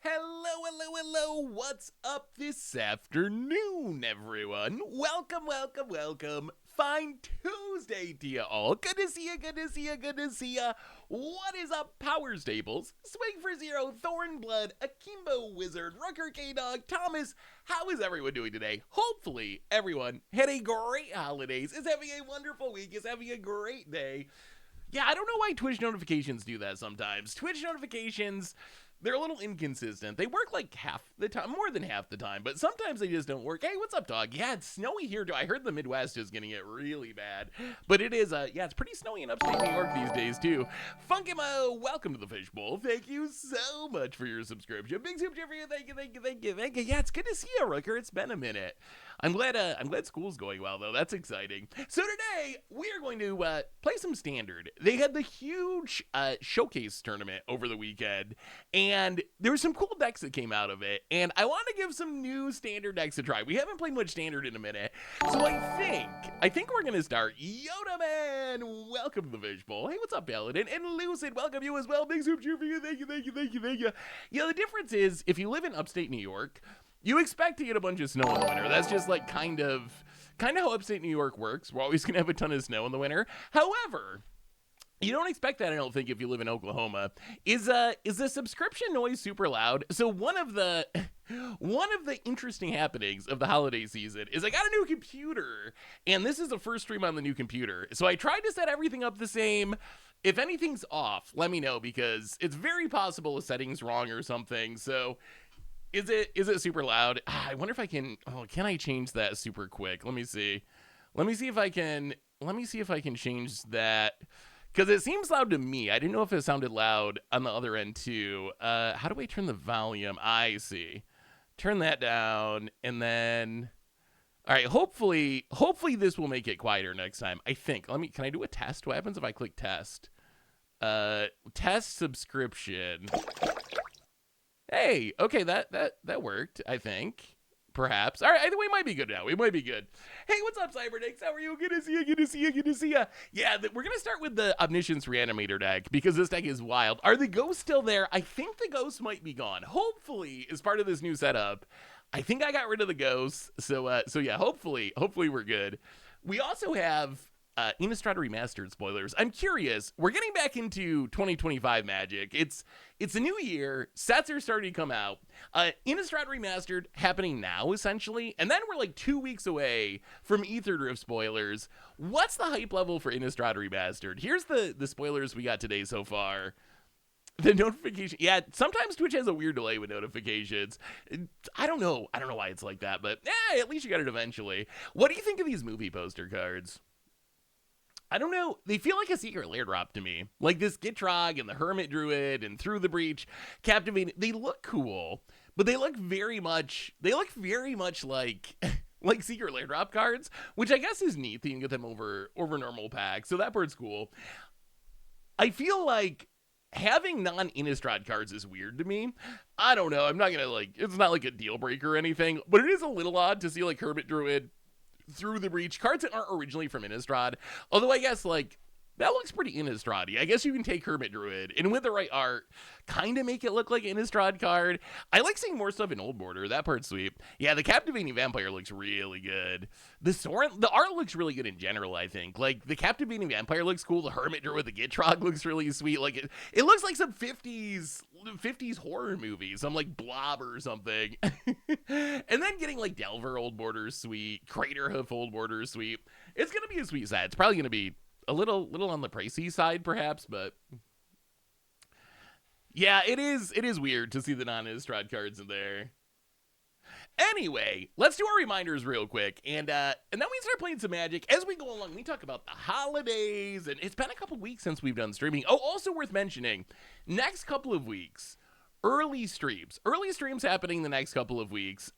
Hello, hello, hello. What's up this afternoon, everyone? Welcome. Fine Tuesday to you all. Good to see ya. What is up, Power Staples? Swing for Zero, Thornblood, Akimbo Wizard, Rucker K-Dog, Thomas. How is everyone doing today? Hopefully, everyone had a great holidays, is having a wonderful week, is having a great day. Yeah, I don't know why Twitch notifications do that sometimes. Twitch notifications, they're a little inconsistent. They work like half the time, more than half the time, but sometimes they just don't work. Hey, what's up, dog? Yeah, it's snowy here too. I heard the Midwest is getting it really bad, but it is, it's pretty snowy in upstate New York these days too. Funkimo, welcome to the Fishbowl. Thank you so much for your subscription. Big super chat for you. Thank you. Yeah, it's good to see you, Rooker. It's been a minute. I'm glad school's going well though. That's exciting. So today we are going to play some Standard. They had the huge showcase tournament over the weekend, and there were some cool decks that came out of it, and I want to give some new Standard decks a try. We haven't played much Standard in a minute, so I think we're gonna start. Yoda Man, welcome to the Fishbowl. Hey, what's up, Paladin? And Lucid, welcome you as well. Big super cheer for you. Thank you. Yeah, the difference is if you live in upstate New York, you expect to get a bunch of snow in the winter. That's just like kind of how upstate New York works. We're always gonna have a ton of snow in the winter. However, you don't expect that, I don't think, if you live in Oklahoma. Is the subscription noise super loud? So one of the interesting happenings of the holiday season is I got a new computer, and this is the first stream on the new computer. So I tried to set everything up the same. If anything's off, let me know, because it's very possible a setting's wrong or something. So is it super loud? I wonder if I can. Oh, can I change that super quick? Let me see if I can change that. Because it seems loud to me. I didn't know if it sounded loud on the other end too. How do I turn the volume? I see. Turn that down, and then, all right. Hopefully this will make it quieter next time. I think. Can I do a test? What happens if I click test? Test subscription. Hey, okay, that worked. I think. Perhaps. All right, I think we might be good now. We might be good. Hey, what's up, Cybernix? How are you? Good to see you. Yeah, we're going to start with the Omniscience Reanimator deck, because this deck is wild. Are the ghosts still there? I think the ghosts might be gone. Hopefully, as part of this new setup, I think I got rid of the ghosts. So yeah, hopefully we're good. We also have Innistrad Remastered spoilers. I'm curious. We're getting back into 2025 Magic. It's a new year. Sets are starting to come out. Innistrad Remastered happening now, essentially. And then we're like 2 weeks away from Aether Drift spoilers. What's the hype level for Innistrad Remastered? Here's the spoilers we got today so far. The notification. Yeah, sometimes Twitch has a weird delay with notifications. I don't know why it's like that, but at least you got it eventually. What do you think of these movie poster cards? I don't know. They feel like a secret lair drop to me. Like this Gitrog and the Hermit Druid and Through the Breach, Captivating. They look cool, but they look very much like like secret lair drop cards, which I guess is neat that you can get them over normal packs. So that part's cool. I feel like having non-Innistrad cards is weird to me. I don't know. I'm not gonna it's not like a deal breaker or anything, but it is a little odd to see like Hermit Druid, Through the Breach, cards that aren't originally from Innistrad. Although I guess that looks pretty Innistrad-y. I guess you can take Hermit Druid and with the right art, kind of make it look like an Innistrad card. I like seeing more stuff in Old Border. That part's sweet. Yeah, the Captivating Vampire looks really good. The art looks really good in general, I think. Like, the Captivating Vampire looks cool. The Hermit Druid, the Gitrog looks really sweet. Like, it looks like some 50s horror movie. Some, like, Blob or something. And then getting, like, Delver Old Border sweet. Craterhoof Old Border sweet. It's going to be a sweet set. It's probably going to be a little on the pricey side, perhaps, but yeah, it is weird to see the non-Innistrad cards in there. Anyway, let's do our reminders real quick, and then we start playing some Magic. As we go along, we talk about the holidays, and it's been a couple weeks since we've done streaming. Oh, also worth mentioning, next couple of weeks, early streams happening the next couple of weeks.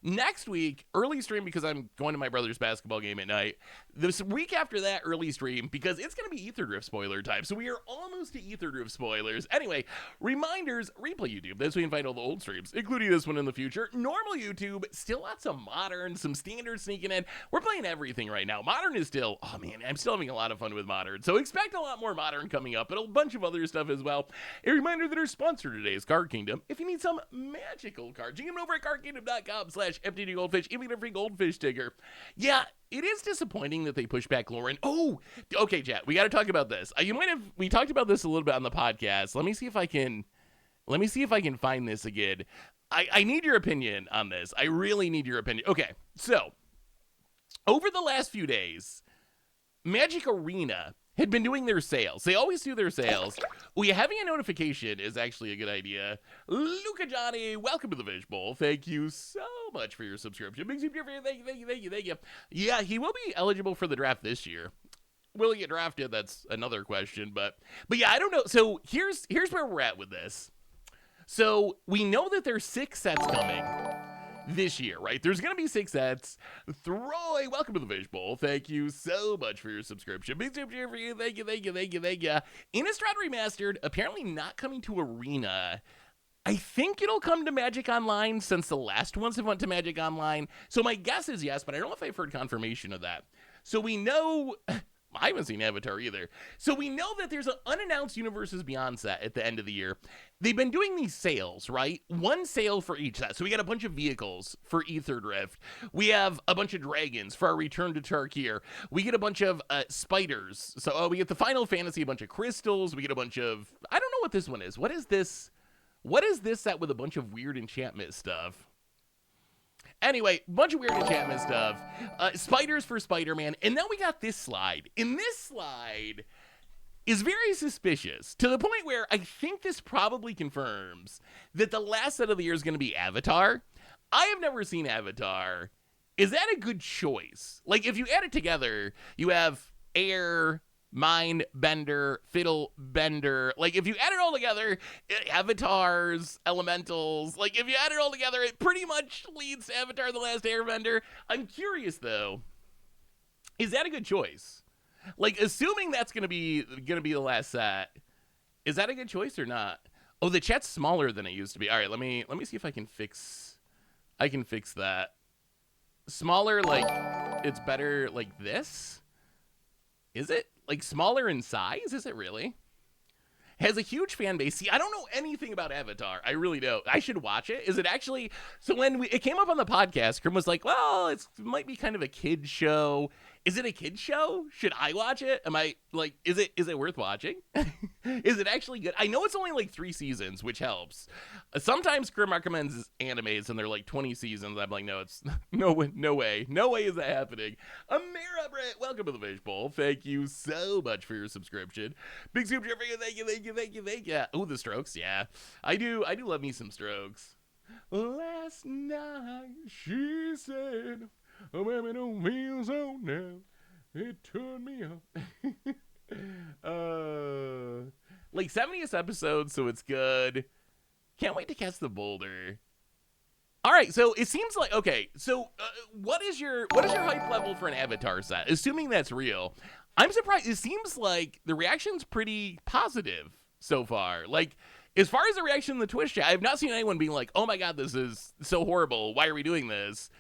Next week, early stream because I'm going to my brother's basketball game at night. This week after that, early stream because it's going to be Aether Drift spoiler time. So we are almost to Aether Drift spoilers. Anyway, reminders, replay YouTube. That's we invite all the old streams, including this one in the future. Normal YouTube, still lots of Modern, some Standard sneaking in. We're playing everything right now. Modern is still, oh man, I'm still having a lot of fun with Modern. So expect a lot more Modern coming up, but a bunch of other stuff as well. A reminder that our sponsor today is glorious card kingdom. If you need some magical cards, you can go over at cardkingdom.com/MTD Goldfish, even a free goldfish sticker. Yeah, it is disappointing that they push back Lauren. Oh, okay, chat. We got to talk about this. We talked about this a little bit on the podcast. Let me see if I can find this again. I need your opinion on this. I really need your opinion. Okay, so over the last few days, Magic Arena had been doing their sales. They always do their sales. Having a notification is actually a good idea. Luca Johnny, welcome to the Fish Bowl. Thank you so much for your subscription. Big super thank you. Yeah, he will be eligible for the draft this year. Will he get drafted? That's another question. But yeah, I don't know. So here's where we're at with this. So we know that there's 6 sets coming this year, right? There's going to be 6 sets. Troy, welcome to the Fish Bowl. Thank you so much for your subscription. Big super cheer for you. Thank you. Innistrad Remastered, apparently not coming to Arena. I think it'll come to Magic Online since the last ones have went to Magic Online. So my guess is yes, but I don't know if I've heard confirmation of that. So we know... I haven't seen Avatar either. So we know that there's an unannounced Universes Beyond set at the end of the year. They've been doing these sales, right? One sale for each set. So we got a bunch of vehicles for Aether Drift. We have a bunch of dragons for our Return to Tarkir. We get a bunch of spiders. So we get the Final Fantasy, a bunch of crystals. We get a bunch of... I don't know what this one is. What is this? What is this set with a bunch of weird enchantment stuff? Anyway, bunch of weird enchantment stuff. Spiders for Spider-Man. And then we got this slide. And this slide is very suspicious to the point where I think this probably confirms that the last set of the year is going to be Avatar. I have never seen Avatar. Is that a good choice? Like, if you add it together, you have Air, Mind Bender, Fiddle Bender. Like, if you add it all together, Avatars, Elementals, like, if you add it all together, it pretty much leads to Avatar: The Last Airbender. I'm curious, though, is that a good choice? Like, assuming that's gonna be the last set, is that a good choice or not? Oh, the chat's smaller than it used to be. All right, let me see if I can fix that. Smaller, like, it's better like this? Is it? Like, smaller in size? Is it really? Has a huge fan base. See, I don't know anything about Avatar. I really don't. I should watch it. Is it actually... So when it came up on the podcast, Krim was like, well, it might be kind of a kid show. Is it a kid show? Should I watch it? Am I, like, is it worth watching? Is it actually good? I know it's only like 3 seasons, which helps. Sometimes Krim recommends animes and they're like 20 seasons. I'm like, no, it's no way. No way is that happening. Amira Britt, welcome to the Fish Bowl. Thank you so much for your subscription. Big super chat for you. Thank you. Oh, the Strokes. Yeah, I do love me some Strokes. Last night she said, oh, baby, don't feel so now. It turned me up. Like 70th episode, so it's good. Can't wait to catch the boulder. All right, so it seems like, okay, so what is your hype level for an Avatar set? Assuming that's real. I'm surprised. It seems like the reaction's pretty positive so far. Like, as far as the reaction in the Twitch chat, I have not seen anyone being like, oh my god, this is so horrible. Why are we doing this?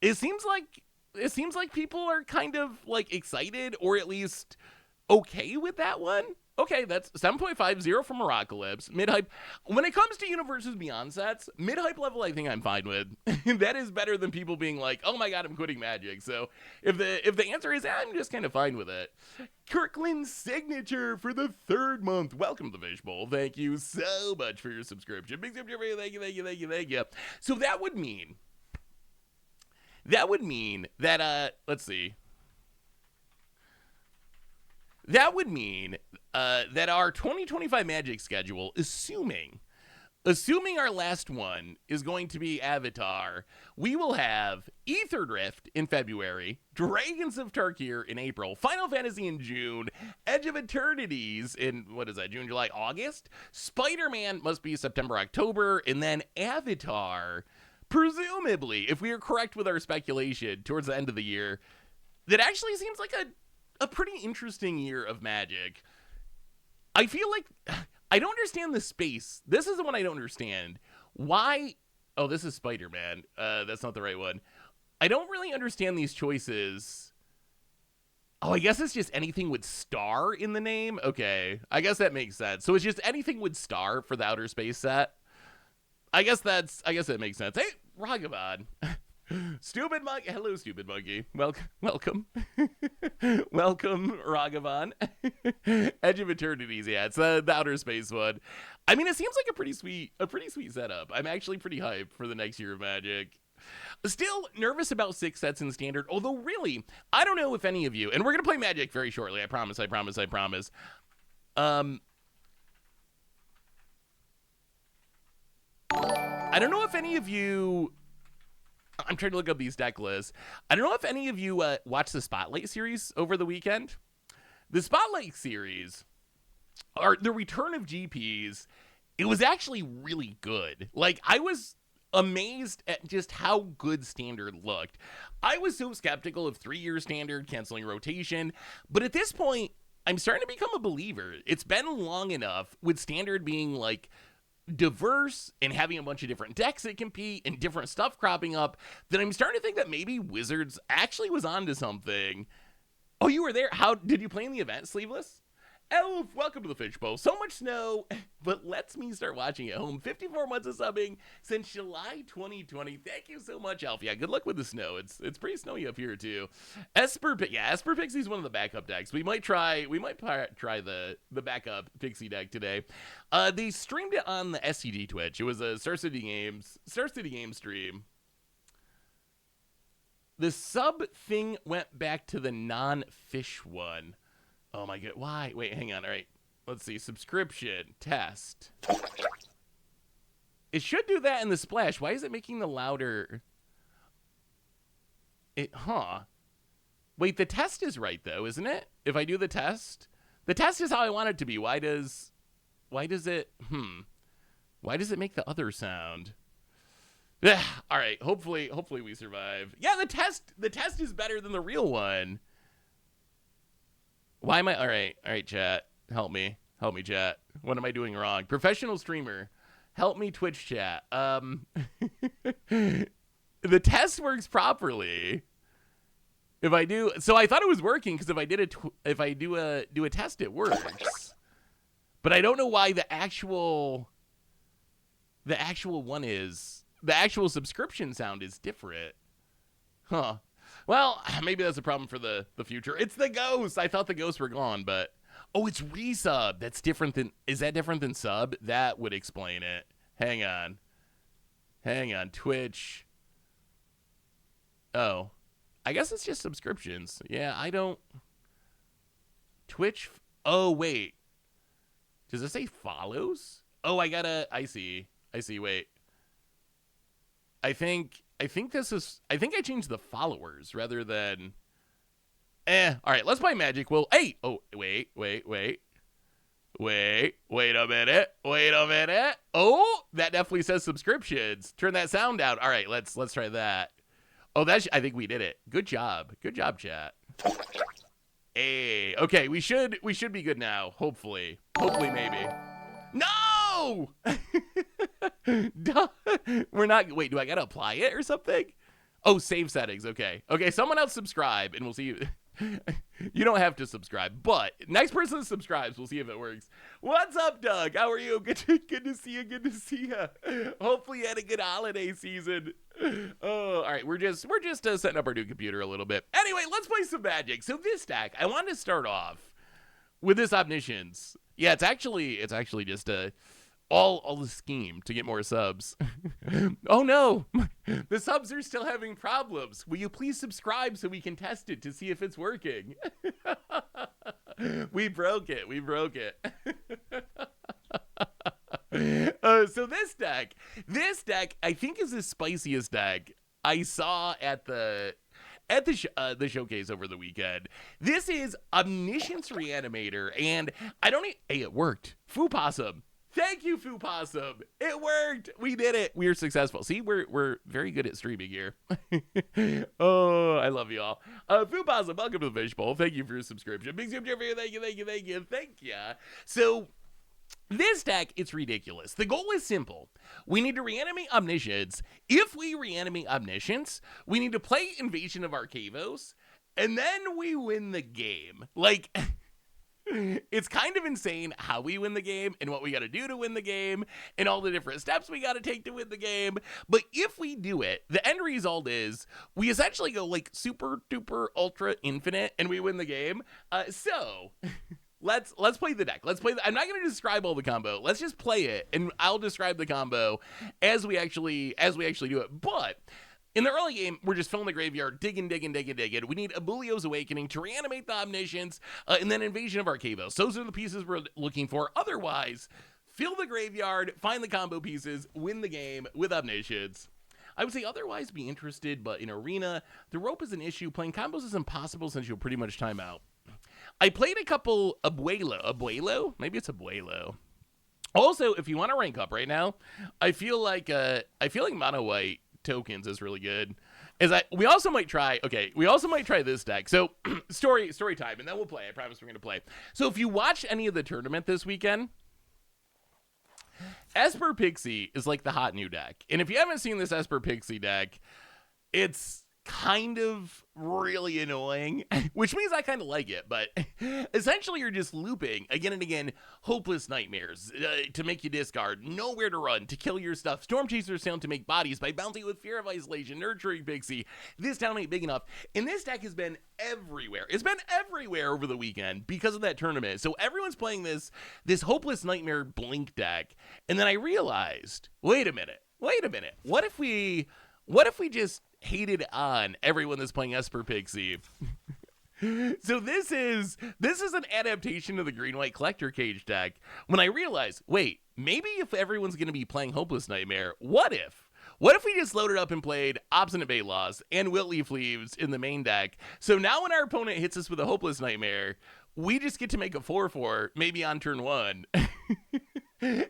It seems like people are kind of like excited or at least okay with that one. Okay, that's 7.50 from Miraculous. Mid-hype. When it comes to Universes Beyond sets, mid-hype level I think I'm fine with. That is better than people being like, oh my god, I'm quitting Magic. So if the answer is I'm just kind of fine with it. Kirkland's Signature for the 3rd month. Welcome to the Fish Bowl. Thank you so much for your subscription. Big thank you. So that would mean that, let's see. That would mean that our 2025 Magic schedule, assuming our last one is going to be Avatar, we will have Aether Drift in February, Dragons of Tarkir in April, Final Fantasy in June, Edge of Eternities in, what is that, June, July, August? Spider-Man must be September, October, and then Avatar, presumably, if we are correct with our speculation, towards the end of the year. That actually seems like a pretty interesting year of Magic. I feel like I don't understand the space. This is the one I don't understand. Why? Oh, this is Spider-Man. That's not the right one. I don't really understand these choices Oh, I guess it's just anything with star in the name. Okay, I guess that makes sense. So it's just anything with star for the outer space set. I guess that makes sense. Hey, Ragavan. Stupid monkey. Hello, stupid monkey. Welcome. Welcome, Ragavan. Edge of Eternities. Yeah, it's the outer space one. I mean, it seems like a pretty sweet setup. I'm actually pretty hyped for the next year of Magic. Still nervous about 6 sets in standard, although really, I don't know if any of you, and we're going to play Magic very shortly, I promise. I don't know if any of you, I'm trying to look up these deck lists. I don't know if any of you watched the Spotlight series over the weekend. The Spotlight series, or the return of GPs, it was actually really good. Like, I was amazed at just how good standard looked. I was so skeptical of 3-year standard canceling rotation, but at this point, I'm starting to become a believer. It's been long enough with standard being like diverse and having a bunch of different decks that compete and different stuff cropping up that I'm starting to think that maybe Wizards actually was onto something. Oh, you were there? How did you play in the event, Sleeveless? Elf, welcome to the Fishbowl. So much snow, but lets me start watching at home. 54 months of subbing since July 2020. Thank you so much, Elf. Yeah, good luck with the snow. It's pretty snowy up here too. Esper Pixie's one of the backup decks. We might try the backup Pixie deck today. They streamed it on the SCG Twitch. It was a Star City Games stream. The sub thing went back to the non-fish one. Oh my god, why? Wait, hang on, all right. Let's see, subscription, test. It should do that in the splash. Why is it making the louder? Wait, the test is right though, isn't it? If I do the test is how I want it to be. Why does it make the other sound? All right, hopefully we survive. Yeah, the test is better than the real one. Why am I? All right, chat. Help me, chat. What am I doing wrong? Professional streamer, help me, Twitch chat. The test works properly. If I do, so I thought it was working because if I do a test, it works. But I don't know why the actual one is the actual subscription sound is different. Huh. Well, maybe that's a problem for the future. It's the ghosts. I thought the ghosts were gone, but... Oh, it's resub. That's different than... Is that different than sub? That would explain it. Hang on. Twitch. Oh. I guess it's just subscriptions. Yeah, I don't... Twitch... Oh, wait. Does it say follows? Oh, I see, wait. I think I changed the followers rather than... All right, let's play Magic. Well, hey! Oh, wait a minute. Oh, that definitely says subscriptions. Turn that sound down. All right, let's try that. Oh, I think we did it. Good job, chat. Hey, okay, we should be good now. Hopefully, maybe. No! We're not. Wait, do I gotta apply it or something? Oh, save settings. Okay, someone else subscribe and we'll see you. You don't have to subscribe, but next person that subscribes, we'll see if it works. What's up, Doug? How are you? Good to see you. Hopefully you had a good holiday season. Oh, all right, we're just setting up our new computer a little bit. Anyway, let's play some Magic. So this deck, I wanted to start off with this Omniscience. Yeah, it's actually just all the scheme to get more subs. Oh no, the subs are still having problems. Will you please subscribe so we can test it to see if it's working? We broke it. So this deck, I think is the spiciest deck I saw at the showcase over the weekend. This is Omniscience Reanimator, and hey, it worked. Foo Possum. Thank you, Foo Possum. It worked. We did it. We are successful. See, we're very good at streaming here. Oh, I love you all. Foo Possum, welcome to the Fishbowl. Thank you for your subscription. Big Zoom Jeffrey, thank you. So this deck, it's ridiculous. The goal is simple. We need to reanimate Omniscience. If we reanimate Omniscience, we need to play Invasion of Arcavos, and then we win the game. Like, it's kind of insane how we win the game and what we got to do to win the game and all the different steps we got to take to win the game. But if we do it, the end result is we essentially go like super duper ultra infinite and we win the game. So let's play the deck. I'm not going to describe all the combo. Let's just play it and I'll describe the combo as we actually do it. But in the early game, we're just filling the graveyard, digging. We need Abulio's Awakening to reanimate the Omniscience, and then Invasion of Arcavos. Those are the pieces we're looking for. Otherwise, fill the graveyard, find the combo pieces, win the game with Omniscience. I would say otherwise be interested, but in Arena, the rope is an issue. Playing combos is impossible since you'll pretty much time out. I played a couple Abuelo? Maybe it's Abuelo. Also, if you want to rank up right now, I feel like Mono White tokens is really good. We also might try this deck. So story time, and then we'll play. I promise we're gonna play. So if you watch any of the tournament this weekend, Esper Pixie is like the hot new deck. And if you haven't seen this Esper Pixie deck, it's kind of really annoying, which means I kind of like it, but essentially you're just looping again and again hopeless nightmares to make you discard, nowhere to run, to kill your stuff, Storm Chaser's sound to make bodies by bouncing with Fear of Isolation, Nurturing Pixie. This town ain't big enough, and this deck has been everywhere. It's been everywhere over the weekend because of that tournament. So everyone's playing this hopeless nightmare blink deck, and then I realized, wait a minute, what if we just hated on everyone that's playing Esper Pixie? So this is an adaptation of the green-white collector cage deck. When I realized, wait, maybe if everyone's going to be playing Hopeless Nightmare, what if we just loaded up and played Obstinate Bayloss and Wiltleaf Leaves in the main deck? So now when our opponent hits us with a Hopeless Nightmare, we just get to make a 4/4, maybe on turn 1.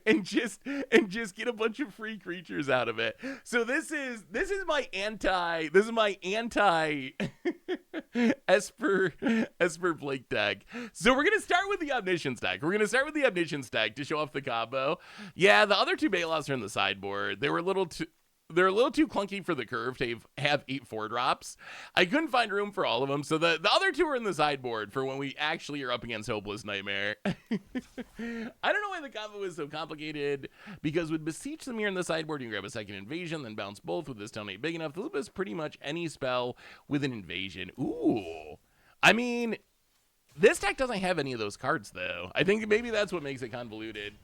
and just get a bunch of free creatures out of it. So this is my anti Esper Blake deck. So we're gonna start with the Omniscience deck. To show off the combo. Yeah, the other two Bayloss are in the sideboard. They're a little too clunky for the curve to have 8 4-drops. I couldn't find room for all of them, so the other two are in the sideboard for when we actually are up against Hopeless Nightmare. I don't know why the combo is so complicated, because with Beseech the Mirror in the sideboard, you can grab a second invasion, then bounce both with this town ain't big enough. The loop is pretty much any spell with an invasion. Ooh. I mean, this deck doesn't have any of those cards, though. I think maybe that's what makes it convoluted,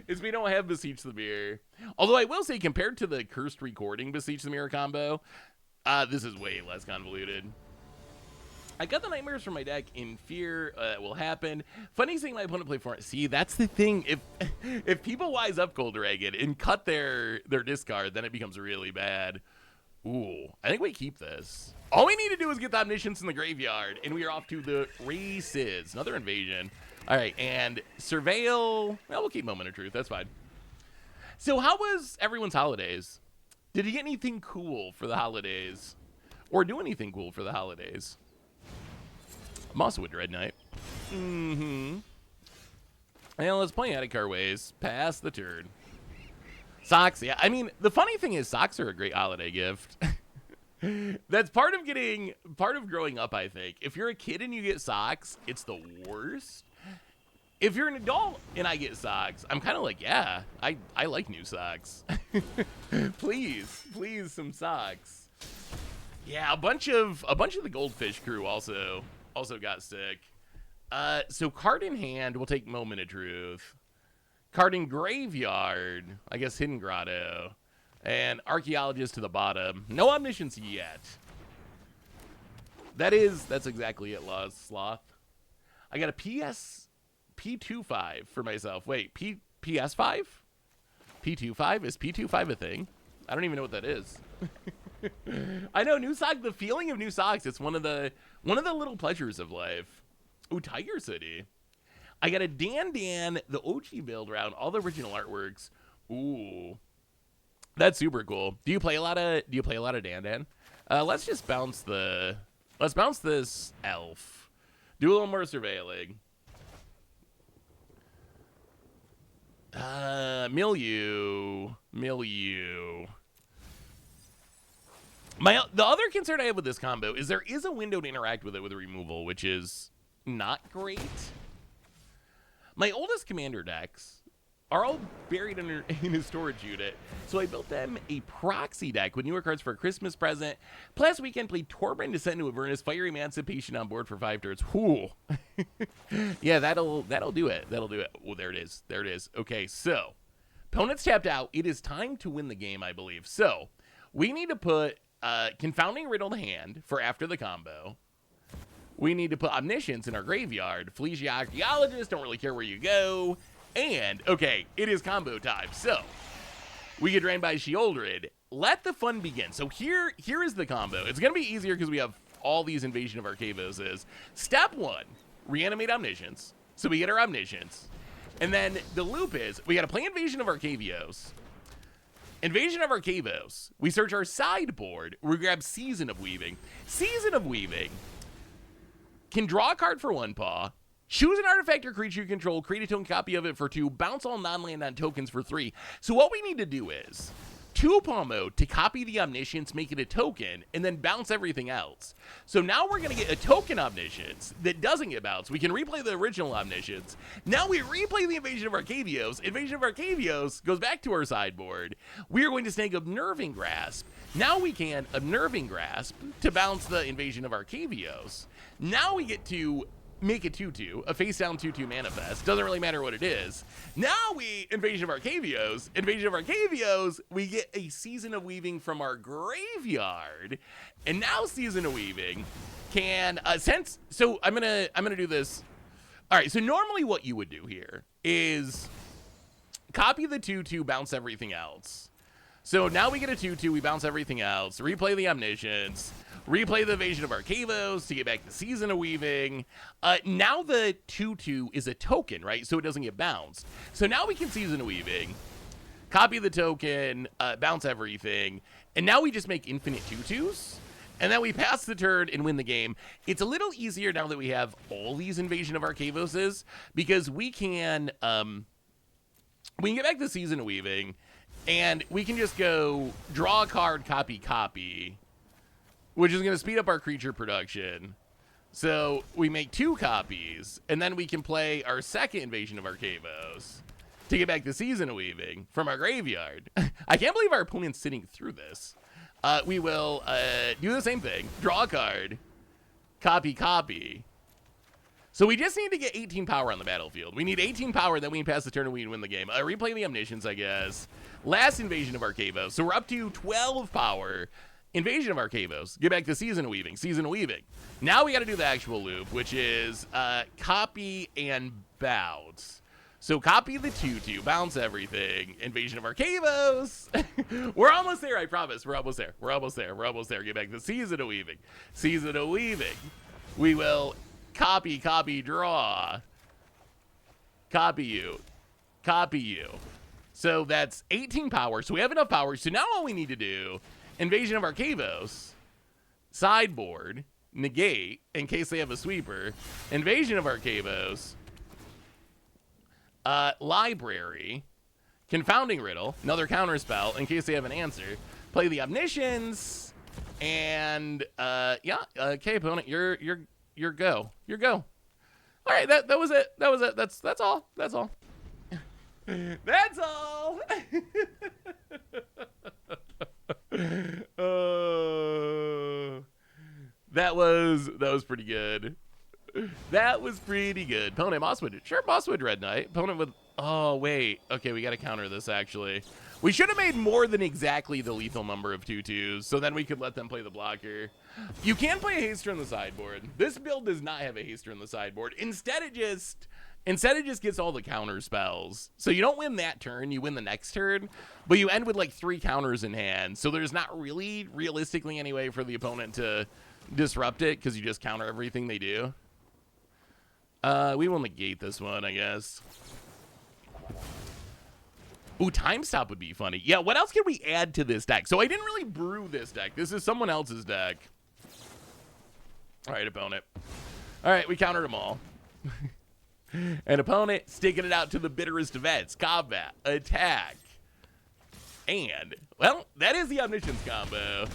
is we don't have Beseech the Mirror. Although I will say, compared to the Cursed Recording Beseech the Mirror combo, this is way less convoluted. I got the Nightmares from my deck in fear that will happen. Funny seeing my opponent play for it. See, that's the thing. If people wise up Gold Dragon and cut their discard, then it becomes really bad. Ooh, I think we keep this. All we need to do is get the Omniscience in the graveyard, and we are off to the races. Another invasion. All right, and Surveil. Well, we'll keep Moment of Truth. That's fine. So how was everyone's holidays? Did you get anything cool for the holidays? Or do anything cool for the holidays? I'm also a Dread Knight. Well, let's play Attic Ways. Pass the turn. Socks, yeah. I mean, the funny thing is socks are a great holiday gift. That's part of growing up, I think. If you're a kid and you get socks, it's the worst. If you're an adult and I get socks, I'm kind of like, yeah, I like new socks. please, some socks. Yeah, a bunch of the Goldfish crew also got sick. So card in hand, we'll take Moment of Truth. Card in graveyard, I guess Hidden Grotto. And Archaeologist to the bottom. No Omniscience yet. That's exactly it, Sloth. I got a P25 for myself. Wait, PS5? P25? Is P25 a thing? I don't even know what that is. I know, new sock, the feeling of new socks, it's one of the little pleasures of life. Ooh, Tiger City. I got a Dan, the OG build around all the original artworks. Ooh. That's super cool. Do you play a lot of Dan? Let's just bounce this elf. Do a little more surveilling. Milieu. The other concern I have with this combo is there is a window to interact with it with removal, which is not great. My oldest commander decks are all buried in a storage unit, so I built them a proxy deck with newer cards for a Christmas present. Plus, we can play Torbrand Descent into Avernus, Fire Emancipation on board for 5 turns. Whew. Yeah, that'll do it. That'll do it. Oh, there it is. There it is. Okay, so opponent's tapped out. It is time to win the game, I believe. So we need to put Confounding Riddle to hand for after the combo. We need to put Omniscience in our graveyard. Fleecia Archaeologist, don't really care where you go. And, okay, it is combo time. So, we get drained by Sheoldred. Let the fun begin. So here is the combo. It's going to be easier because we have all these Invasion of Arcavoses. Step 1, reanimate Omniscience. So we get our Omniscience. And then the loop is, we got to play Invasion of Arcavios. Invasion of Arcavos. We search our sideboard. We grab Season of Weaving. Season of Weaving can draw a card for 1 paw. Choose an artifact or creature you control, create a token copy of it for 2, bounce all non-land on tokens for 3. So what we need to do is 2-paw mode to copy the Omniscience, make it a token, and then bounce everything else. So now we're going to get a token Omniscience that doesn't get bounced. We can replay the original Omniscience. Now we replay the Invasion of Arcavios. Invasion of Arcavios goes back to our sideboard. We are going to snag Unnerving Grasp. Now we can Unnerving Grasp to bounce the Invasion of Arcavios. Now we get to make a 2/2, a face-down 2/2 manifest. Doesn't really matter what it is. Now we Invasion of Arcavios. Invasion of Arcavios, we get a Season of Weaving from our graveyard. And now Season of Weaving can so I'm gonna do this. All right, so normally what you would do here is copy the 2/2, bounce everything else. So now we get a 2/2, we bounce everything else, replay the Omniscience, replay the Invasion of Arcavos to get back to Season of Weaving. Now the 2/2 is a token, right? So it doesn't get bounced. So now we can Season of Weaving, copy the token, bounce everything, and now we just make infinite 2/2s. And then we pass the turn and win the game. It's a little easier now that we have all these Invasion of Arcavoses because we can get back to Season of Weaving, and we can just go draw a card, copy, which is going to speed up our creature production. So we make 2 copies, and then we can play our second Invasion of Arcavos to get back to Season of Weaving from our graveyard. I can't believe our opponent's sitting through this. We will do the same thing. Draw a card, copy. So we just need to get 18 power on the battlefield. We need 18 power, then we can pass the turn and we can win the game. Replay the Omniscience, I guess. Last Invasion of Arcavos. So we're up to 12 power. Invasion of Arcavos. Get back to Season of Weaving. Season of Weaving. Now we got to do the actual loop, which is copy and bounce. So copy the 2/2, bounce everything. Invasion of Arcavos. We're almost there, I promise. We're almost there. Get back to Season of Weaving. Season of Weaving. We will copy, draw. Copy you. So that's 18 power. So we have enough power. So now all we need to do, Invasion of Arcavos, sideboard, negate, in case they have a sweeper. Invasion of Arcavos, library, Confounding Riddle, another counter spell, in case they have an answer. Play the Omniscience, and, okay, opponent, you're go. All right, that was it. That's all. That's all. That was pretty good. That was pretty good. Opponent Mosswood. Sure, Mosswood Red Knight. Opponent with... Oh, wait. Okay, we got to counter this, actually. We should have made more than exactly the lethal number of 2/2s, so then we could let them play the blocker. You can play a haster on the sideboard. This build does not have a haster on the sideboard. Instead, it just gets all the counter spells. So you don't win that turn, you win the next turn, but you end with like 3 counters in hand. So there's not really, realistically any way for the opponent to disrupt it because you just counter everything they do. We will negate this one, I guess. Ooh, Time Stop would be funny. Yeah, what else can we add to this deck? So I didn't really brew this deck. This is someone else's deck. All right, opponent. All right, we countered them all. And opponent sticking it out to the bitterest of ends. Combat, attack. And, well, that is the Omniscience combo.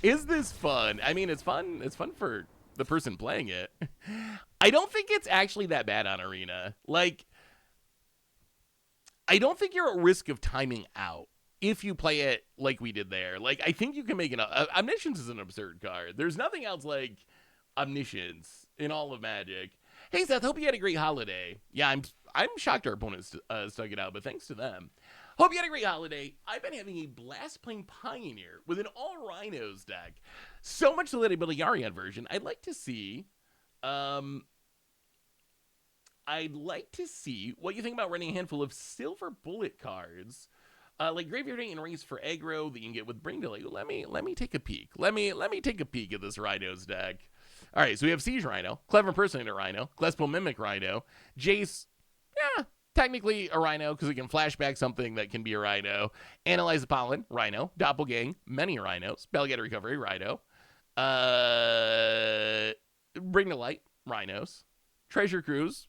Is this fun? I mean, it's fun. It's fun for the person playing it. I don't think it's actually that bad on Arena. Like, I don't think you're at risk of timing out if you play it like we did there. Like, I think you can make Omniscience is an absurd card. There's nothing else like Omniscience in all of Magic. Hey, Seth, hope you had a great holiday. Yeah, I'm shocked our opponents stuck it out, but thanks to them. Hope you had a great holiday. I've been having a blast playing Pioneer with an all Rhinos deck. So much so that I built a Yarion version. I'd like to see what you think about running a handful of silver bullet cards, like Graveyard Hate and Race for aggro that you can get with Bring Delay. Let me take a peek. Let me take a peek at this Rhinos deck. All right, so we have Siege Rhino, Clever Impersonator Rhino, Gillespie Mimic Rhino, Jace, yeah, technically a Rhino because it can flashback something that can be a Rhino, Analyze the Pollen, Rhino, Doppelgang, many Rhinos, Bellget Recovery, Rhino, Bring to Light, Rhinos, Treasure Cruise,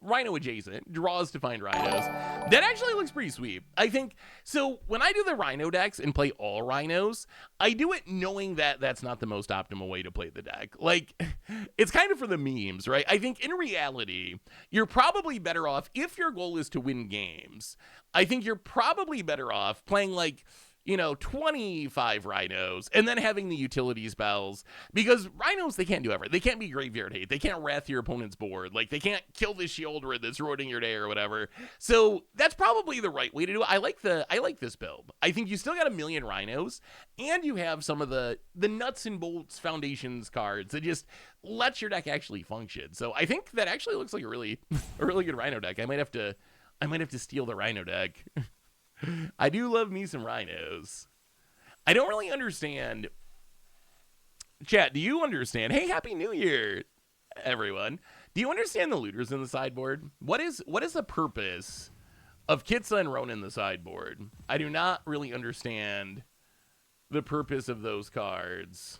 Rhino adjacent, draws to find Rhinos. That actually looks pretty sweet. I think, so when I do the Rhino decks and play all Rhinos, I do it knowing that that's not the most optimal way to play the deck. Like, it's kind of for the memes, right? I think in reality, you're probably better off, if your goal is to win games, I think you're probably better off playing like, 25 Rhinos, and then having the utility spells, because Rhinos, they can't do everything. They can't be Graveyard Hate. They can't wrath your opponent's board. Like, they can't kill the Shieldred that's ruining your day or whatever. So that's probably the right way to do it. I like this build. I think you still got a million Rhinos, and you have some of the nuts and bolts foundations cards that just let your deck actually function. So I think that actually looks like a really good Rhino deck. I might have to steal the Rhino deck. I do love me some Rhinos. I don't really understand. Chat, do you understand? Hey, Happy New Year, everyone. Do you understand the looters in the sideboard? What is the purpose of Kitsa and Ronin in the sideboard? I do not really understand the purpose of those cards.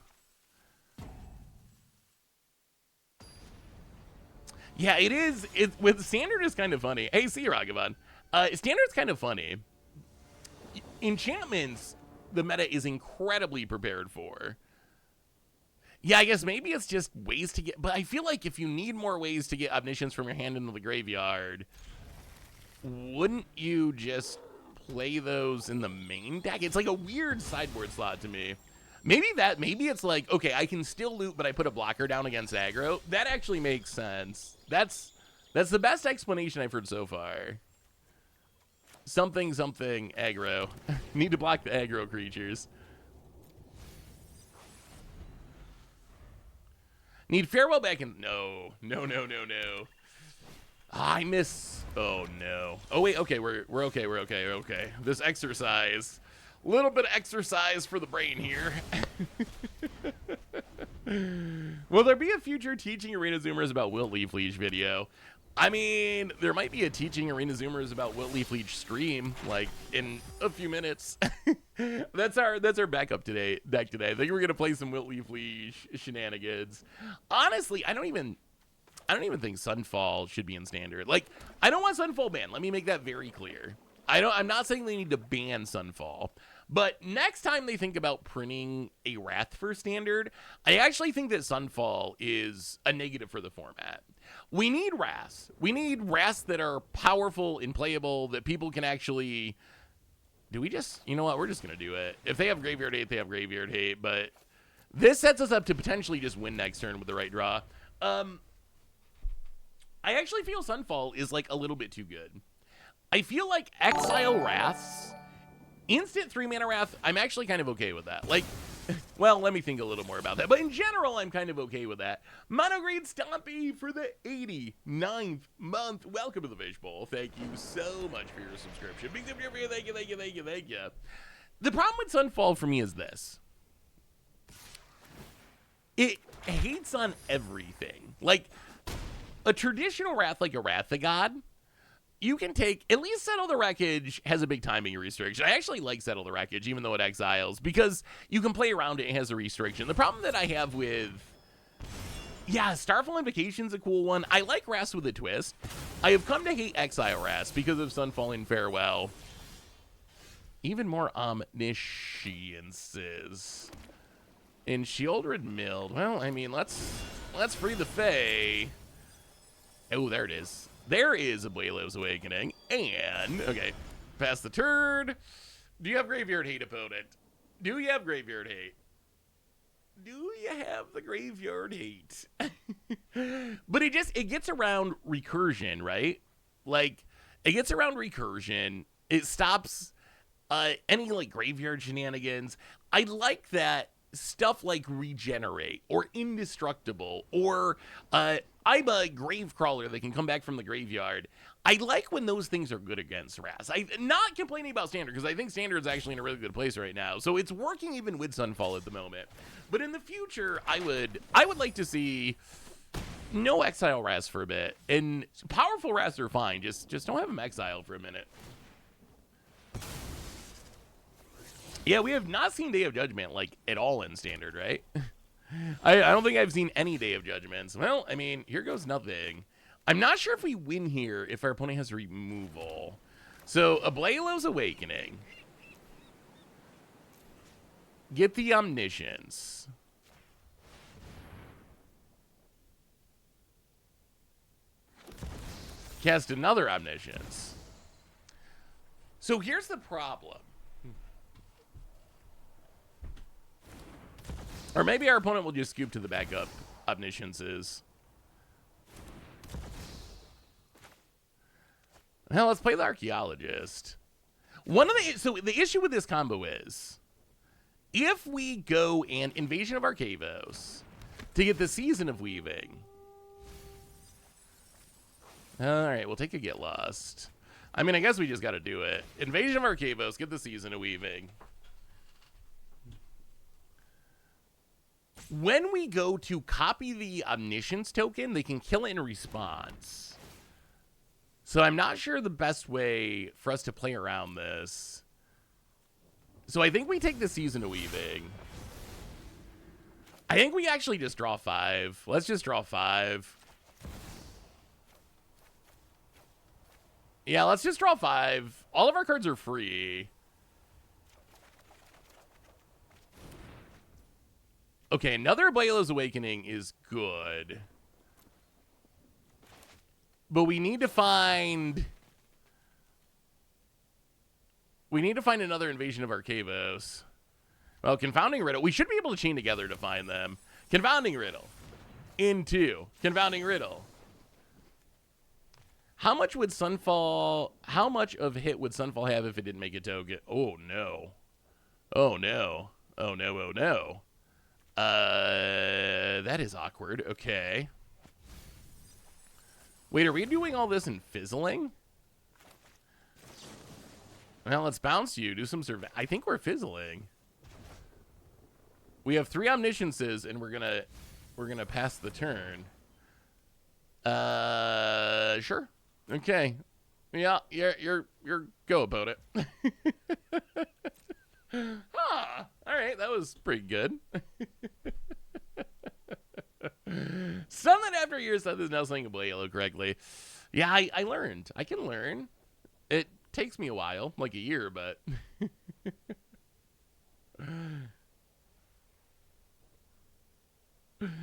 Yeah, it is. With Standard is kind of funny. Hey, see you, Ragavan. Standard's kind of funny. Enchantments, the meta is incredibly prepared for. Yeah, I guess maybe it's just ways to get, but I feel like if you need more ways to get Omniscience from your hand into the graveyard, wouldn't you just play those in the main deck? It's like a weird sideboard slot to me. Maybe it's like, okay, I can still loot, but I put a blocker down against aggro. That actually makes sense. That's the best explanation I've heard so far. Something aggro. Need to block the aggro creatures. Need Farewell back in. No. I miss. Oh no. Oh wait. Okay, we're okay. This exercise. A little bit of exercise for the brain here. Will there be a future teaching Arena Zoomers about Wilt Leaf Leech video? I mean, there might be a teaching Arena Zoomers about Wilt Leaf Leech stream, like, in a few minutes. That's our backup today. I think we're gonna play some Wilt Leaf Leech shenanigans. Honestly, I don't even think Sunfall should be in Standard. Like, I don't want Sunfall banned. Let me make that very clear. I'm not saying they need to ban Sunfall. But next time they think about printing a Wrath for Standard, I actually think that Sunfall is a negative for the format. We need Wraths. We need Wraths that are powerful and playable, that people can actually... Do we just... You know what? We're just going to do it. If they have Graveyard Hate, they have Graveyard Hate. But this sets us up to potentially just win next turn with the right draw. I actually feel Sunfall is like a little bit too good. I feel like Exile Wraths... Instant 3-mana Wrath, I'm actually kind of okay with that. Like, well, let me think a little more about that. But in general, I'm kind of okay with that. Monogreen Stompy for the 89th month. Welcome to the Fishbowl. Thank you so much for your subscription. Big tip here for you. Thank you. The problem with Sunfall for me is this. It hates on everything. Like, a traditional Wrath like a Wrath of God, you can take, at least Settle the Wreckage has a big timing restriction. I actually like Settle the Wreckage, even though it exiles, because you can play around it and has a restriction. The problem that I have with Yeah, Starfall Invocation's a cool one. I like Wrath with a twist. I have come to hate Exile Wrath because of Sunfall and Farewell. Even more Omnisciences. In Shieldred Mild. Well, I mean, let's free the Fae. Oh, there it is. There is a Blaylo's Awakening. And, okay, pass the turn. Do you have Graveyard Hate, opponent? Do you have Graveyard Hate? Do you have the Graveyard Hate? But it gets around recursion, right? Like, it gets around recursion. It stops any, like, graveyard shenanigans. I like that stuff like Regenerate or Indestructible or I'm a Gravecrawler that can come back from the graveyard. I like when those things are good against Wrath. I'm not complaining about Standard because I think Standard's actually in a really good place right now. So it's working even with Sunfall at the moment. But in the future, I would like to see no Exile Wrath for a bit. And powerful Wraths are fine. Just don't have them exiled for a minute. Yeah, we have not seen Day of Judgment, like, at all in Standard, right? I don't think I've seen any Day of Judgments. Well, I mean, here goes nothing. I'm not sure if we win here if our opponent has removal. So, a Blaylo's Awakening. Get the Omniscience. Cast another Omniscience. So, here's the problem. Or maybe our opponent will just scoop to the backup Omnisciences. Well, let's play the Archaeologist. So the issue with this combo is, if we go and Invasion of Arcavos to get the Season of Weaving. All right, we'll take a Get Lost. I mean, I guess we just got to do it. Invasion of Arcavos, get the Season of Weaving. When we go to copy the Omniscience token, they can kill it in response. So I'm not sure the best way for us to play around this. So I think we take the Season of Weaving. I think we actually just draw 5. Let's just draw 5. Yeah, let's just draw 5. All of our cards are free. Okay, another Blaylo's Awakening is good. But we need to find... another Invasion of Arcavos. Well, Confounding Riddle. We should be able to chain together to find them. Confounding Riddle. Into Confounding Riddle. How much would Sunfall... How much of hit would Sunfall have if it didn't make a token? Oh, no. Oh, no. Oh, no, oh, no. That is awkward. Okay. Wait, are we doing all this in fizzling? Well, let's bounce you. Do some survey. I think we're fizzling. We have 3 Omnisciences, and we're gonna pass the turn. Sure. Okay. Yeah, you're go about it. Huh. All right, that was pretty good. Something after years said is now saying Blaylo correctly. Yeah, I learned. I can learn. It takes me a while, like a year, but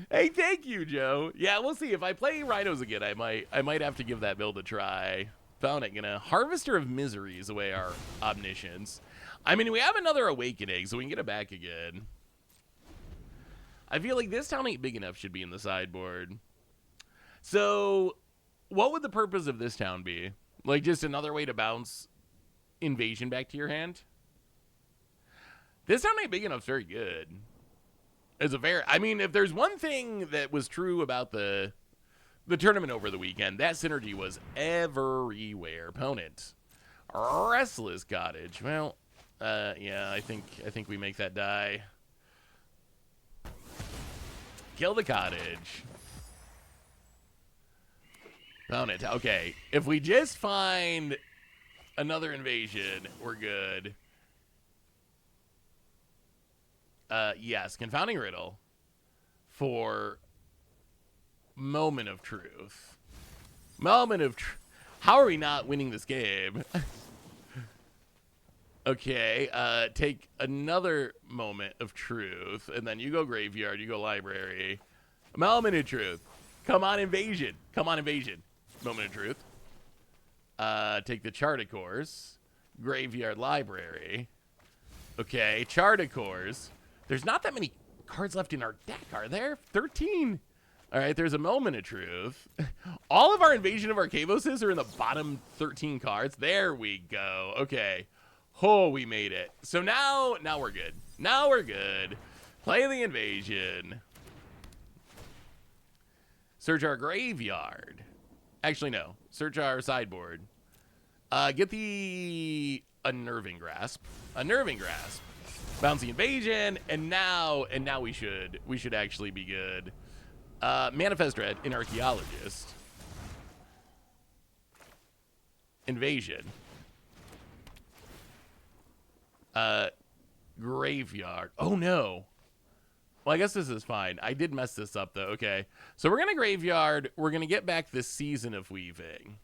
hey, thank you, Joe. Yeah, we'll see. If I play Rhinos again, I might have to give that build a try. Found it. Gonna Harvester of Miseries away our Omniscience. I mean, we have another Awakening, so we can get it back again. I feel like this town ain't big enough should be in the sideboard. So, what would the purpose of this town be? Like, just another way to bounce Invasion back to your hand? This town ain't big enough is very good. I mean, if there's one thing that was true about the tournament over the weekend, that synergy was everywhere. Opponent. Restless Cottage. Well... yeah, I think we make that die. Kill the cottage. Found it. Okay, if we just find another invasion, we're good. Yes, Confounding Riddle for Moment of truth. Moment of truth. How are we not winning this game? Okay, take another moment of truth, and then you go graveyard, you go library. Moment of truth. Come on, invasion. Come on, invasion. Moment of truth. Take the Charticores. Graveyard, library. Okay, Charticores. There's not that many cards left in our deck, are there? 13. All right, there's a moment of truth. All of our Invasion of Arcavoses are in the bottom 13 cards. There we go. Okay. Oh, we made it. So now we're good. Now we're good. Play the invasion. Search our graveyard. Actually, no. Search our sideboard. Get the Unnerving Grasp. Unnerving Grasp. Bounce the invasion, and now we should actually be good. Manifest Dread, an Archaeologist. Invasion. Graveyard. Oh no. Well, I guess this is fine. I did mess this up though. Okay. So we're gonna graveyard. We're gonna get back this Season of Weaving.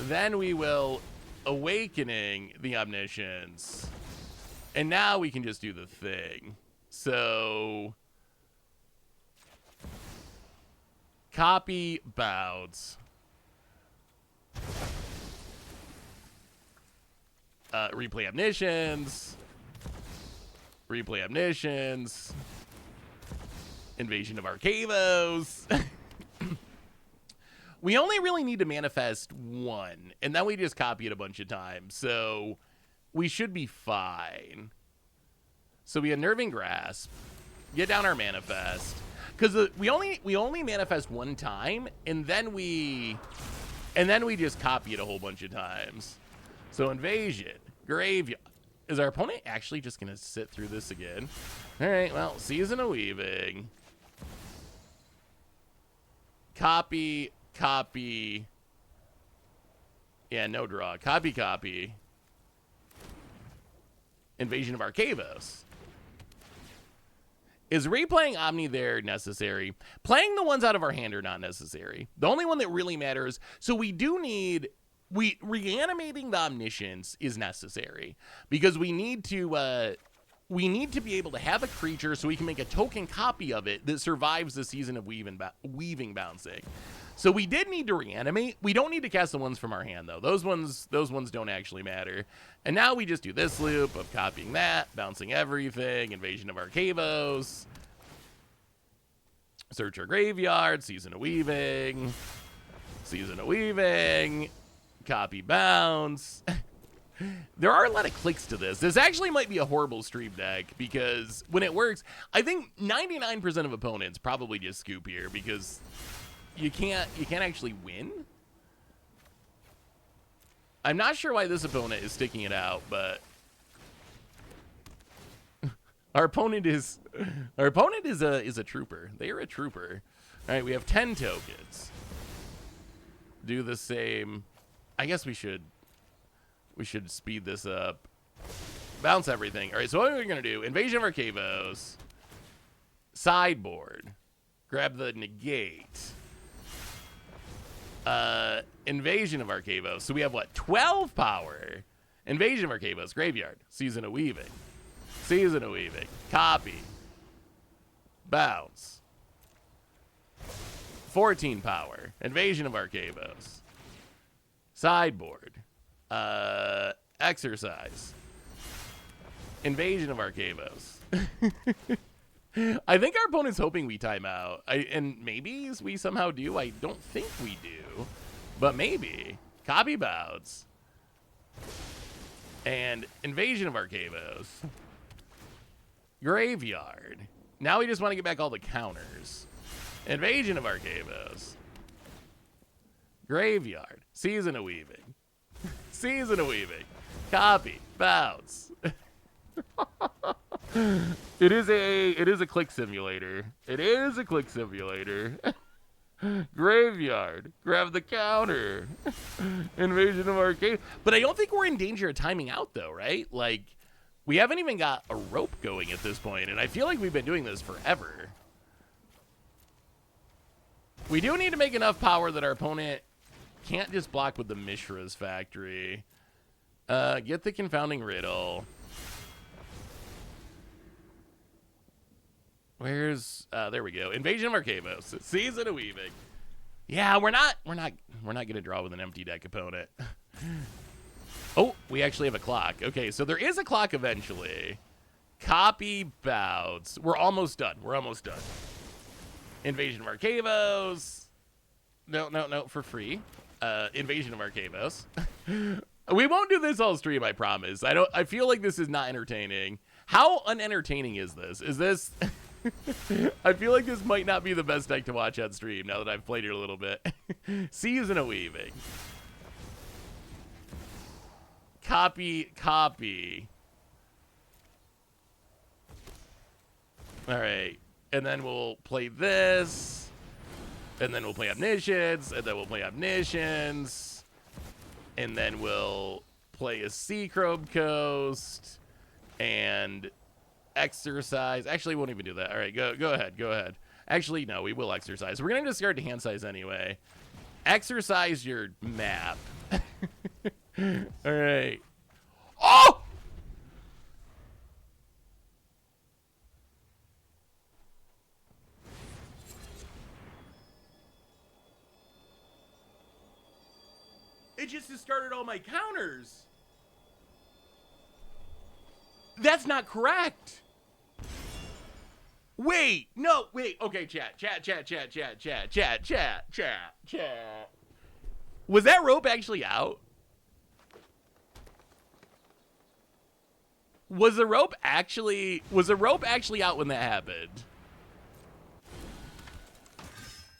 Then we will Awakening the Omniscience. And now we can just do the thing. So copy Bounce. Replay Omniscience. Replay Omniscience. Invasion of Arcavos. We only really need to manifest one, and then we just copy it a bunch of times, so we should be fine. So we Unnerving Grasp, get down our manifest, because we only manifest one time, and then we just copy it a whole bunch of times. So invasion, graveyard. Is our opponent actually just gonna sit through this again? All right, well, Season of Weaving, copy. Yeah, no draw. Copy. Invasion of Arcavos. Is replaying Omni there necessary? Playing the ones out of our hand are not necessary. The only one that really matters, so we do need, reanimating the Omniscience is necessary because we need to be able to have a creature so we can make a token copy of it that survives the Season of Weaving bouncing. So we did need to reanimate. We don't need to cast the ones from our hand, though. Those ones don't actually matter. And now we just do this loop of copying that, bouncing everything, Invasion of Arcavos, search our graveyard, Season of Weaving, copy bounce. There are a lot of clicks to this. This actually might be a horrible stream deck because when it works, I think 99% of opponents probably just scoop here because you can't actually win. I'm not sure why this opponent is sticking it out, but our opponent is a trooper. They are a trooper. All right, we have 10 tokens. Do the same. I guess we should speed this up. Bounce everything. All right, so what are we gonna do? Invasion of Arcavos. Sideboard. Grab the negate. Invasion of Arcavos. So we have what? 12 power. Invasion of Arcavos. Graveyard. Season of Weaving. Copy. Bounce. 14 power. Invasion of Arcavos. Sideboard. Exercise. Invasion of Arcavos. I think our opponent's hoping we time out. And maybe we somehow do. I don't think we do. But maybe. Copy Bounce. And Invasion of Arcavos. Graveyard. Now we just want to get back all the counters. Invasion of Arcavos. Graveyard. Season of Weaving. Copy. Bounce. It is a click simulator. Graveyard. Grab the counter. Invasion of Arcade. But I don't think we're in danger of timing out though, right? Like, we haven't even got a rope going at this point, and I feel like we've been doing this forever. We do need to make enough power that our opponent can't just block with the Mishra's Factory. Get the Confounding Riddle. Where's there we go. Invasion of Arcavos. Season of Weaving. Yeah, we're not gonna draw with an empty deck opponent. Oh, we actually have a clock. Okay, so there is a clock eventually. Copy Bouts. We're almost done. We're almost done. Invasion of Arcavos. No, for free. Invasion of Arcavos. We won't do this all stream, I promise. I feel like this is not entertaining. How unentertaining is this? Is this I feel like this might not be the best deck to watch on stream now that I've played it a little bit. Season of Weaving. Copy. All right. And then we'll play this. And then we'll play Omniscience. And then we'll play Omniscience. And then we'll play a Seacrobe Coast. And exercise. Actually, we won't even do that. All right, go ahead. Actually, no, we will exercise. We're going to discard the hand size anyway. Exercise your map. All right. Oh! It just discarded all my counters. That's not correct. Wait, no, wait. Okay, chat. Was that rope actually out? Was the rope actually out when that happened?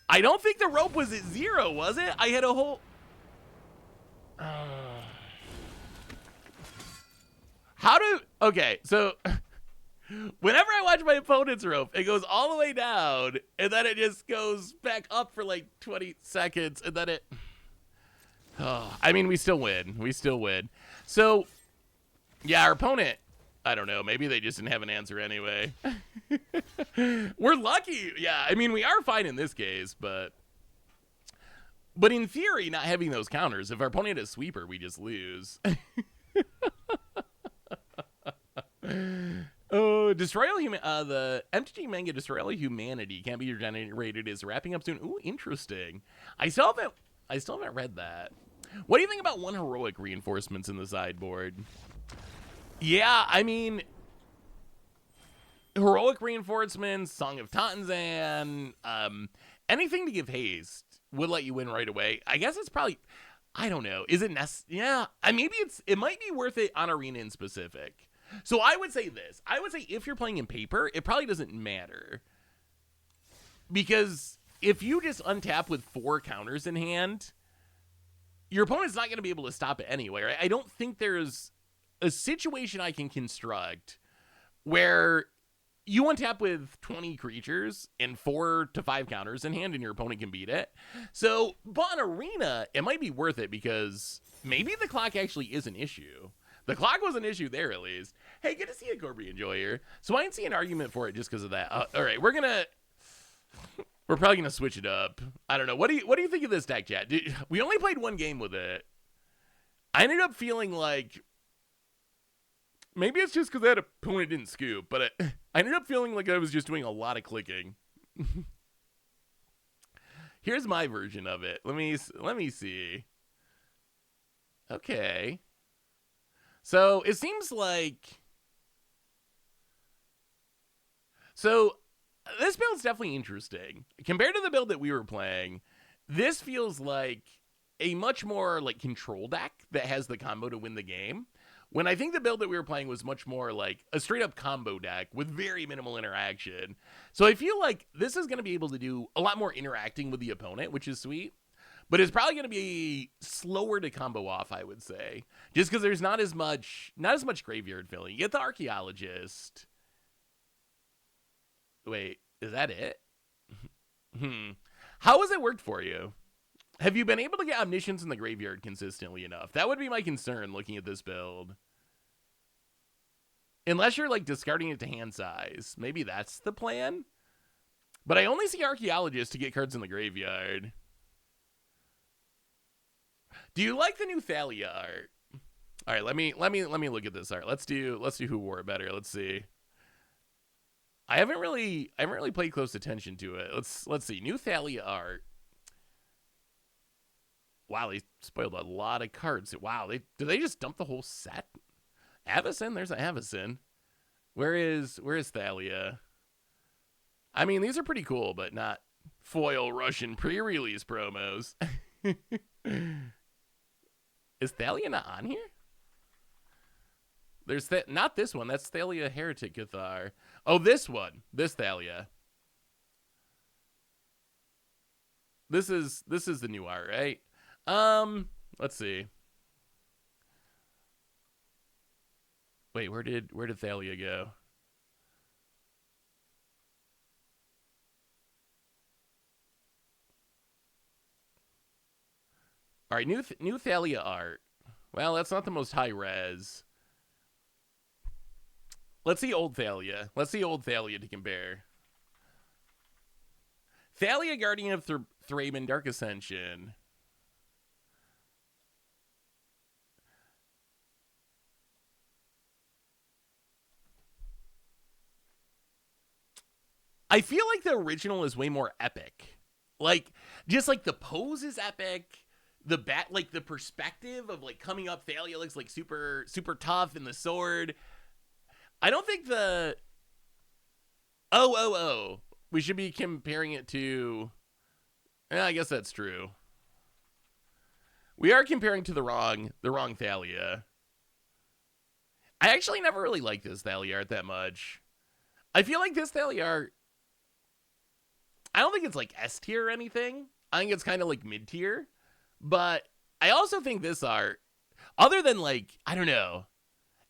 I don't think the rope was at 0, was it? I had a whole okay, so whenever I watch my opponent's rope, it goes all the way down, and then it just goes back up for like 20 seconds, and then it... Oh, I mean, we still win. So, yeah, our opponent, I don't know, maybe they just didn't have an answer anyway. We're lucky. Yeah, I mean, we are fine in this case, but in theory, not having those counters, if our opponent has sweeper, we just lose. Oh, Destroy All the MTG manga Destroy All Humanity can't be regenerated is wrapping up soon. Ooh, interesting. I still haven't read that. What do you think about 1 heroic reinforcements in the sideboard? Yeah, I mean, heroic reinforcements, Song of Tanzan, anything to give haste would let you win right away. I guess it's probably, I don't know. Is it yeah, maybe it might be worth it on arena in specific. So I would say this. I would say if you're playing in paper, it probably doesn't matter. Because if you just untap with 4 counters in hand, your opponent's not going to be able to stop it anyway, right? I don't think there's a situation I can construct where you untap with 20 creatures and 4 to 5 counters in hand and your opponent can beat it. So, but on arena, it might be worth it because maybe the clock actually is an issue. The clock was an issue there, at least. Hey, good to see you, Corby Enjoyer. So I didn't see an argument for it just because of that. All right, we're probably gonna switch it up. I don't know. What do you think of this deck, chat? We only played 1 game with it. I ended up feeling like maybe it's just because that opponent didn't scoop, but I ended up feeling like I was just doing a lot of clicking. Here's my version of it. Let me see. Okay. So it seems like... So this build's definitely interesting. Compared to the build that we were playing, this feels like a much more like control deck that has the combo to win the game. When I think the build that we were playing was much more like a straight up combo deck with very minimal interaction. So I feel like this is going to be able to do a lot more interacting with the opponent, which is sweet. But it's probably going to be slower to combo off, I would say. Just because there's not as much graveyard filling. You get the Archaeologist. Wait, is that it? How has it worked for you? Have you been able to get Omniscience in the graveyard consistently enough? That would be my concern looking at this build. Unless you're like discarding it to hand size. Maybe that's the plan. But I only see archaeologists to get cards in the graveyard. Do you like the new Thalia art? All right, let me look at this art. Let's do who wore it better. Let's see. I haven't really paid close attention to it. Let's see. New Thalia art. Wow, they spoiled a lot of cards. Wow, did they just dump the whole set? Avacyn, there's an Avacyn. Where is Thalia? I mean, these are pretty cool, but not foil Russian pre-release promos. Is Thalia not on here? There's not this one. That's Thalia Heretic Cathar. Oh, this one. This Thalia. This is the new art, right? Let's see. Wait, where did Thalia go? All right, new Thalia art. Well, that's not the most high res. Let's see old Thalia. Let's see old Thalia to compare. Thalia, Guardian of Thraben, Dark Ascension. I feel like the original is way more epic. Like, just like the pose is epic. The like the perspective of like coming up, Thalia looks like super tough in the sword. I don't think the we should be comparing it to. I guess that's true. We are comparing to the wrong Thalia. I actually never really liked this Thalia art that much. I feel like this Thalia art, I don't think it's like S tier or anything. I think it's kind of like mid tier. But I also think this art, other than like, I don't know,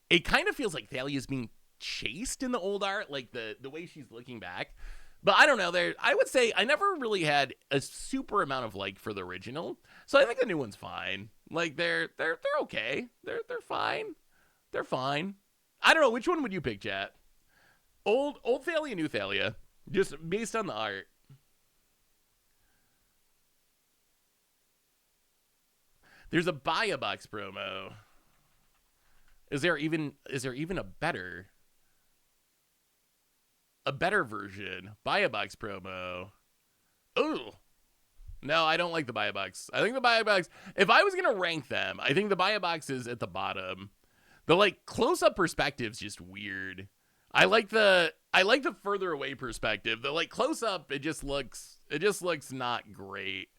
it kind of feels like Thalia's being chased in the old art, like the way she's looking back. But I don't know, I would say I never really had a super amount of like for the original. So I think the new one's fine. Like they're okay. They're fine. They're fine. I don't know, which one would you pick, chat? Old Thalia, new Thalia, just based on the art. There's a buy a box promo. Is there even a better version? Buy a box promo. Ooh. No, I don't like the buy a box. I think the buy a box, if I was gonna rank them, I think the buy a box is at the bottom. The like close up perspective's just weird. I like the further away perspective. The like close up, it just looks not great.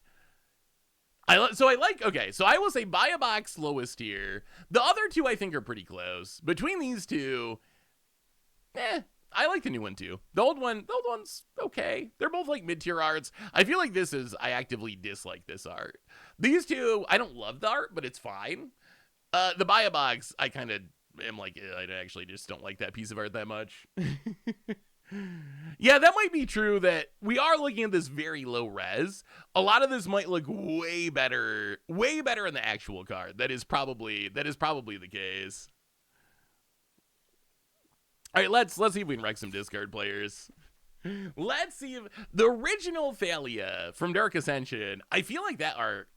So I will say buy a box lowest tier. The other two I think are pretty close. Between these two, I like the new one too. The old one's okay. They're both like mid-tier arts. I feel like I actively dislike this art. These two, I don't love the art, but it's fine. The buy a box, I kind of am like, I actually just don't like that piece of art that much. Yeah, that might be true that we are looking at this very low res. A lot of this might look way better in the actual card. That is probably the case. All right, let's see if we can wreck some discard players. Let's see if the original Thalia from Dark Ascension, I feel like that art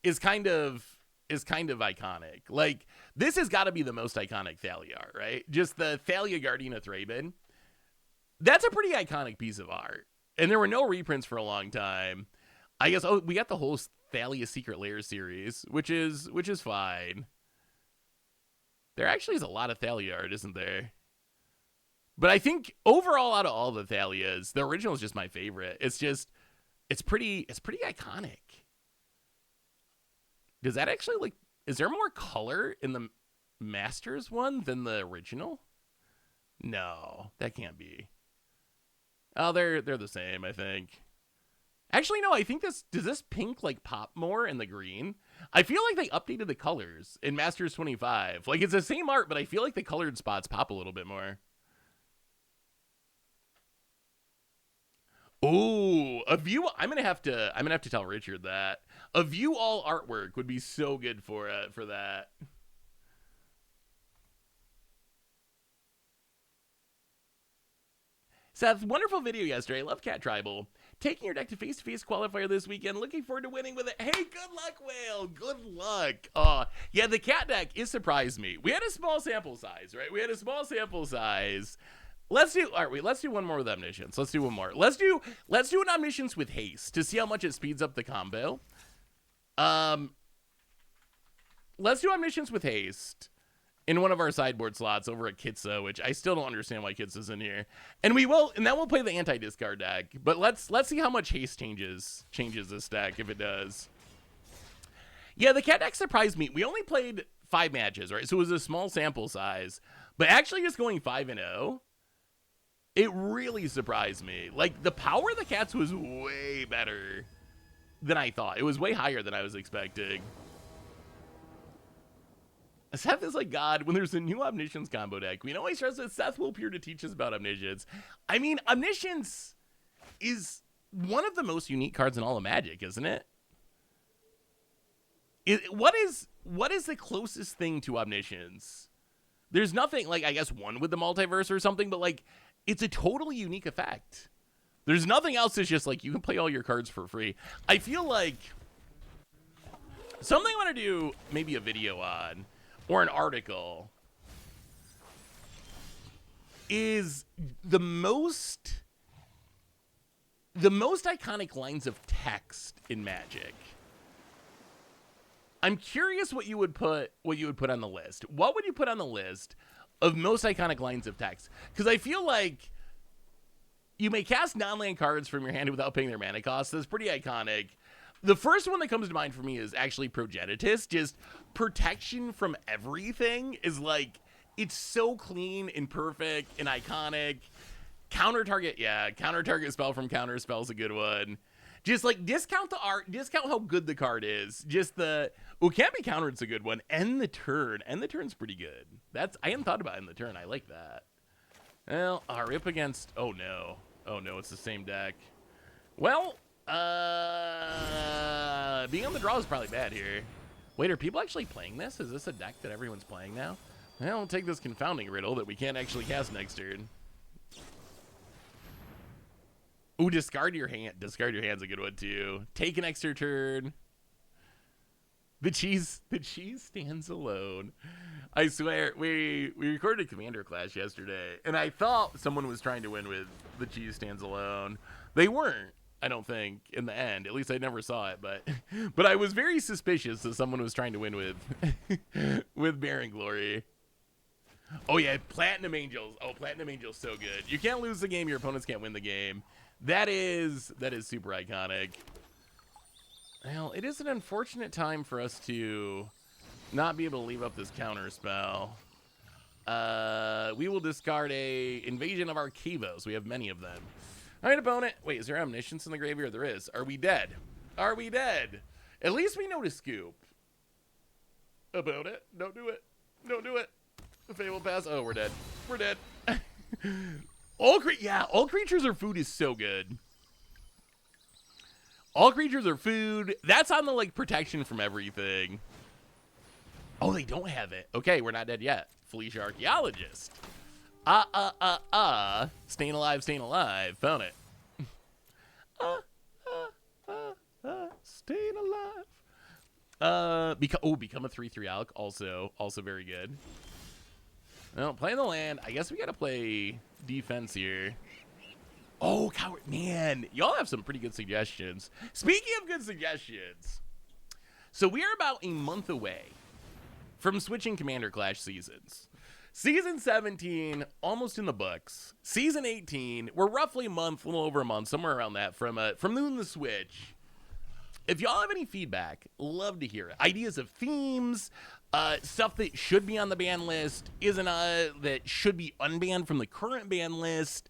is kind of iconic. Like, this has got to be the most iconic Thalia art, right? Just the Thalia Guardian of Thraben. That's a pretty iconic piece of art. And there were no reprints for a long time. I guess, we got the whole Thalia Secret Lair series, which is fine. There actually is a lot of Thalia art, isn't there? But I think overall out of all the Thalias, the original is just my favorite. It's pretty iconic. Does that actually, like, is there more color in the Masters one than the original? No, that can't be. Oh, they're the same, I think. Actually, no, I think does this pink, like, pop more in the green? I feel like they updated the colors in Masters 25. Like, it's the same art, but I feel like the colored spots pop a little bit more. Oh, a view. I'm gonna have to tell Richard that a view all artwork would be so good for that. Seth, wonderful video yesterday. Love Cat Tribal. Taking your deck to face-to-face qualifier this weekend. Looking forward to winning with it. Hey, good luck, Whale. Good luck. Yeah, the cat deck, it surprised me. We had a small sample size, right? Let's do one more with Omniscience. Let's do one more. Let's do an Omniscience with Haste to see how much it speeds up the combo. Let's do Omniscience with Haste in one of our sideboard slots over at Kitsa, which I still don't understand why Kitsa's in here. And then we'll play the anti-discard deck. But let's see how much Haste changes this deck, if it does. Yeah, the cat deck surprised me. We only played 5 matches, right? So it was a small sample size. But actually just going 5-0, it really surprised me. Like, the power of the cats was way better than I thought. It was way higher than I was expecting. Seth is like God. When there's a new Omniscience combo deck, we always trust that Seth will appear to teach us about Omniscience. I mean, Omniscience is one of the most unique cards in all of Magic, isn't it? What is the closest thing to Omniscience? There's nothing, like, I guess one with the multiverse or something, but, like, it's a totally unique effect. There's nothing else that's just, like, you can play all your cards for free. I feel like something I want to do maybe a video on, or an article, is the most iconic lines of text in Magic. I'm curious what you would put on the list. What would you put on the list of most iconic lines of text? Because I feel like you may cast non-land cards from your hand without paying their mana cost. That's pretty iconic. The first one that comes to mind for me is actually Progenitus. Just protection from everything is like, it's so clean and perfect and iconic. Counter target spell from counter spell is a good one. Just like discount the art, discount how good the card is. Just can't be countered's a good one. End the turn's pretty good. I hadn't thought about end the turn. I like that. Well, are we up against? Oh no, it's the same deck. Well, being on the draw is probably bad here. Wait, are people actually playing this? Is this a deck that everyone's playing now? I don't take this confounding riddle that we can't actually cast next turn. Ooh, discard your hand. Discard your hand's a good one too. Take an extra turn. The cheese stands alone. I swear, we recorded a Commander Clash yesterday, and I thought someone was trying to win with the cheese stands alone. They weren't, I don't think, in the end. At least I never saw it, but I was very suspicious that someone was trying to win with Baron Glory. Oh yeah, Platinum Angels. Oh, Platinum Angels so good. You can't lose the game, your opponents can't win the game. That is super iconic. Well, it is an unfortunate time for us to not be able to leave up this counter spell. We will discard a Invasion of Archivos. We have many of them. All right, opponent. Wait, is there Omniscience in the graveyard? There is. Are we dead? Are we dead? At least we know to scoop. About it. Don't do it. Don't do it. The Fate will pass. Oh, we're dead. We're dead. All creatures are food is so good. All creatures are food. That's on the, like, protection from everything. Oh, they don't have it. Okay, we're not dead yet. Felicia Archaeologist. Staying alive, staying alive. Found it. Staying alive. Become a 3/3 alc. Also very good. Well, playing the land. I guess we gotta play defense here. Oh, coward, man. Y'all have some pretty good suggestions. Speaking of good suggestions, so we are about a month away from switching Commander Clash seasons. Season 17, almost in the books. Season 18, we're roughly a month, a little over a month, somewhere around that, from doing the switch. If y'all have any feedback, love to hear it. Ideas of themes, stuff that should be on the ban list, that should be unbanned from the current ban list.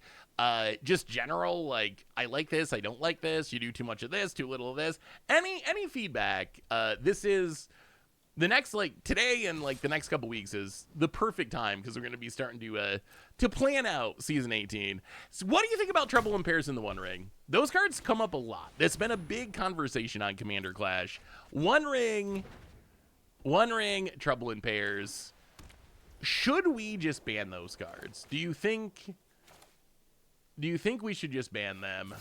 Just general, like, I like this, I don't like this, you do too much of this, too little of this. Any feedback, this is the next, like, today and, like, the next couple weeks is the perfect time, because we're going to be starting to plan out Season 18. So what do you think about Trouble in Pairs in the One Ring? Those cards come up a lot. It's been a big conversation on Commander Clash. One Ring, Trouble in Pairs. Should we just ban those cards? Do you think Do you think we should just ban them?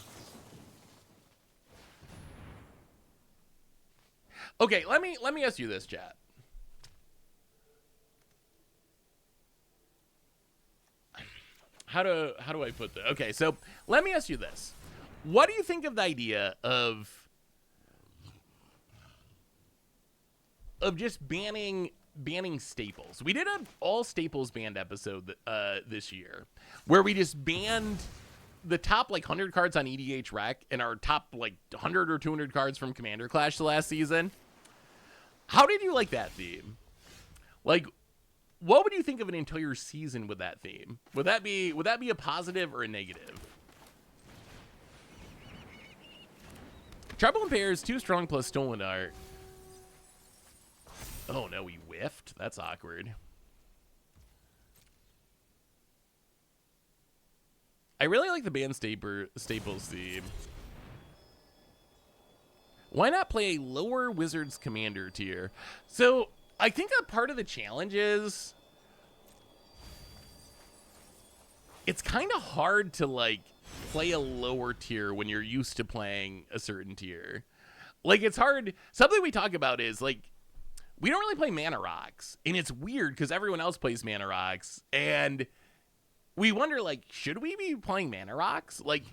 Okay, let me ask you this, chat. How do I put that? Okay, so let me ask you this. What do you think of the idea of just banning staples? We did an all staples banned episode this year where we just banned the top like 100 cards on EDH Rec and our top like 100 or 200 cards from Commander Clash the last season. How did you like that theme? Like, what would you think of an entire season with that theme? Would that be a positive or a negative? Trouble in Pairs, 2 strong plus Stolen Art. Oh no, we whiffed? That's awkward. I really like the band staples theme. Why not play a lower Wizards Commander tier? So I think a part of the challenge is it's kind of hard to like play a lower tier when you're used to playing a certain tier. Like, it's hard. Something we talk about is like, we don't really play Mana Rocks, and it's weird because everyone else plays Mana Rocks, and we wonder, like, should we be playing Mana Rocks? Like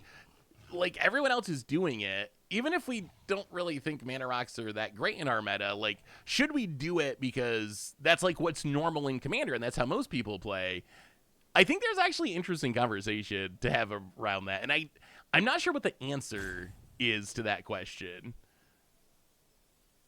everyone else is doing it. Even if we don't really think Mana Rocks are that great in our meta, like, should we do it because that's like what's normal in Commander, and that's how most people play? I think there's actually interesting conversation to have around that, and I'm not sure what the answer is to that question.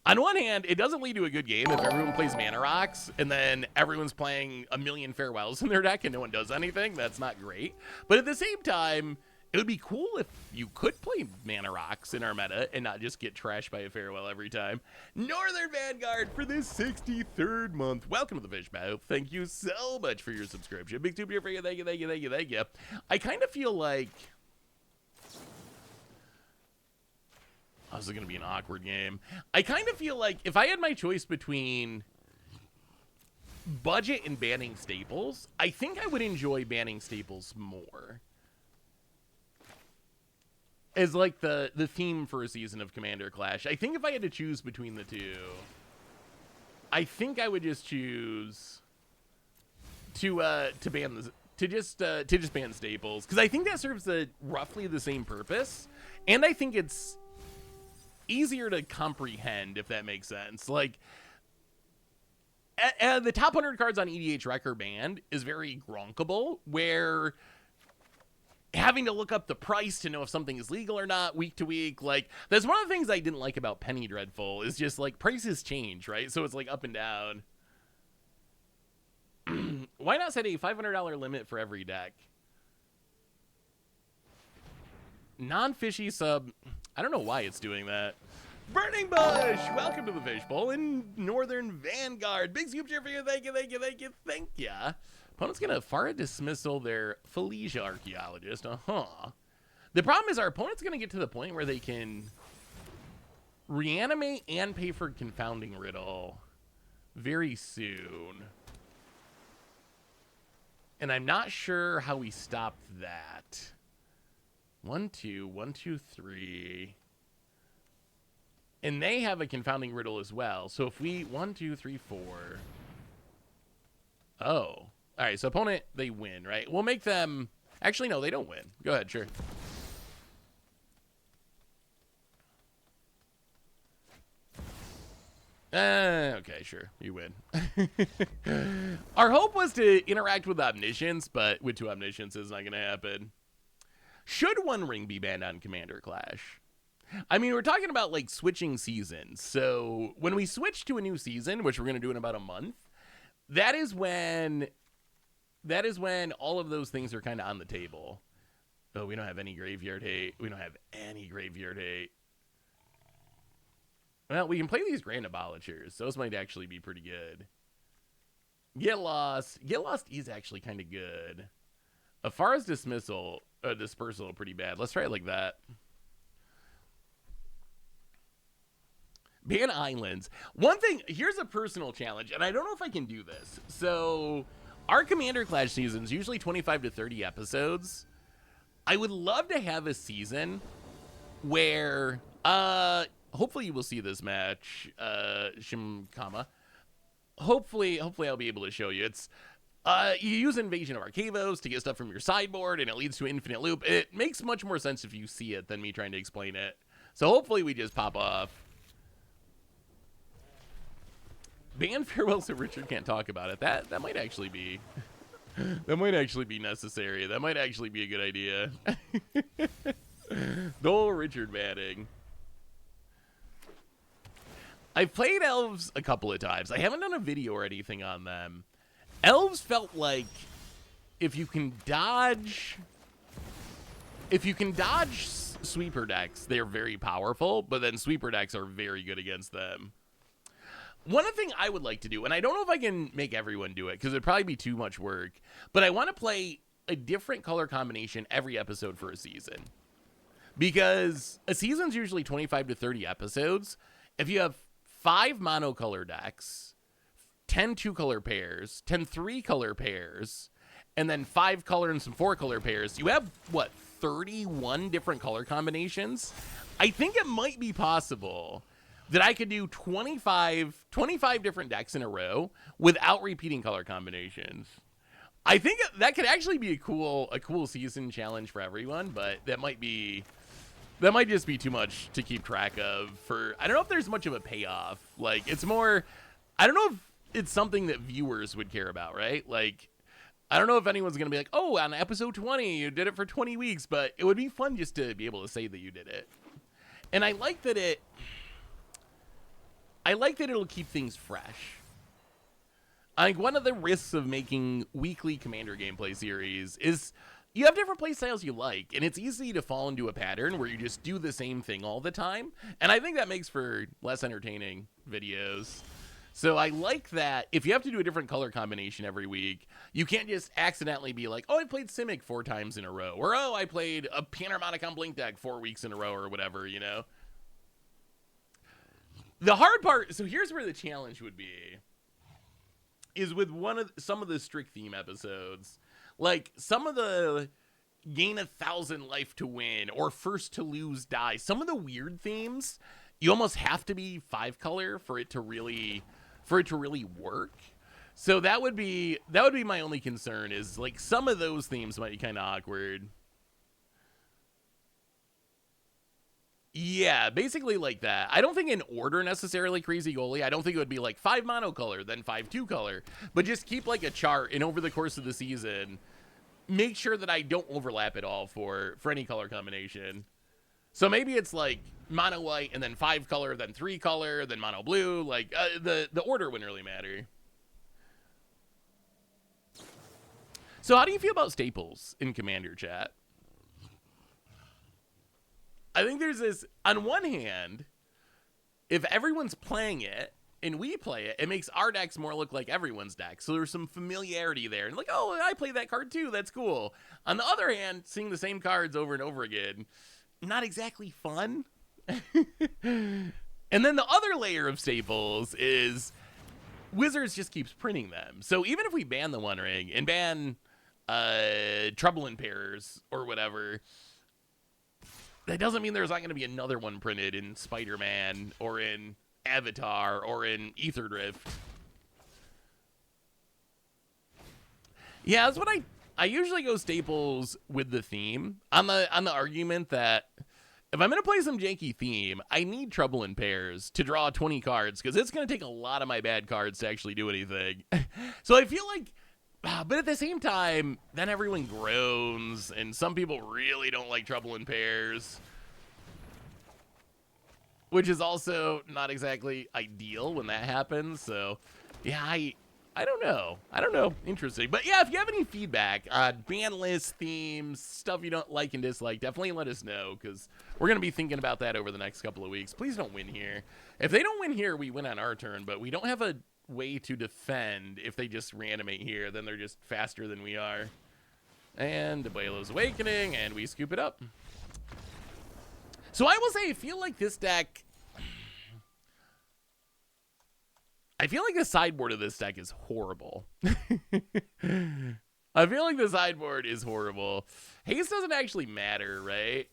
On one hand, it doesn't lead to a good game if everyone plays Mana Rocks and then everyone's playing a million Farewells in their deck and no one does anything. That's not great. But at the same time, it would be cool if you could play Mana Rocks in our meta and not just get trashed by a Farewell every time. Northern Vanguard for this 63rd month. Welcome to the Fish Mouth. Thank you so much for your subscription. Big super for you. Thank you. I kind of feel like this is going to be an awkward game. I kind of feel like if I had my choice between budget and banning staples, I think I would enjoy banning staples more. As like the theme for a season of Commander Clash. I think if I had to choose between the two, I think I would just choose to just ban staples, because I think that serves roughly the same purpose, and I think it's easier to comprehend, if that makes sense. Like, the top 100 cards on EDH Rec are banned is very gronkable, where having to look up the price to know if something is legal or not week to week, like, that's one of the things I didn't like about Penny Dreadful, is just like prices change, right? So it's like up and down. Why not set a $500 limit for every deck? Non-fishy sub, I don't know why it's doing that. Burning Bush, welcome to the Fishbowl in Northern Vanguard. Big scoop cheer for you. Thank you. Opponent's gonna Fara dismissal their Felicia Archaeologist. The problem is our opponent's gonna get to the point where they can reanimate and pay for Confounding Riddle very soon. And I'm not sure how we stop that. 1, 2, 1, 2, 3. And they have a Confounding Riddle as well. So if we 1, 2, 3, 4. Oh. All right, so opponent, they win, right? We'll make them... Actually, no, they don't win. Go ahead, sure. Okay, sure. You win. Our hope was to interact with Omniscience, but with 2 Omniscience is not going to happen. Should One Ring be banned on Commander Clash? I mean, we're talking about, like, switching seasons. So when we switch to a new season, which we're going to do in about a month, that is when all of those things are kind of on the table. Oh, we don't have any graveyard hate. We don't have any graveyard hate. Well, we can play these Grand Abolishers. Those might actually be pretty good. Get Lost. Get Lost is actually kind of good. Afara's dismissal, dispersal, pretty bad. Let's try it like that. Ban Islands. One thing, here's a personal challenge, and I don't know if I can do this. So, our Commander Clash season's usually 25 to 30 episodes. I would love to have a season where, hopefully you will see this match, Shimkama. Hopefully I'll be able to show you. It's, you use Invasion of Arcavos to get stuff from your sideboard, and it leads to an infinite loop. It makes much more sense if you see it than me trying to explain it. So hopefully we just pop off. Ban farewell so Richard can't talk about it. That might actually be... that might actually be necessary. That might actually be a good idea. The whole Richard banning. I've played Elves a couple of times. I haven't done a video or anything on them. Elves felt like if you can dodge sweeper decks, they're very powerful, but then sweeper decks are very good against them. One thing I would like to do, and I don't know if I can make everyone do it because it'd probably be too much work, but I want to play a different color combination every episode for a season. Because a season's usually 25 to 30 episodes. If you have 5 monocolor decks, 10 2-color pairs, 10 3-color pairs, and then 5 color and some 4-color pairs, you have, what, 31 different color combinations? I think it might be possible that I could do 25 different decks in a row without repeating color combinations. I think that could actually be a cool season challenge for everyone, but that might just be too much to keep track of for, I don't know if there's much of a payoff. Like, it's more, I don't know if it's something that viewers would care about, right? Like, I don't know if anyone's going to be like, oh, on episode 20, you did it for 20 weeks, but it would be fun just to be able to say that you did it. And I like that it'll keep things fresh. I think one of the risks of making weekly Commander gameplay series is you have different play styles you like, and it's easy to fall into a pattern where you just do the same thing all the time. And I think that makes for less entertaining videos. So I like that if you have to do a different color combination every week, you can't just accidentally be like, oh, I played Simic 4 times in a row, or oh, I played a Panharmonicon on Blink deck 4 weeks in a row, or whatever, you know? The hard part, so here's where the challenge would be, is with some of the strict theme episodes. Like, some of the gain 1,000 life to win, or first to lose die, some of the weird themes, you almost have to be 5-color for it to really work. So that would be my only concern, is like some of those themes might be kind of awkward. Yeah, basically like that. I don't think in order necessarily Crazy Goalie. I don't think it would be like 5 monocolor, then 5 2-color. But just keep like a chart, and over the course of the season, make sure that I don't overlap at all for any color combination. So maybe it's like mono white, and then 5-color, then 3-color, then mono blue. Like, the order wouldn't really matter. So how do you feel about staples in Commander chat? I think there's this, on one hand, if everyone's playing it and we play it, it makes our decks more look like everyone's deck. So there's some familiarity there. And like, oh, I play that card too. That's cool. On the other hand, seeing the same cards over and over again, not exactly fun. And then the other layer of staples is Wizards just keeps printing them. So even if we ban the One Ring and ban Trouble in Pairs or whatever, that doesn't mean there's not going to be another one printed in Spider-Man or in Avatar or in Ether Drift. Yeah, that's what I usually go staples with the theme on the argument that if I'm going to play some janky theme, I need Trouble in Pairs to draw 20 cards because it's going to take a lot of my bad cards to actually do anything. So I feel like, but at the same time, then everyone groans, and some people really don't like Trouble in Pairs, which is also not exactly ideal when that happens. So, yeah, I don't know. Interesting. But yeah, if you have any feedback on ban list, themes, stuff you don't like and dislike, definitely let us know, because we're going to be thinking about that over the next couple of weeks. Please don't win here. If they don't win here, we win on our turn, but we don't have a way to defend. If they just reanimate here, then they're just faster than we are. And Abuelo's Awakening, and we scoop it up. So I will say, I feel like this deck, I feel like the sideboard of this deck is horrible. I feel like the sideboard is horrible. Haste doesn't actually matter, right?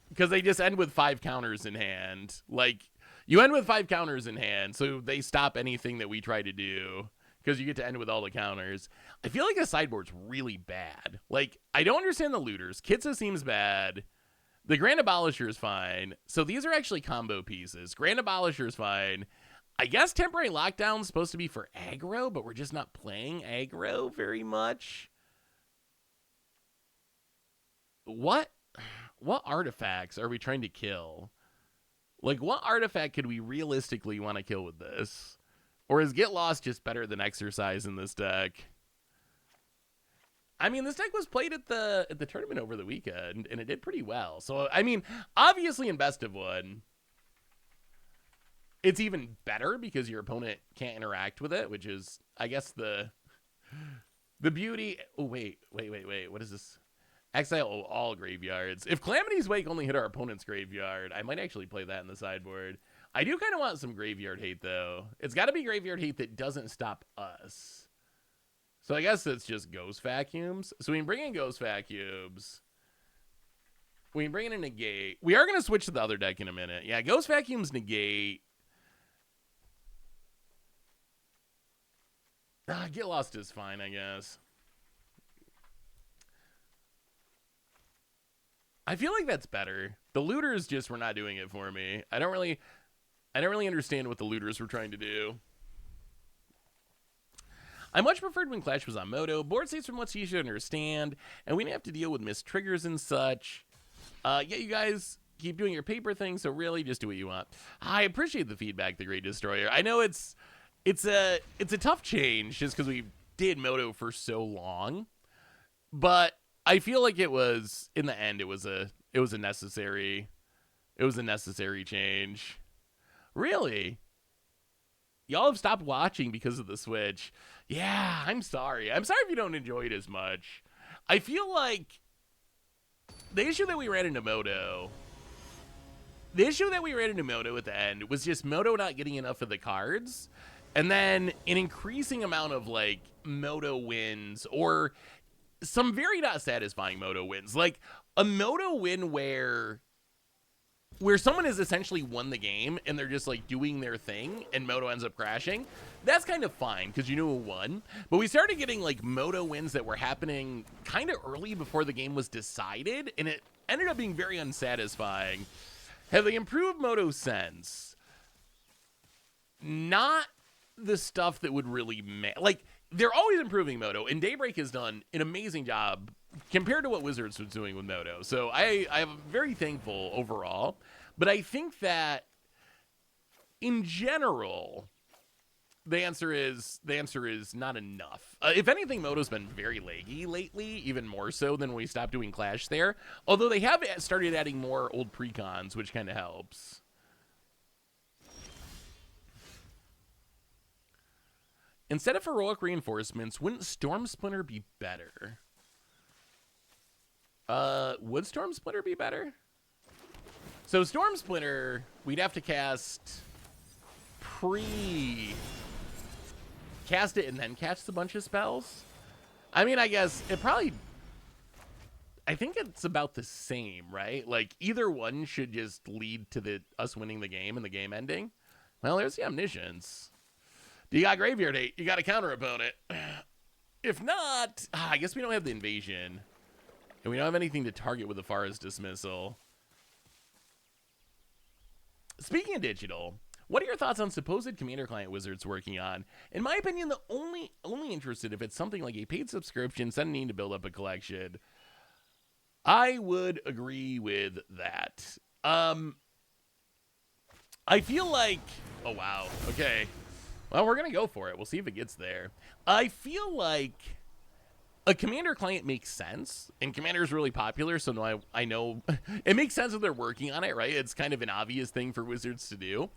Because they just end with 5 counters in hand. Like, you end with 5 counters in hand, so they stop anything that we try to do. Because you get to end with all the counters. I feel like the sideboard's really bad. Like, I don't understand the looters. Kitsa seems bad. The Grand Abolisher is fine. So these are actually combo pieces. Grand Abolisher is fine. I guess Temporary Lockdown is supposed to be for aggro, but we're just not playing aggro very much. What artifacts are we trying to kill? Like, what artifact could we realistically want to kill with this? Or is Get Lost just better than Exercise in this deck? I mean, this deck was played at the tournament over the weekend, and it did pretty well. So, I mean, obviously in Best of 1, it's even better because your opponent can't interact with it, which is, I guess, the beauty. Oh, wait. What is this? Exile all graveyards. If Calamity's Wake only hit our opponent's graveyard, I might actually play that in the sideboard. I do kind of want some graveyard hate, though. It's got to be graveyard hate that doesn't stop us. So I guess it's just Ghost Vacuums. So we can bring in Ghost Vacuums. We can bring in a Negate. We are going to switch to the other deck in a minute. Yeah, Ghost Vacuums Negate. Get Lost is fine, I guess. I feel like that's better. The looters just were not doing it for me. I don't really understand what the looters were trying to do. I much preferred when Clash was on Moto. Board states from what's easier to understand, and we didn't have to deal with missed triggers and such. Yeah, you guys keep doing your paper thing, so really just do what you want. I appreciate the feedback, The Great Destroyer. I know it's a tough change just because we did Moto for so long, but I feel like it was, in the end, it was a necessary change. Really? Y'all have stopped watching because of the Switch. Yeah, I'm sorry. I'm sorry if you don't enjoy it as much. I feel like the issue that we ran into Moto at the end was just Moto not getting enough of the cards, and then an increasing amount of, like, Moto wins, or some very not satisfying Moto wins. Like, a Moto win where someone has essentially won the game and they're just, like, doing their thing and Moto ends up crashing. That's kind of fine because you know who won. But we started getting, like, Moto wins that were happening kind of early before the game was decided, and it ended up being very unsatisfying. Have they improved Moto since? Not the stuff that would really like, they're always improving Moto, and Daybreak has done an amazing job compared to what Wizards was doing with Moto. So I am very thankful overall, but I think that in general, the answer is not enough. If anything, Moto's been very laggy lately, even more so than when we stopped doing Clash there. Although they have started adding more old precons, which kind of helps. Instead of heroic reinforcements, wouldn't Storm Splinter be better? Would Storm Splinter be better? So Storm Splinter, we'd have to cast cast it and then cast a bunch of spells. I mean, I guess it probably, I think it's about the same, right? Like, either one should just lead to us winning the game and the game ending. Well, there's the Omniscience. Do you got Graveyard Hate? You got a counter opponent. If not, I guess we don't have the Invasion. And we don't have anything to target with the Forest Dismissal. Speaking of digital, what are your thoughts on supposed Commander client Wizards working on? In my opinion, the only interested if it's something like a paid subscription, instead of needing to build up a collection. I would agree with that. I feel like, oh wow, okay. Well, we're going to go for it. We'll see if it gets there. I feel like a Commander client makes sense, and Commander is really popular, so I know it makes sense that they're working on it, right? It's kind of an obvious thing for Wizards to do,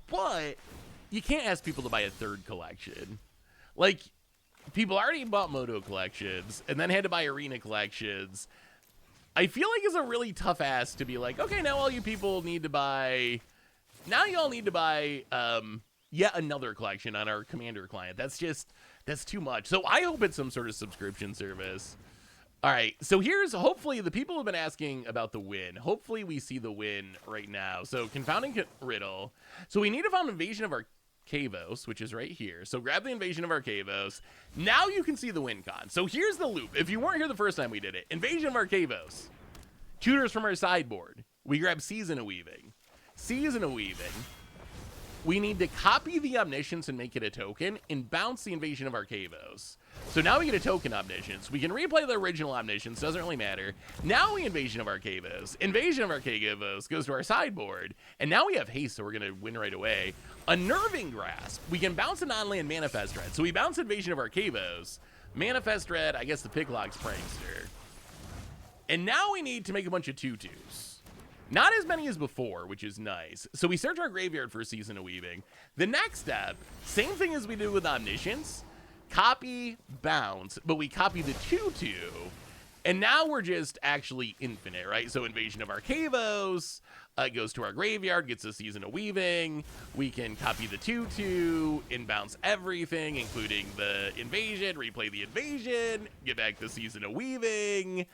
but you can't ask people to buy a third collection. Like, people already bought Moto collections, and then had to buy Arena collections. I feel like it's a really tough ask to be like, okay, now all you people need to buy, now y'all need to buy, yet another collection on our Commander client. That's That's too much. So I hope it's some sort of subscription service. All right, so here's hopefully the people have been asking about the win. Hopefully we see the win right now. So confounding riddle. So we need to find invasion of Arcavos, which is right here. So grab the invasion of Arcavos. Now you can see the win con. So here's the loop. If you weren't here the first time we did it, invasion of Arcavos. Tutors from our sideboard. We grab Season of Weaving. Season of Weaving. We need to copy the Omniscience and make it a token and bounce the invasion of Arcavos. So now we get a token Omniscience. We can replay the original Omniscience, doesn't really matter. Now we invasion of Arcavos. Invasion of Arcavos goes to our sideboard. And now we have haste, so we're going to win right away. Unnerving Grasp. We can bounce a non-land Manifest Dread. So we bounce invasion of Arcavos. Manifest Dread, I guess the Picklock's Prankster. And now we need to make a bunch of 2/2s. Not as many as before, which is nice. So we search our graveyard for Season of Weaving. The next step, same thing as we did with Omniscience. Copy, bounce, but we copy the 2/2. And now we're just actually infinite, right? So invasion of Arcavos goes to our graveyard, gets a Season of Weaving. We can copy the 2/2 and bounce everything, including the invasion, replay the invasion, get back the Season of Weaving,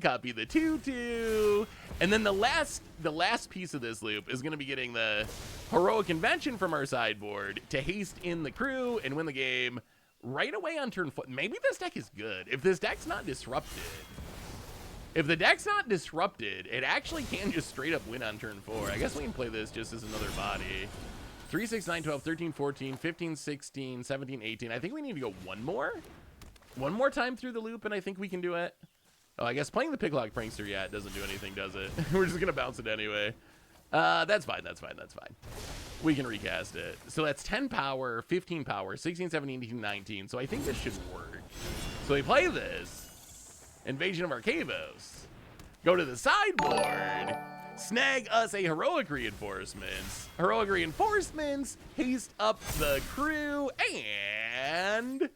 copy the 2/2. And then the last piece of this loop is going to be getting the Heroic Convention from our sideboard to haste in the crew and win the game right away on turn 4. Maybe this deck is good. If this deck's not disrupted, it actually can just straight up win on turn 4. I guess we can play this just as another body. 3, 6, 9, 12, 13, 14, 15, 16, 17, 18. I think we need to go one more time through the loop, and I think we can do it. Oh, I guess playing the Picklock Prankster, yeah, it doesn't do anything, does it? We're just going to bounce it anyway. That's fine. We can recast it. So that's 10 power, 15 power, 16, 17, 18, 19. So I think this should work. So we play this. Invasion of Arcavos. Go to the sideboard. Snag us a Heroic Reinforcements. Heroic Reinforcements. Haste up the crew. And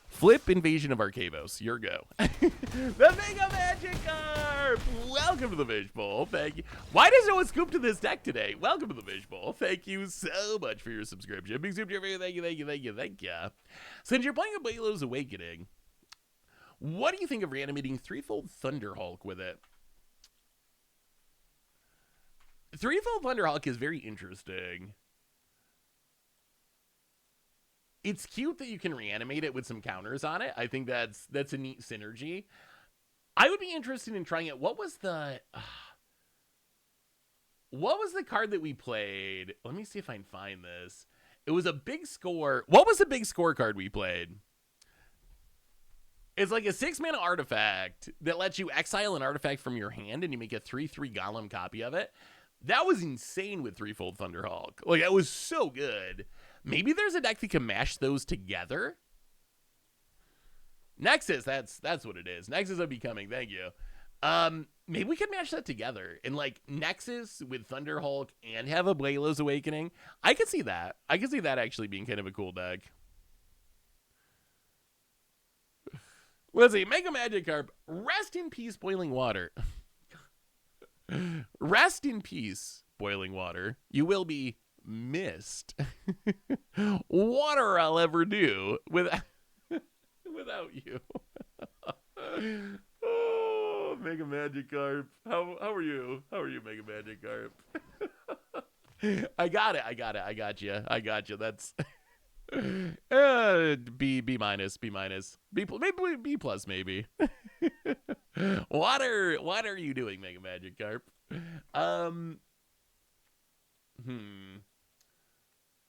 flip Invasion of Arcavos. Your go. The Mega Magikarp! Welcome to the Fishbowl. Thank you. Why does no one scoop to this deck today? Welcome to the Fishbowl. Thank you so much for your subscription. Big soup to your video. Thank you. Since you're playing a Balo's Awakening, what do you think of reanimating Threefold Thunderhawk with it? Threefold Thunderhawk is very interesting. It's cute that you can reanimate it with some counters on it. I think that's a neat synergy. I would be interested in trying it. What was the card that we played? Let me see if I can find this. It was a big score. What was the big score card we played? It's like a 6-mana artifact that lets you exile an artifact from your hand and you make a 3/3 Golem copy of it. That was insane with Threefold Thunderhawk. Like, that was so good. Maybe there's a deck that can mash those together. Nexus, that's what it is. Nexus of Becoming, thank you. Maybe we can mash that together. And like Nexus with Thunderhawk and have a Blaylo's Awakening. I could see that. I could see that actually being kind of a cool deck. Let's see. Mega Magikarp. Rest in peace, Boiling Water. Rest in peace, Boiling Water. You will be missed. Water I'll ever do without you. Oh, Mega Magikarp. How are you? How are you, Mega Magikarp? I got it. I got you. That's B minus. B plus maybe. What are you doing, Mega Magikarp?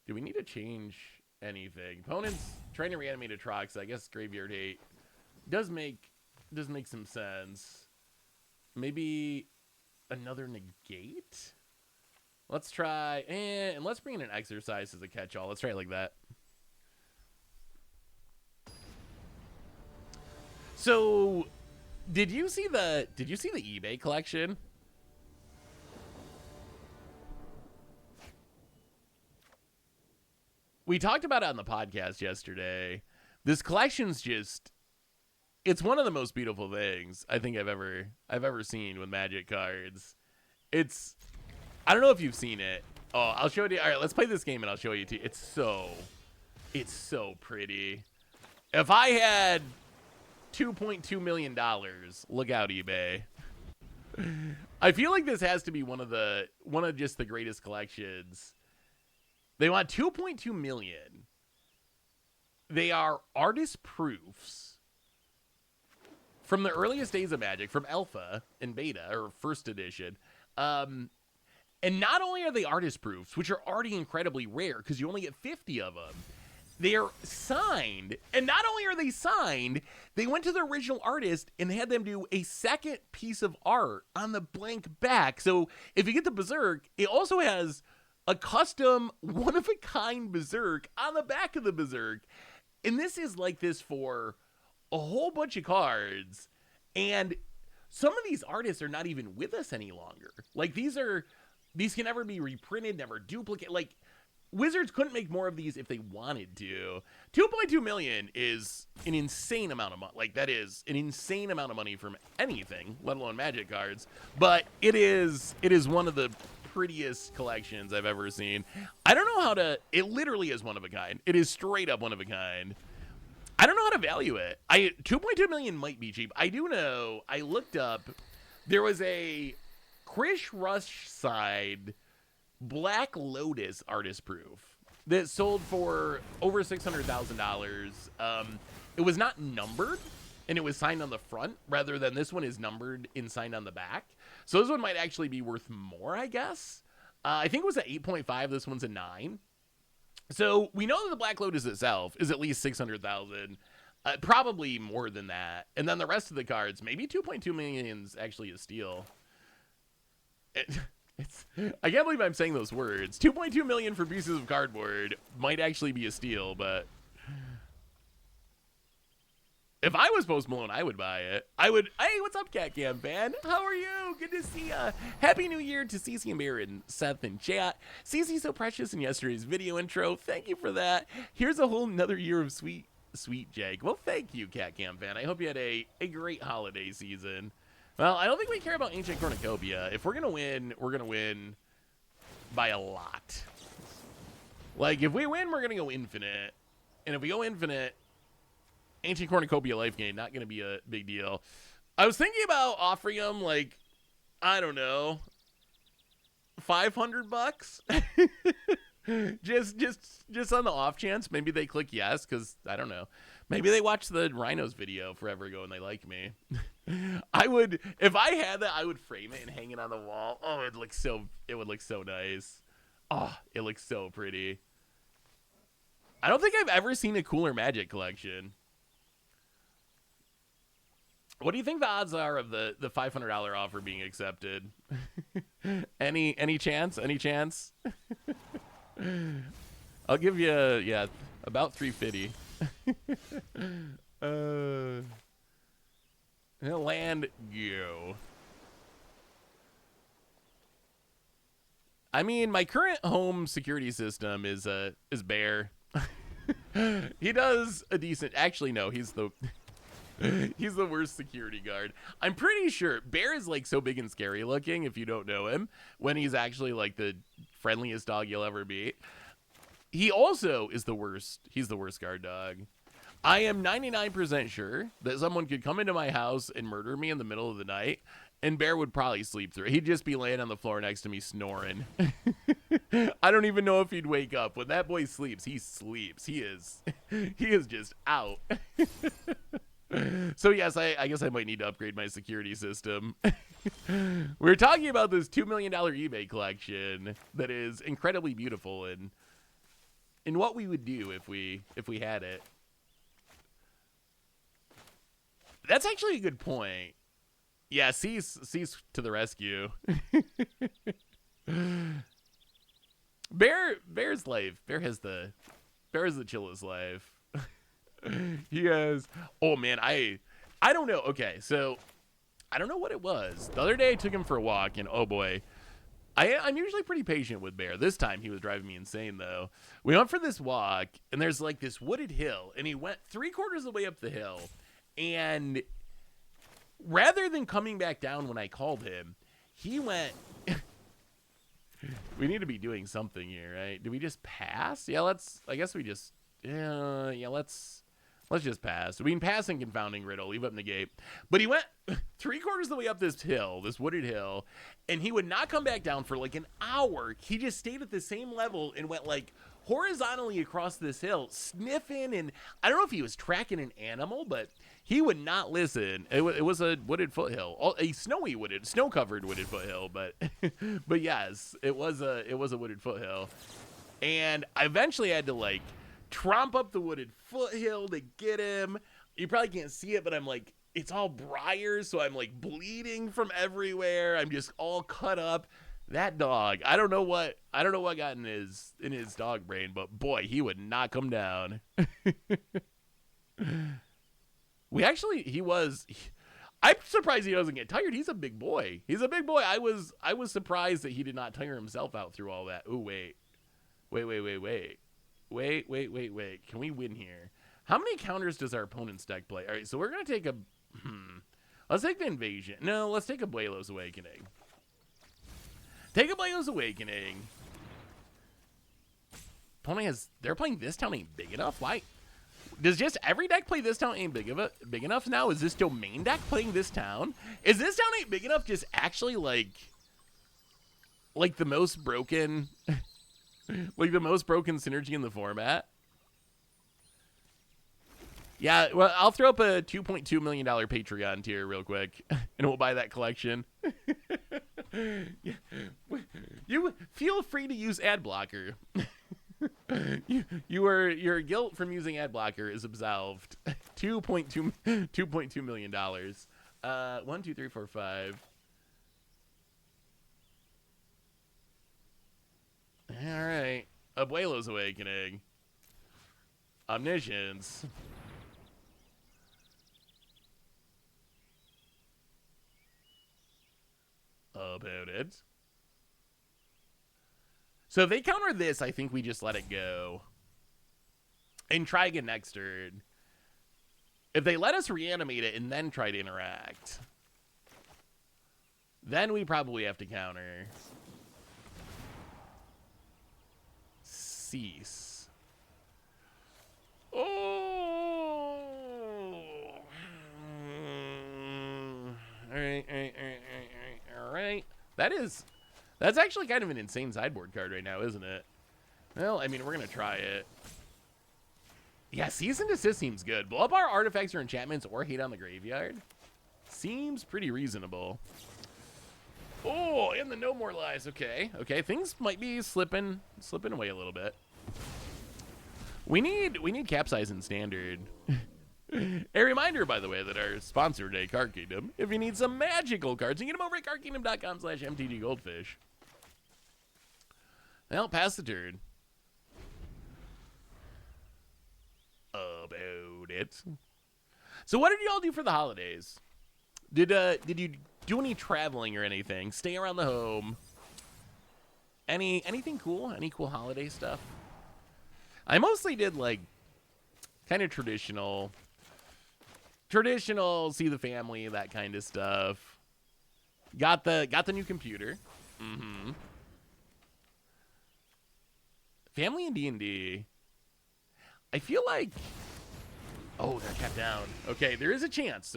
Do we need to change anything? Opponents trying to reanimate a Trox. I guess Graveyard Hate does make some sense. Maybe another negate. Let's try and let's bring in an Exercise as a catch-all. Let's try it like that. So, did you see the eBay collection? We talked about it on the podcast yesterday. This collection's just, it's one of the most beautiful things I think I've ever seen with Magic cards. It's, I don't know if you've seen it. Oh, I'll show it to you. All right, let's play this game and I'll show you too. It's so It's so pretty. If I had $2.2 million, look out, eBay. I feel like this has to be one of just the greatest collections. They want 2.2 million. They are artist proofs from the earliest days of Magic, from Alpha and Beta, or first edition. And not only are they artist proofs, which are already incredibly rare because you only get 50 of them, they're signed. And not only are they signed, they went to the original artist and had them do a second piece of art on the blank back. So if you get the Berserk, it also has a custom one-of-a-kind Berserk on the back of the Berserk. And this is like this for a whole bunch of cards. And some of these artists are not even with us any longer. Like, these can never be reprinted, never duplicate. Like, Wizards couldn't make more of these if they wanted to. 2.2 million is an insane amount of money. Like, that is an insane amount of money from anything, let alone Magic cards. But it is one of the prettiest collections I've ever seen. I don't know how to, it literally is one of a kind. It is straight up one of a kind. I don't know how to value it. 2.2 million might be cheap. I do know, I looked up, there was a Krish Rush side Black Lotus artist proof that sold for over $600,000. It was not numbered, and it was signed on the front rather than this one is numbered and signed on the back. So this one might actually be worth more, I guess. I think it was an 8.5. This one's a 9. So we know that the Black Lotus itself is at least 600,000, probably more than that. And then the rest of the cards, maybe 2.2 million is actually a steal. I can't believe I'm saying those words. 2.2 million for pieces of cardboard might actually be a steal, but if I was Post Malone, I would buy it. I would. Hey, what's up, Cat Cam fan? How are you? Good to see ya. Happy New Year to Cece and Bear and Seth and chat. Cece so precious in yesterday's video intro. Thank you for that. Here's a whole another year of sweet Jake. Well, thank you, Cat Cam fan. I hope you had a great holiday season. Well, I don't think we care about Ancient Cornucopia. If we're gonna win, we're gonna win by a lot. Like, if we win, we're gonna go infinite. And if we go infinite, Ancient Cornucopia life gain, not gonna be a big deal. I was thinking about offering them, like, I don't know, $500. just on the off chance maybe they click yes, because I don't know, maybe they watch the Rhinos video forever ago and they like me. I would, if I had that, I would frame it and hang it on the wall. Oh, it would look so nice. Oh, it looks so pretty. I don't think I've ever seen a cooler Magic collection. What do you think the odds are of the $500 offer being accepted? Any chance? Any chance? I'll give you about 350. Land go. I mean, my current home security system is Bear. He does a decent. Actually, no, he's the worst security guard. I'm pretty sure Bear is like so big and scary looking if you don't know him, when he's actually like the friendliest dog you'll ever meet. He also is the worst. He's the worst guard dog. I am 99% sure that someone could come into my house and murder me in the middle of the night, and Bear would probably sleep through it. He'd just be laying on the floor next to me snoring. I don't even know if he'd wake up. When that boy sleeps, he sleeps. He is just out. So yes, I guess I might need to upgrade my security system. We're talking about this $2 million eBay collection that is incredibly beautiful, and what we would do if we had it. That's actually a good point. Yeah, cease to the rescue. Bear's life. Bear has the chillest life. He has. Oh man, I don't know. Okay, so I don't know what it was. The other day I took him for a walk, and oh boy, I'm usually pretty patient with Bear. This time he was driving me insane though. We went for this walk, and there's like this wooded hill, and he went 3/4 of the way up the hill, and rather than coming back down when I called him, he went. We need to be doing something here, right? Do we just pass? Yeah, I guess we just Yeah, let's just pass. We can pass and Confounding Riddle, leave up Negate. But he went 3/4 of the way up this hill, this wooded hill, and he would not come back down for like an hour. He just stayed at the same level and went like horizontally across this hill, sniffing, and I don't know if he was tracking an animal, but he would not listen. It was a wooded foothill, a snow-covered wooded foothill, but but yes, it was a wooded foothill, and I eventually had to like tromp up the wooded foothill to get him. You probably can't see it, but I'm like, it's all briars, so I'm like bleeding from everywhere. I'm just all cut up. That dog, I don't know what got in his dog brain, but boy, he would not come down. I'm surprised he doesn't get tired. He's a big boy. I was surprised that he did not tire himself out through all that. Ooh, wait. Can we win here? How many counters does our opponent's deck play? All right, so we're gonna take a let's take the Invasion. No, let's take Abuelo's Awakening. Take Abuelo's Awakening. They're playing This Town Ain't Big Enough. Why? Does just every deck play This Town Ain't Big enough now? Is this domain deck playing This Town? Is This Town Ain't Big Enough just actually like the most broken like the most broken synergy in the format? Yeah, well, I'll throw up a $2.2 million Patreon tier real quick, and we'll buy that collection. You feel free to use ad blocker. Your guilt from using ad blocker is absolved. $2.2 million. 1, 2, 3, 4, 5. All right, Abuelo's Awakening. Omniscience. About it. So if they counter this, I think we just let it go and try again next turn. If they let us reanimate it and then try to interact, then we probably have to counter. Cease. Oh. All right. That's actually kind of an insane sideboard card right now, isn't it? Well, I mean, we're going to try it. Yeah, Cease and Desist seems good. Blow up our artifacts or enchantments or hate on the graveyard. Seems pretty reasonable. Oh, and the No More Lies. Okay, things might be slipping away a little bit. We need Capsize in Standard. A reminder, by the way, that our sponsor today, Card Kingdom, if you need some magical cards, you can get them over at cardkingdom.com/mtggoldfish. Well, pass the turn. About it. So what did y'all do for the holidays? Did you do any traveling or anything? Stay around the home? Anything cool? Any cool holiday stuff? I mostly did like kind of traditional, see the family, that kind of stuff. Got the new computer. Family and D&D. I feel like, oh, they're kept down. Okay, there is a chance.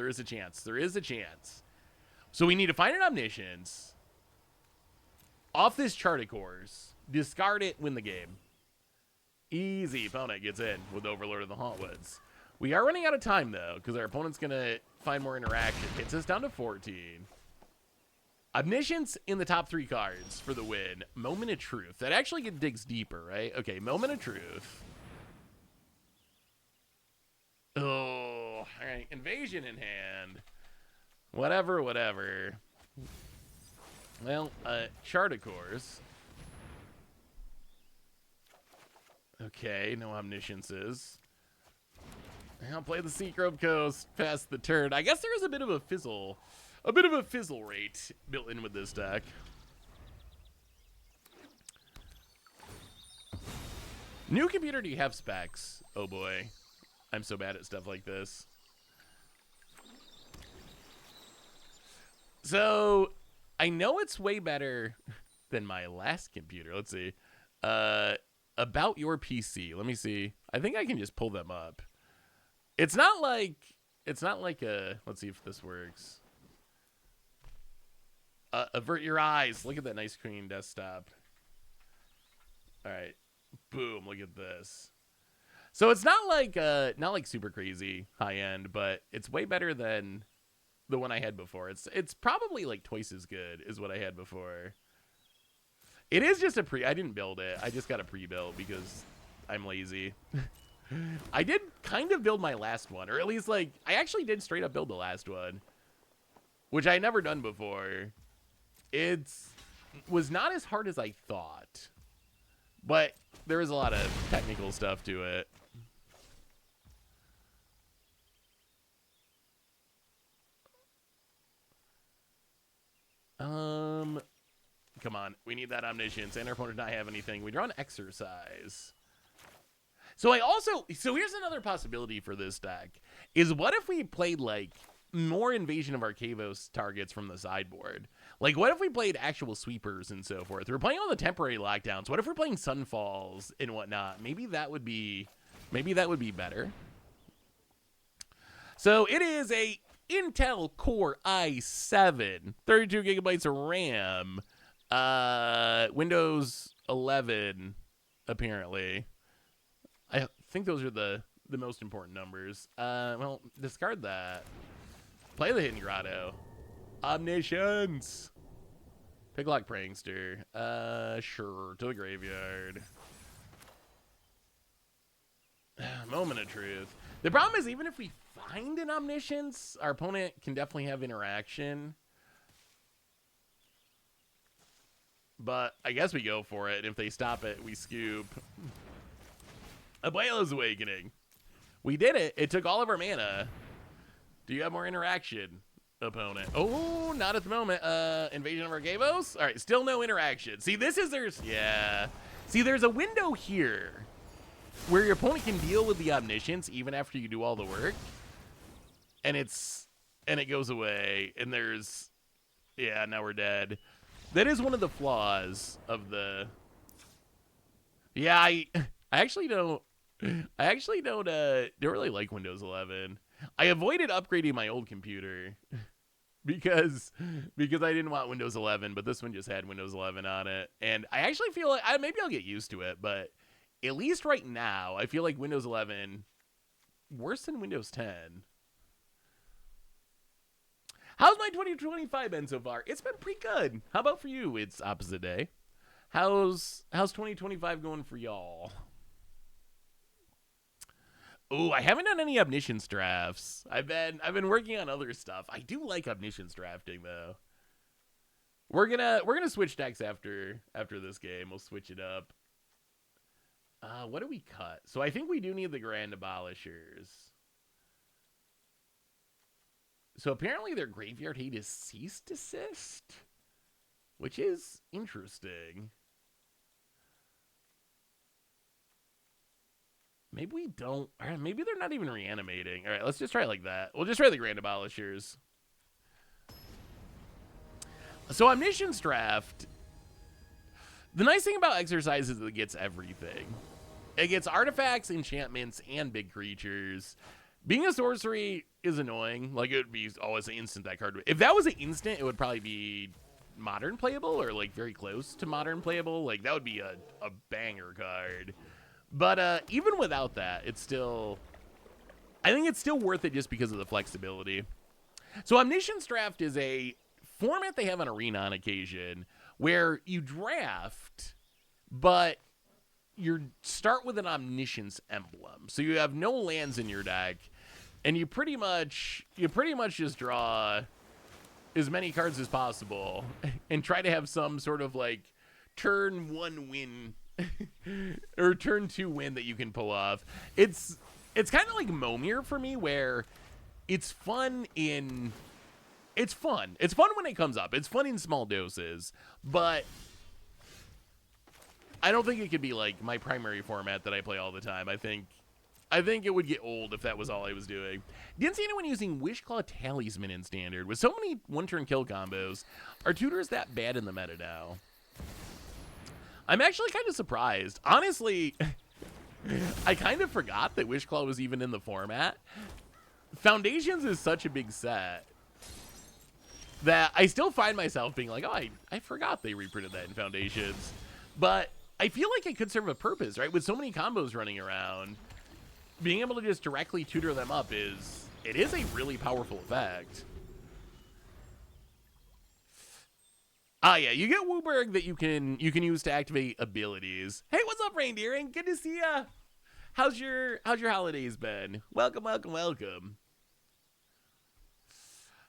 So we need to find an Omniscience off this Charted Course, discard it, win the game. Easy. Opponent gets in with Overlord of the Hauntwoods. We are running out of time, though, because our opponent's going to find more interaction. Hits us down to 14. Omniscience in the top 3 cards for the win. Moment of Truth. That actually digs deeper, right? Okay, Moment of Truth. Oh, all right. Invasion in hand. Whatever. Well, Charted Course. Okay, no Omnisciences. I'll play the Seagrove Coast past the turn. I guess there is a bit of a fizzle rate built in with this deck. New computer, do you have specs? Oh boy, I'm so bad at stuff like this. So I know it's way better than my last computer. Let's see. about your PC. Let me see. I think I can just pull them up. It's not like a, let's see if this works. Avert your eyes. Look at that nice clean desktop. All right. Boom, look at this. So it's not like super crazy high end, but it's way better than the one I had before. It's probably like twice as good as what I had before. It is just I didn't build it. I just got a pre-built because I'm lazy. I did kind of build my last one, or at least like I actually did straight up build the last one, which I had never done before. It was not as hard as I thought, but there was a lot of technical stuff to it. Come on. We need that Omniscience, and our opponent does not have anything. We draw an Exercise. So here's another possibility for this deck, is what if we played, like, more Invasion of Arcavos targets from the sideboard? Like, what if we played actual sweepers and so forth? We're playing all the temporary lockdowns. What if we're playing Sunfalls and whatnot? Maybe that would be better. So it is a Intel Core i7, 32 gigabytes of RAM, Windows 11, apparently. I think those are the most important numbers. Well, discard that. Play the Hidden Grotto. Omniscience. Picklock Prankster. Sure. To the graveyard. Moment of Truth. The problem is, even if we find an Omniscience, our opponent can definitely have interaction. But I guess we go for it. If they stop it, we scoop. Abuela's Awakening. We did it. It took all of our mana. Do you have more interaction, opponent? Oh, not at the moment. Invasion of Arcavos? All right, still no interaction. See, yeah. See, there's a window here where your opponent can deal with the Omniscience even after you do all the work. And it goes away. And now we're dead. That is one of the flaws of the... Yeah, I actually don't really like Windows 11. I avoided upgrading my old computer because I didn't want Windows 11, but this one just had Windows 11 on it. And I actually feel like maybe I'll get used to it, but at least right now, I feel like Windows 11 worse than Windows 10. How's my 2025 been so far? It's been pretty good. How about for you? It's opposite day. How's 2025 going for y'all? Oh, I haven't done any Omniscience drafts. I've been working on other stuff. I do like Omniscience drafting though. We're gonna switch decks after this game. We'll switch it up. What do we cut? So I think we do need the Grand Abolishers. So apparently their graveyard hate is Cease Desist, which is interesting. Maybe we don't. All right, maybe they're not even reanimating. All right, let's just try it like that. We'll just try the Grand Abolishers. So Omniscience draft. The nice thing about Exercise is it gets everything. It gets artifacts, enchantments, and big creatures. Being a sorcery is annoying. Like, it would be always an instant that card. If that was an instant, it would probably be modern playable or, like, very close to modern playable. Like, that would be a banger card. But even without that, I think it's still worth it just because of the flexibility. So Omniscience Draft is a format they have on Arena on occasion where you draft, but you start with an Omniscience emblem. So you have no lands in your deck, and you pretty much just draw as many cards as possible and try to have some sort of like turn 1 win or turn 2 win that you can pull off. It's kind of like Momir for me, where it's fun when it comes up. It's fun in small doses, but I don't think it could be like my primary format that I play all the time. I think it would get old if that was all I was doing. Didn't see anyone using Wishclaw Talisman in Standard. With so many one-turn kill combos, are tutors that bad in the meta now? I'm actually kind of surprised. Honestly, I kind of forgot that Wishclaw was even in the format. Foundations is such a big set that I still find myself being like, oh, I forgot they reprinted that in Foundations. But I feel like it could serve a purpose, right? With so many combos running around, being able to just directly tutor them up it is a really powerful effect. Ah, yeah, you get Wooburg that you can use to activate abilities. Hey, what's up, Reindeer? And good to see ya. How's your holidays been? Welcome, welcome, welcome.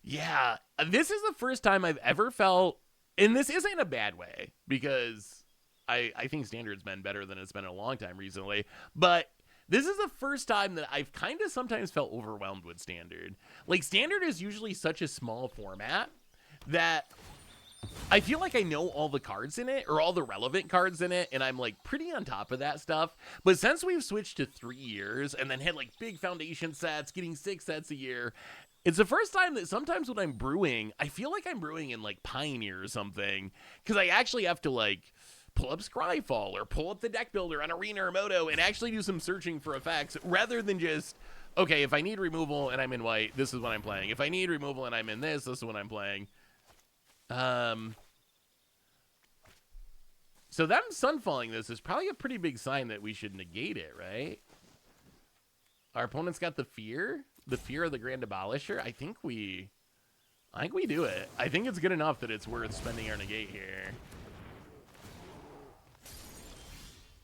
Yeah, this is the first time I've ever felt, and this isn't in a bad way, because I think Standard's been better than it's been in a long time recently, but this is the first time that I've kind of sometimes felt overwhelmed with Standard. Like, Standard is usually such a small format that I feel like I know all the cards in it, or all the relevant cards in it, and I'm like pretty on top of that stuff. But since we've switched to 3 years and then had like big Foundation sets, getting 6 sets a year, it's the first time that sometimes when I'm brewing, I feel like I'm brewing in like Pioneer or something, because I actually have to like pull up Scryfall or pull up the deck builder on Arena or Moto and actually do some searching for effects, rather than just, okay, if I need removal and I'm in white, this is what I'm playing. If I need removal and I'm in this is what I'm playing. So them sunfalling this is probably a pretty big sign that we should negate it, right? Our opponent's got the fear of the Grand Abolisher. I think we do it. I think it's good enough that it's worth spending our negate here.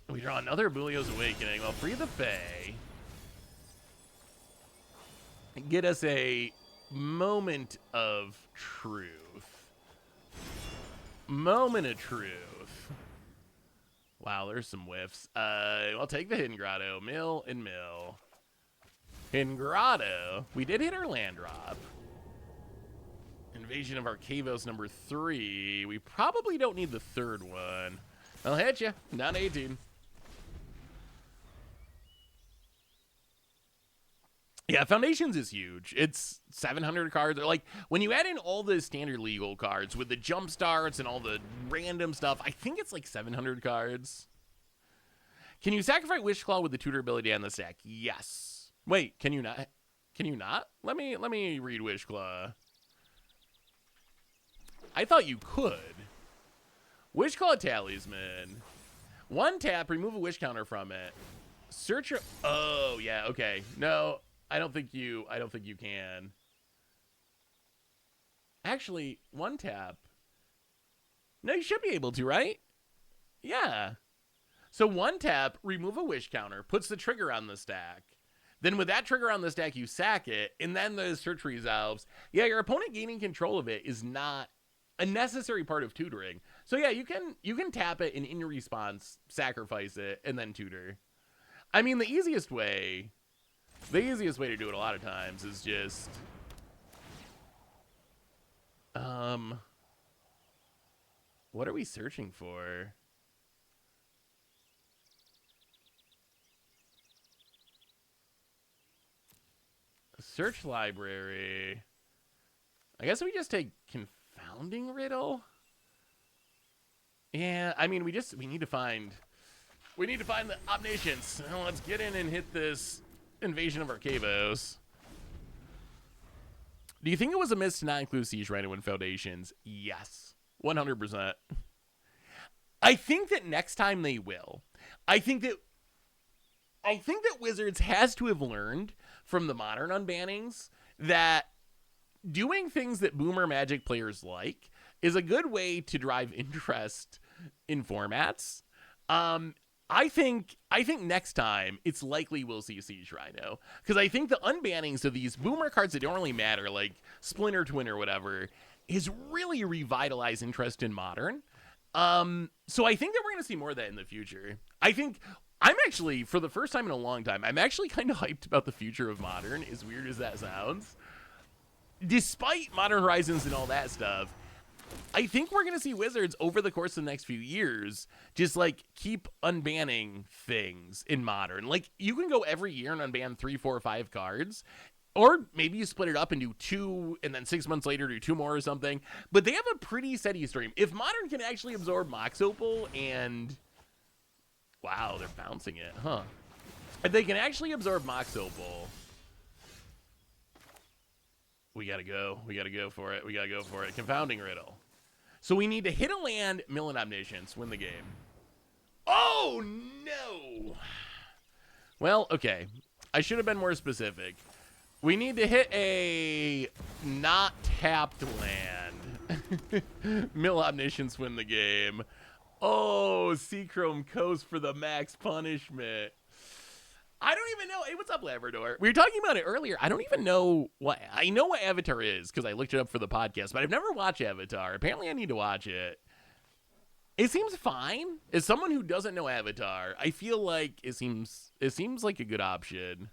We draw another Bulio's Awakening. Well, free the Fae. Get us a moment of truth. Moment of truth. Wow, there's some whiffs. I'll take the Hidden Grotto. Mill and mill. Hidden Grotto. We did hit our land drop. Invasion of Arcavos number 3. We probably don't need the third one. I'll hit you. Down 18. Yeah, Foundations is huge. It's 700 cards. Like, when you add in all the standard legal cards with the jump starts and all the random stuff, I think it's like 700 cards. Can you sacrifice Wishclaw with the tutor ability on the stack? Yes. Wait, can you not? Can you not? Let me read Wishclaw. I thought you could. Wishclaw Talisman. 1 tap, remove a wish counter from it. Search your... Oh, yeah, okay. No, I don't think you can. Actually, 1 tap. No, you should be able to, right? Yeah. So 1 tap, remove a wish counter, puts the trigger on the stack. Then with that trigger on the stack, you sack it, and then the search resolves. Yeah, your opponent gaining control of it is not a necessary part of tutoring. So yeah, you can tap it and in response sacrifice it and then tutor. I mean, the easiest way to do it a lot of times is just what are we searching for? Search library. I guess we just take Confounding Riddle. Yeah, I mean, we need to find the Omniscience. Well, let's get in and hit this Invasion of Arcavos. Do you think it was a miss to not include Siege Rhino in Foundations? Yes, 100%. I think that next time they will. I think that Wizards has to have learned from the modern unbannings that doing things that boomer Magic players like is a good way to drive interest in formats. I think next time it's likely we'll see Siege Rhino, because I think the unbannings of these boomer cards that don't really matter, like Splinter Twin or whatever, is really revitalized interest in modern. So I think that we're going to see more of that in the future. I'm actually, for the first time in a long time, I'm actually kind of hyped about the future of modern, as weird as that sounds. Despite Modern Horizons and all that stuff, I think we're going to see Wizards over the course of the next few years just like keep unbanning things in modern. Like, you can go every year and unban 3, 4, 5 cards, Or maybe you split it up and do 2, and then 6 months later do 2 more or something. But they have a pretty steady stream. If Modern can actually absorb Mox Opal and... Wow, they're bouncing it, huh? If they can actually absorb Mox Opal... We gotta go. We gotta go for it. We gotta go for it. Confounding Riddle. So we need to hit a land, mill an Omniscience, win the game. Oh, no! Well, okay. I should have been more specific. We need to hit a not tapped land. Mill Omniscience, win the game. Oh, Seachrome Coast for the max punishment. I don't even know. Hey, what's up, Labrador? We were talking about it earlier. I don't even know what... I know what Avatar is because I looked it up for the podcast, but I've never watched Avatar. Apparently, I need to watch it. It seems fine. As someone who doesn't know Avatar, I feel like it seems like a good option.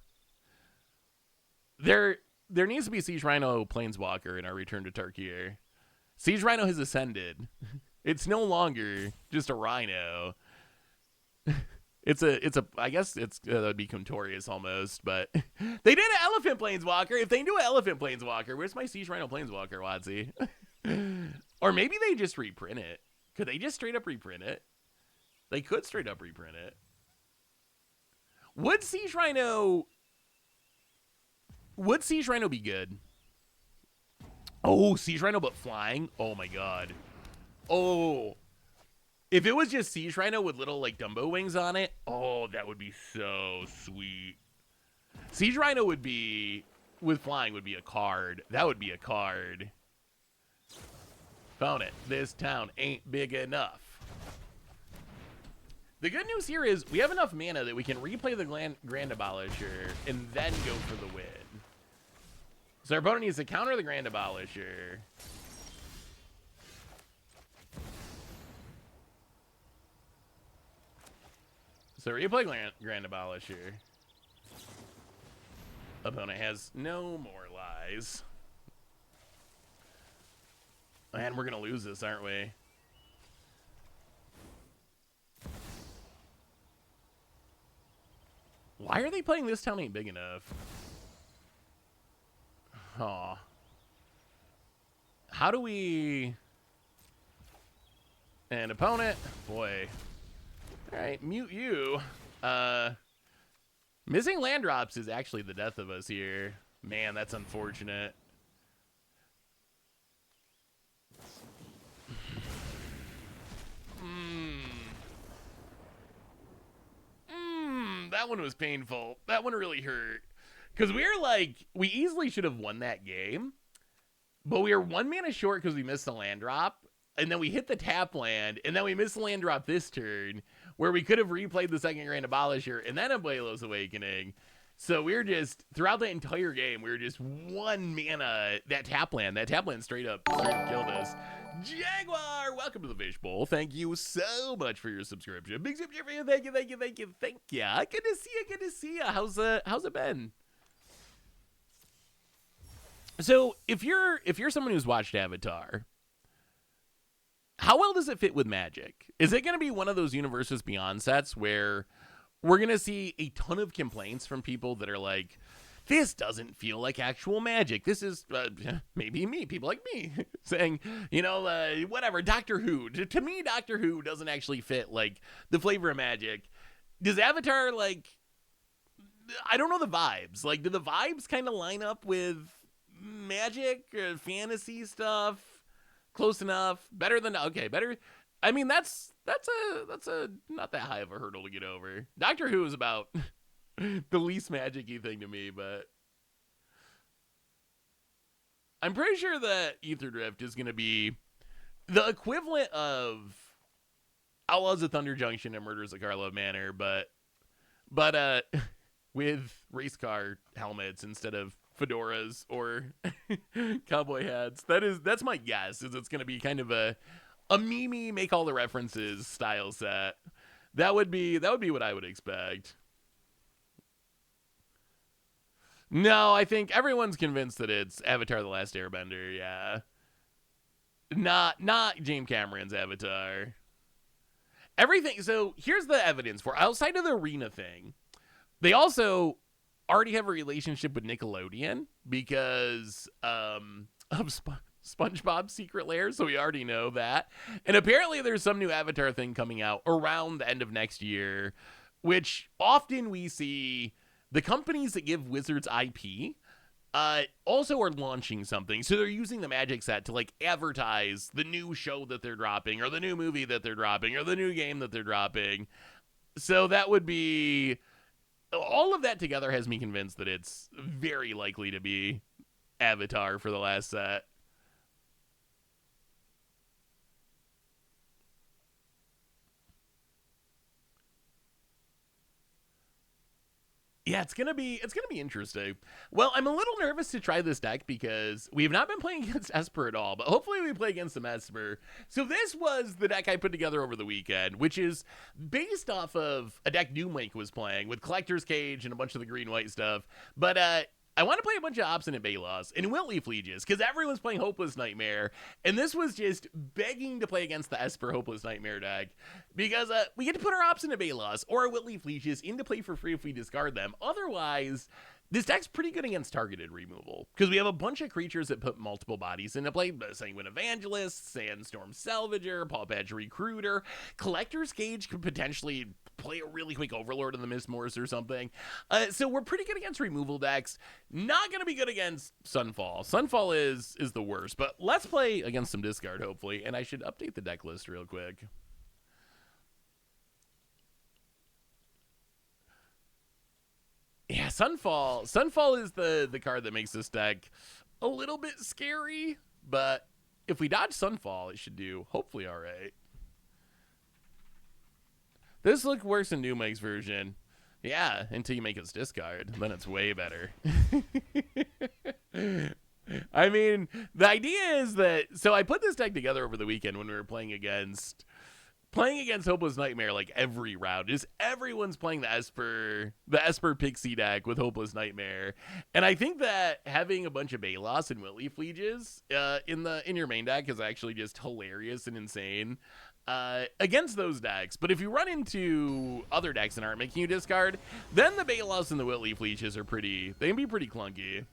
There needs to be Siege Rhino Planeswalker in our return to Tarkir. Siege Rhino has ascended. It's no longer just a Rhino. It's a I guess that'd be Contorious almost, but they did an Elephant Planeswalker. If they do an Elephant Planeswalker, where's my Siege Rhino Planeswalker, Wadsy? Or maybe they just reprint it. Could they just straight up reprint it? They could straight up reprint it. Would Siege Rhino be good? Oh, Siege Rhino but flying? Oh my god. Oh. If it was just Siege Rhino with little like Dumbo wings on it, oh, that would be so sweet. Siege Rhino would be, with flying, would be a card. That would be a card. Found it. This town ain't big enough. The good news here is we have enough mana that we can replay the Grand Abolisher and then go for the win. So our opponent needs to counter the Grand Abolisher. So replay Grand Abolisher. Opponent has no more lies. Man, we're going to lose this, aren't we? Why are they playing This Town Ain't Big Enough? Aw. How do we... An opponent? Boy. Alright, mute you. Missing land drops is actually the death of us here. Man, that's unfortunate. That one was painful. That one really hurt. Because we were like, we easily should have won that game. But we were 1 mana short because we missed the land drop. And then we hit the tap land. And then we missed the land drop this turn. Where we could have replayed the second Grand Abolisher. And then Abuelo's Awakening. So we were just, throughout the entire game, we were just 1 mana. That tap land straight up killed us. Jaguar, welcome to the Fishbowl. Thank you so much for your subscription. Big subscription for you. Thank you. Good to see ya. How's it been? So if you're someone who's watched Avatar, how well does it fit with Magic? Is it going to be one of those Universes Beyond sets where we're going to see a ton of complaints from people that are like, this doesn't feel like actual Magic. This is maybe me, people like me, saying, you know, whatever, Doctor Who. To me, Doctor Who doesn't actually fit, like, the flavor of Magic. Does Avatar, like, I don't know the vibes. Like, do the vibes kind of line up with Magic or fantasy stuff? Close enough? Better than, okay, better. I mean, that's a not that high of a hurdle to get over. Doctor Who is about the least magic-y thing to me, but I'm pretty sure that Ether Drift is going to be the equivalent of Outlaws of Thunder Junction and Murders of Karlov Manor, but with race car helmets instead of fedoras or cowboy hats. That's my guess, is it's going to be kind of a meme, make all the references style set. That would be what I would expect. No, I think everyone's convinced that it's Avatar: The Last Airbender, yeah. Not James Cameron's Avatar. Everything, so here's the evidence for, outside of the arena thing, they also already have a relationship with Nickelodeon because of SpongeBob's Secret Lair, so we already know that. And apparently there's some new Avatar thing coming out around the end of next year, which often we see the companies that give Wizards IP also are launching something. So they're using the Magic set to like advertise the new show that they're dropping, or the new movie that they're dropping, or the new game that they're dropping. So that would be, all of that together has me convinced that it's very likely to be Avatar for the last set. Yeah, it's gonna be interesting. Well, I'm a little nervous to try this deck because we have not been playing against Esper at all, but hopefully we play against some Esper. So this was the deck I put together over the weekend, which is based off of a deck New Mike was playing with Collector's Cage and a bunch of the green-white stuff. But I want to play a bunch of Obstinate Balos and Wiltleaf Lieges because everyone's playing Hopeless Nightmare, and this was just begging to play against the Esper Hopeless Nightmare deck because we get to put our Obstinate Balos or our Wiltleaf Lieges into play for free if we discard them. Otherwise, this deck's pretty good against targeted removal because we have a bunch of creatures that put multiple bodies into play. Sanguine Evangelist, Sandstorm Salvager, Paw Patch Recruiter, Collector's Cage could potentially play a really quick Overlord in the Mistmorse or something. So we're pretty good against removal decks. Not going to be good against Sunfall. Sunfall is the worst, but let's play against some discard, hopefully. And I should update the deck list real quick. Yeah, Sunfall. Sunfall is the card that makes this deck a little bit scary, but if we dodge Sunfall, it should do hopefully all right. This looks worse than New Mike's version. Yeah, until you make us discard. Then it's way better. I mean, the idea is that... So I put this deck together over the weekend when we were playing against Hopeless Nightmare like every round. Just everyone's playing the Esper Pixie deck with Hopeless Nightmare. And I think that having a bunch of Balos and Wiltleaf Lieges in your main deck is actually just hilarious and insane against those decks. But if you run into other decks that aren't making you discard, then the Balos and the Wiltleaf Lieges they can be pretty clunky.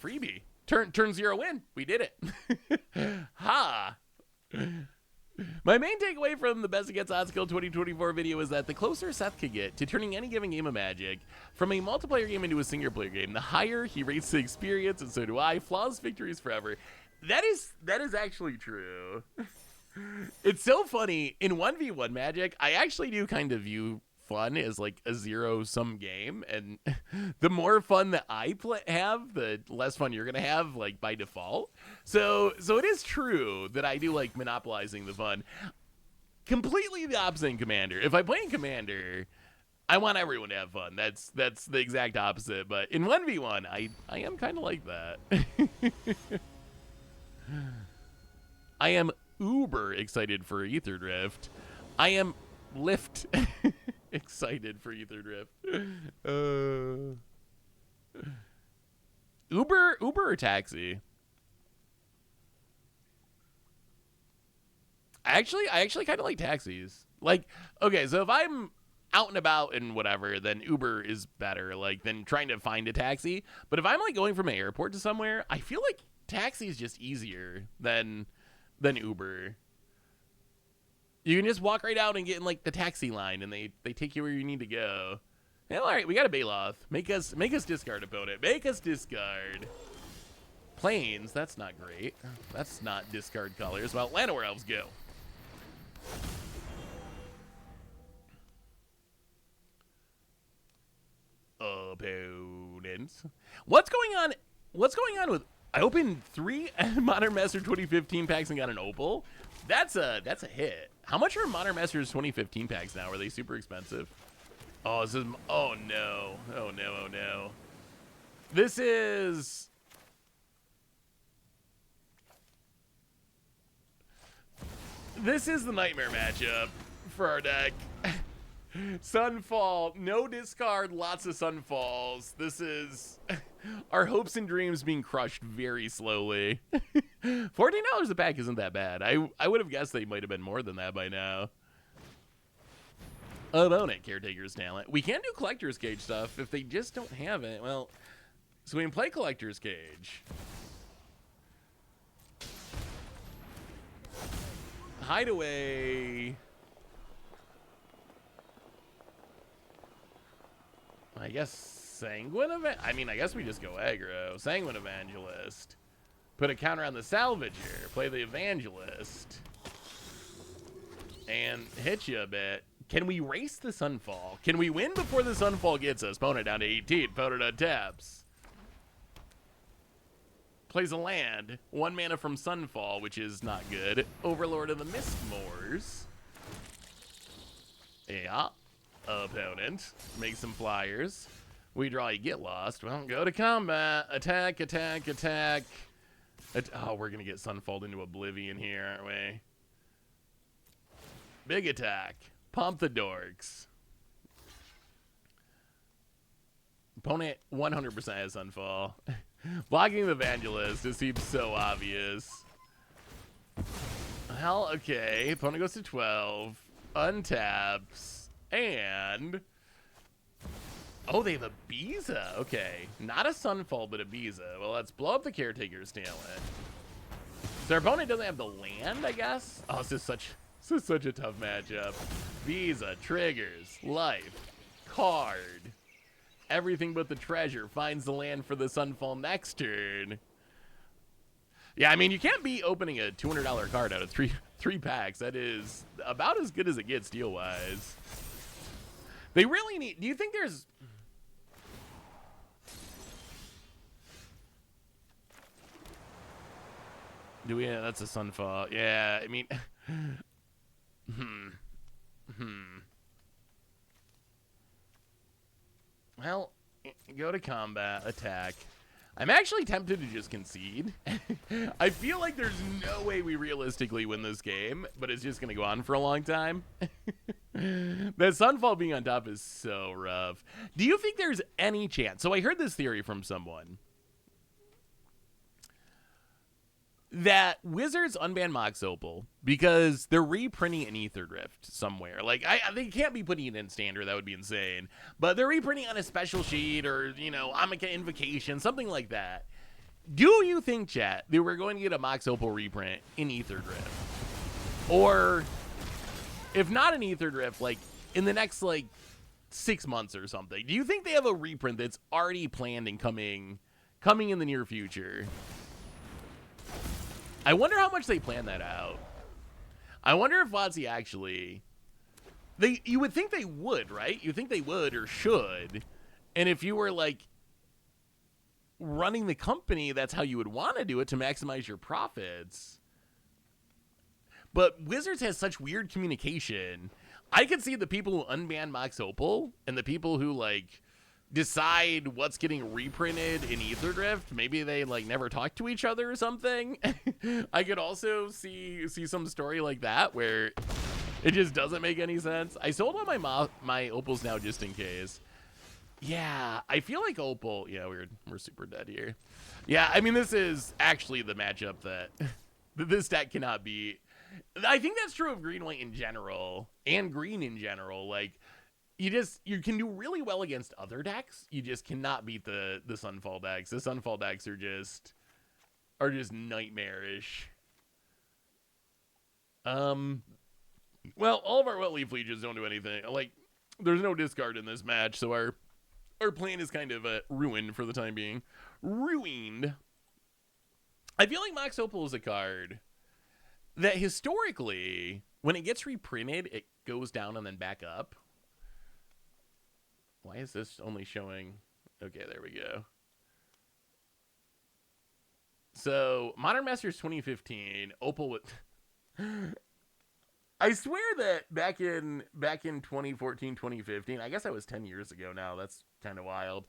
Freebie. Turn 0 win. We did it. Ha. My main takeaway from the Best Against Odds Kill 2024 video is that the closer Seth could get to turning any given game of Magic from a multiplayer game into a single player game, the higher he rates the experience, and so do I. Flawless victories forever. That is actually true. It's so funny. In 1v1 Magic, I actually do kind of view fun as like a zero-sum game, and the more fun that I have, the less fun you're gonna have, like by default. So it is true that I do like monopolizing the fun. Completely the opposite in Commander. If I play in Commander, I want everyone to have fun. That's the exact opposite. But in 1v1, I am kind of like that. I am uber excited for Ether Drift. I am lift excited for Ether Drift. Uber or taxi? I actually kind of like taxis. Like, okay, so if I'm out and about and whatever, then Uber is better, like, than trying to find a taxi. But if I'm like going from an airport to somewhere, I feel like taxi is just easier than Uber. You can just walk right out and get in like the taxi line, and they take you where you need to go. Yeah, all right, we got a Baloth. Make us discard, opponent. Make us discard. Plains, that's not great. That's not discard colors. Well, Llanowar Elves go. Opponents. What's going on? What's going on with? I opened 3 Modern Master 2015 packs and got an Opal. That's a hit. How much are Modern Masters 2015 packs now? Are they super expensive? Oh, this is. Oh no! Oh no! Oh no! This is. This is the nightmare matchup for our deck. Sunfall, no discard, lots of Sunfalls. This is our hopes and dreams being crushed very slowly. $14 a pack isn't that bad. I would have guessed they might have been more than that by now. Opponent, Caretaker's Talent. We can do Collector's Cage stuff if they just don't have it. Well, so we can play Collector's Cage. Hideaway. I guess Sanguine I mean, I guess we just go aggro. Sanguine Evangelist. Put a counter on the Salvager. Play the Evangelist. And hit you a bit. Can we race the Sunfall? Can we win before the Sunfall gets us? Opponent down to 18. Opponent untaps. Plays a land. 1 mana from Sunfall, which is not good. Overlord of the Mistmoors. Yeah. Opponent. Make some flyers. We draw, you get lost. Well, go to combat. Attack, attack, attack. Oh, we're going to get Sunfalled into oblivion here, aren't we? Big attack. Pump the dorks. Opponent 100% has Sunfall. Blocking the Evangelist. This seems so obvious. Hell, okay. Opponent goes to 12. Untaps. And... oh, they have a Biza. Okay. Not a Sunfall, but a Biza. Well, let's blow up the Caretaker's Talent. So our opponent doesn't have the land, I guess? Oh, this is such a tough matchup. Biza, triggers, life, card. Everything but the treasure finds the land for the Sunfall next turn. Yeah, I mean, you can't be opening a $200 card out of three packs. That is about as good as it gets deal-wise. They really need... do you think there's... do we... yeah, that's a Sunfall. Yeah, I mean... Well, go to combat, attack. I'm actually tempted to just concede. I feel like there's no way we realistically win this game, but it's just going to go on for a long time. The Sunfall being on top is so rough. Do you think there's any chance? So I heard this theory from someone that Wizards unban Mox Opal because they're reprinting an Ether Drift somewhere. Like, they can't be putting it in standard. That would be insane. But they're reprinting on a special sheet or, you know, Amica Invocation, something like that. Do you think, chat, that we're going to get a Mox Opal reprint in Ether Drift? Or, if not an Ether Drift, like, in the next, like, 6 months or something, do you think they have a reprint that's already planned and coming in the near future? I wonder how much they plan that out. I wonder if WotC actually... you would think they would, right? You think they would or should. And if you were, like, running the company, that's how you would want to do it to maximize your profits. But Wizards has such weird communication. I could see the people who unban Mox Opal and the people who, like... decide what's getting reprinted in Ether Drift. Maybe they like never talk to each other or something. I could also see some story like that where it just doesn't make any sense. I sold all my Opals now just in case. Yeah, I feel like Opal. Yeah, we're super dead here. Yeah, I mean, this is actually the matchup that this deck cannot beat. I think that's true of green white in general and green in general. Like, you can do really well against other decks. You just cannot beat the Sunfall decks. The Sunfall decks are just nightmarish. Well, all of our Wet Leaf Leeches don't do anything. Like, there's no discard in this match, so our plan is kind of ruined for the time being. Ruined. I feel like Mox Opal is a card that historically, when it gets reprinted, it goes down and then back up. Why is this only showing? Okay, there we go. So, Modern Masters 2015, Opal with... I swear that back in 2014, 2015, I guess that was 10 years ago now. That's kind of wild.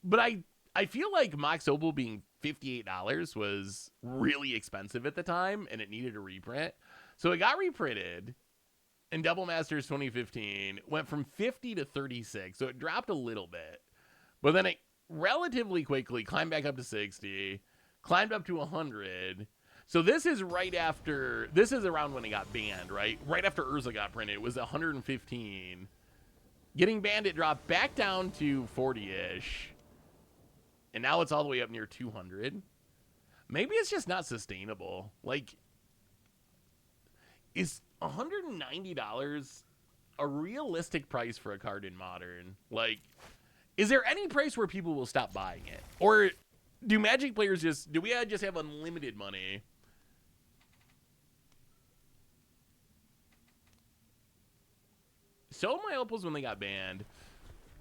But I feel like Mox Opal being $58 was really expensive at the time, and it needed a reprint. So it got reprinted. and Double Masters 2015 went from 50 to 36, so it dropped a little bit. But then it relatively quickly climbed back up to 60, climbed up to 100. So this is around when it got banned, right? Right after Urza got printed, it was 115. Getting banned, it dropped back down to 40-ish. And now it's all the way up near 200. Maybe it's just not sustainable. Like, is $190 a realistic price for a card in Modern? Like, is there any price where people will stop buying it? Or do Magic players do we just have unlimited money? So my opals when they got banned.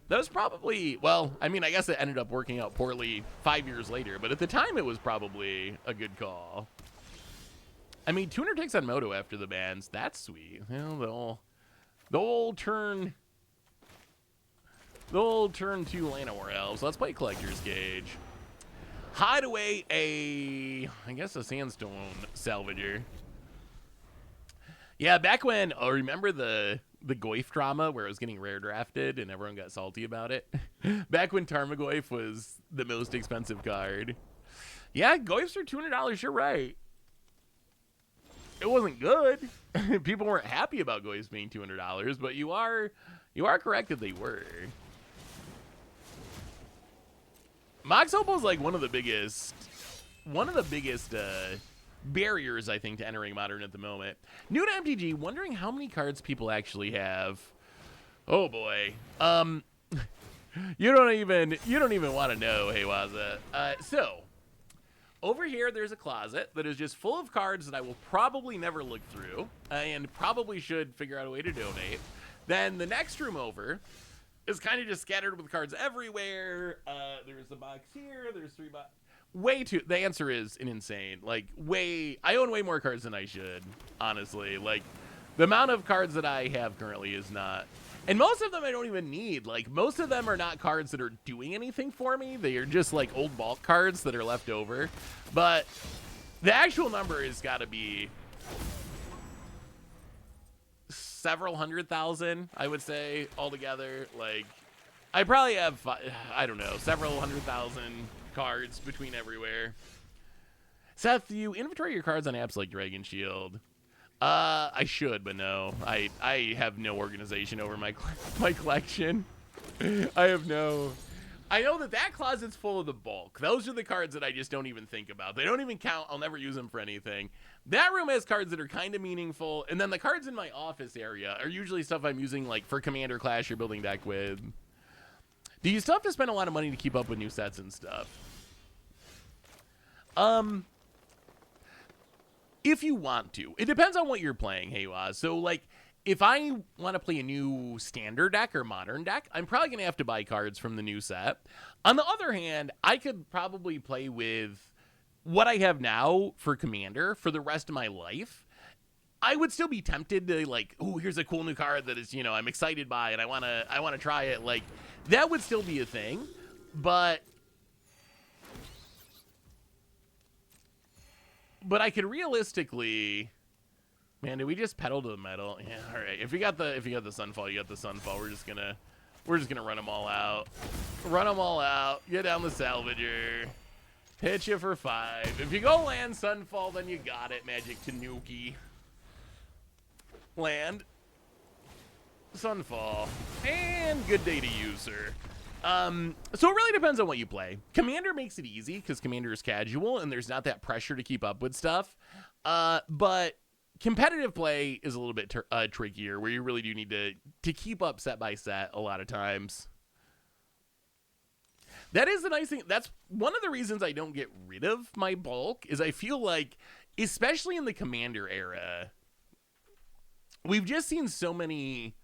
That was probably, well, I mean, I guess it ended up working out poorly 5 years later, but at the time it was probably a good call. I mean, 200 takes on Moto after the bans. That's sweet. Well, the old turn 2 Llanowar Elves. Let's play Collector's Cage. Hideaway, I guess a Sandstone Salvager. Yeah, back when, remember the Goyf drama where it was getting rare drafted and everyone got salty about it? Back when Tarmogoyf was the most expensive card. Yeah, Goyfs are $200, you're right. It wasn't good. People weren't happy about Goyfs being $200, but you are correct that they were. Mox Opal is like one of the biggest barriers, I think, to entering Modern at the moment. New to MTG, wondering how many cards people actually have. Oh boy. You don't even want to know, hey Waza. So over here there's a closet that is just full of cards that I will probably never look through and probably should figure out a way to donate. Then the next room over is kind of just scattered with cards everywhere. There's the box here, there's 3 boxes. The answer is insane. Like, I own way more cards than I should, honestly. Like, the amount of cards that I have currently is not, and most of them I don't even need. Like, most of them are not cards that are doing anything for me. They are just like old bulk cards that are left over. But the actual number has got to be several 100,000, I would say, altogether. Like, I probably have, I don't know, several 100,000 cards between everywhere. Seth, you inventory your cards on apps like Dragon Shield. I should, but no. I have no organization over my collection. I know that closet's full of the bulk. Those are the cards that I just don't even think about. They don't even count. I'll never use them for anything. That room has cards that are kind of meaningful, and then the cards in my office area are usually stuff I'm using like for Commander Clash or building deck with. Do you still have to spend a lot of money to keep up with new sets and stuff? If you want to. It depends on what you're playing, Haywa. So, like, if I want to play a new standard deck or modern deck, I'm probably going to have to buy cards from the new set. On the other hand, I could probably play with what I have now for Commander for the rest of my life. I would still be tempted to, like, oh, here's a cool new card that is, I'm excited by and I want to try it. Like, that would still be a thing, but I could realistically, man, did we just pedal to the metal? Yeah, all right. If you got the Sunfall, you got the Sunfall. We're just gonna run them all out. Run them all out. Get down the Salvager. Hit you for 5. If you go land Sunfall, then you got it. Magic Tanuki. Land. Sunfall. And good day to you, sir. So it really depends on what you play. Commander makes it easy because Commander is casual and there's not that pressure to keep up with stuff. But competitive play is a little bit trickier, where you really do need to keep up set by set a lot of times. That is the nice thing. That's one of the reasons I don't get rid of my bulk, is I feel like, especially in the Commander era, we've just seen so many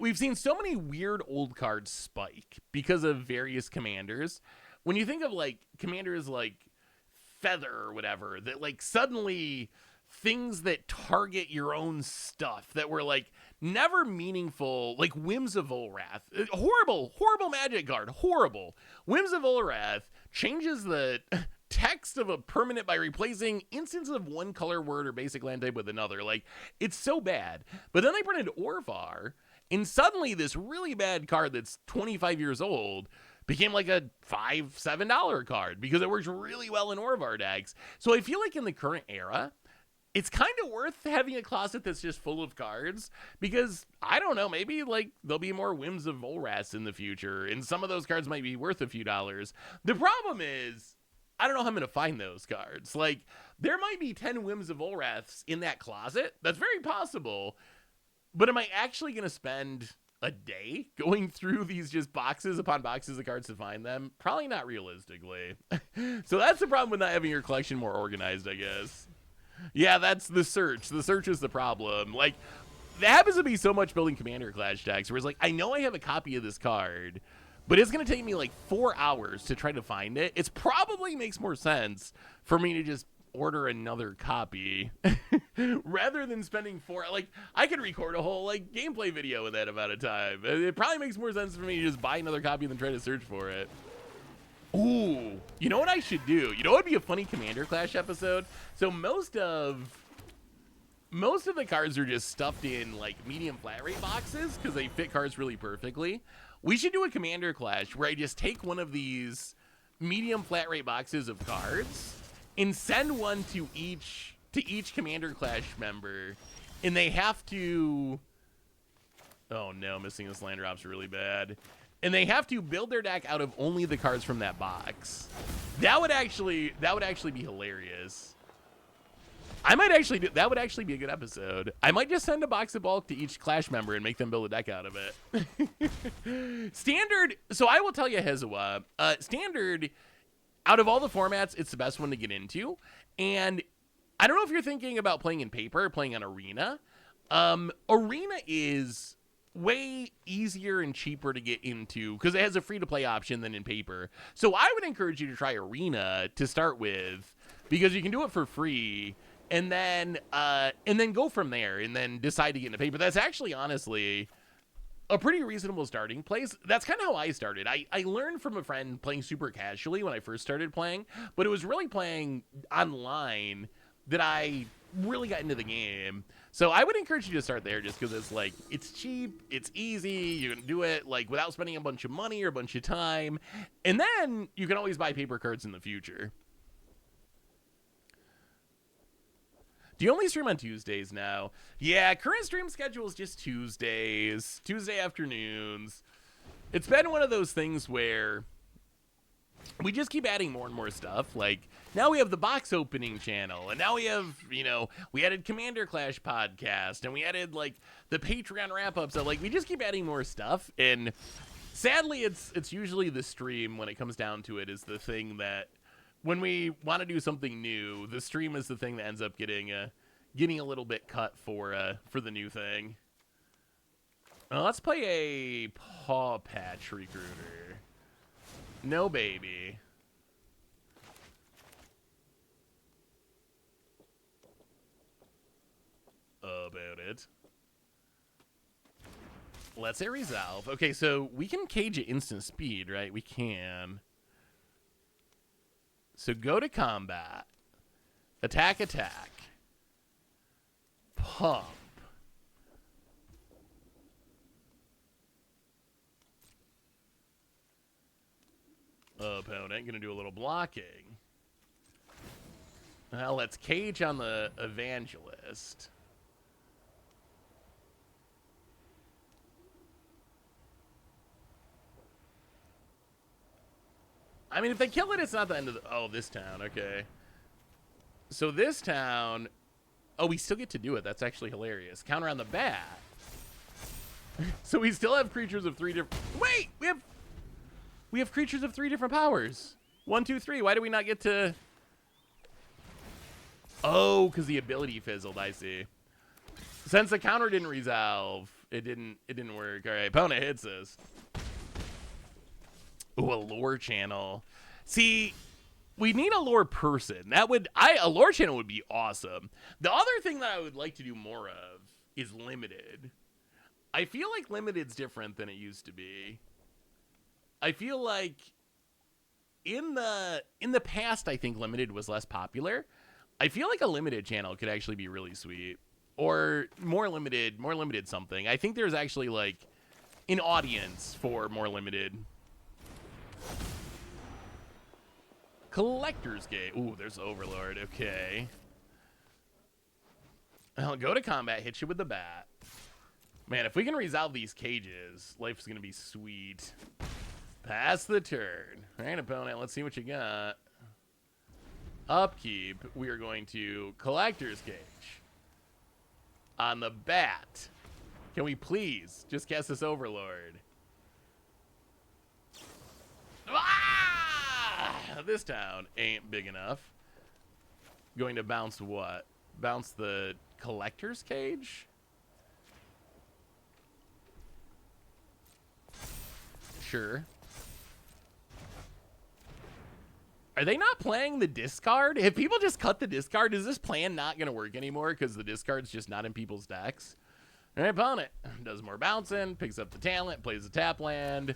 weird old cards spike because of various commanders. When you think of, like, commanders like Feather or whatever, that, like, suddenly things that target your own stuff that were, like, never meaningful, like Whims of Volrath. Horrible magic card. Horrible. Whims of Volrath changes the text of a permanent by replacing instances of one color word or basic land type with another. Like, it's so bad. But then they printed Orvar, and suddenly this really bad card that's 25 years old became like a $5, $7 card because it works really well in Orvar decks. So I feel like in the current era, it's kind of worth having a closet that's just full of cards because, I don't know, maybe like there'll be more Whims of Volras in the future, and some of those cards might be worth a few dollars. The problem is, I don't know how I'm going to find those cards. Like, there might be 10 Whims of Volraths in that closet. That's very possible. But am I actually going to spend a day going through these just boxes upon boxes of cards to find them? Probably not realistically. So that's the problem with not having your collection more organized, I guess. Yeah, that's the search. The search is the problem. Like, that happens to be so much building Commander Clash decks where it's like, I know I have a copy of this card, but it's going to take me like 4 hours to try to find it. It probably makes more sense for me to just order another copy rather than spending like, I could record a whole like gameplay video in that amount of time. It probably makes more sense for me to just buy another copy than try to search for it. Ooh, you know what I should do? You know what would be a funny Commander Clash episode? So most of the cards are just stuffed in like medium flat rate boxes because they fit cards really perfectly. We should do a Commander Clash where I just take one of these medium flat rate boxes of cards and send one to each Commander Clash member, and they have to, oh no, missing this land drop's really bad. And they have to build their deck out of only the cards from that box. That would actually be hilarious. That would actually be a good episode. I might just send a box of bulk to each Clash member and make them build a deck out of it. Standard, so I will tell you, Hezawa, Standard, out of all the formats, it's the best one to get into. And I don't know if you're thinking about playing in paper or playing on Arena. Arena is way easier and cheaper to get into because it has a free-to-play option than in paper. So I would encourage you to try Arena to start with because you can do it for free. And then go from there and then decide to get into paper. That's actually, honestly, a pretty reasonable starting place. That's kind of how I started. I learned from a friend playing super casually when I first started playing, but it was really playing online that I really got into the game. So I would encourage you to start there just because it's like, it's cheap, it's easy, you can do it like without spending a bunch of money or a bunch of time. And then you can always buy paper cards in the future. Do you only stream on Tuesdays now? Yeah, current stream schedule is just Tuesdays, Tuesday afternoons. It's been one of those things where we just keep adding more and more stuff. Like, now we have the box opening channel, and now we have, we added Commander Clash podcast, and we added, like, the Patreon wrap-up. So, like, we just keep adding more stuff, and sadly, it's usually the stream, when it comes down to it, is the thing that, when we want to do something new, the stream is the thing that ends up getting a little bit cut for the new thing. Let's play a Paw Patch Recruiter. No baby. About it. Let's say resolve. Okay, so we can cage at instant speed, right? We can. So go to combat, attack, pump. Opponent gonna do a little blocking. Well, let's cage on the Evangelist. I mean, if they kill it, it's not the end of the... Oh, this town. Okay. So this town... Oh, we still get to do it. That's actually hilarious. Counter on the bat. So we still have creatures of 3 different... Wait! We have creatures of 3 different powers. 1, 2, 3. Why do we not get to... Oh, because the ability fizzled. I see. Since the counter didn't resolve, it didn't work. All right, opponent hits us. Ooh, a lore channel. See, we need a lore person. A lore channel would be awesome. The other thing that I would like to do more of is limited. I feel like limited's different than it used to be. I feel like in the past, I think limited was less popular. I feel like a limited channel could actually be really sweet, or more limited something. I think there's actually like an audience for more limited. Collector's Gate. Ooh, there's Overlord. Okay. I'll go to combat, hit you with the bat. Man, if we can resolve these cages, life's gonna be sweet. Pass the turn. All right, opponent, let's see what you got. Upkeep, we are going to Collector's Cage. On the bat. Can we please just cast this Overlord? Ah! This town ain't big enough. Going to bounce what? Bounce the Collector's Cage? Sure. Are they not playing the discard? If people just cut the discard, is this plan not going to work anymore because the discard's just not in people's decks? All right, opponent does more bouncing, picks up the talent, plays the tap land.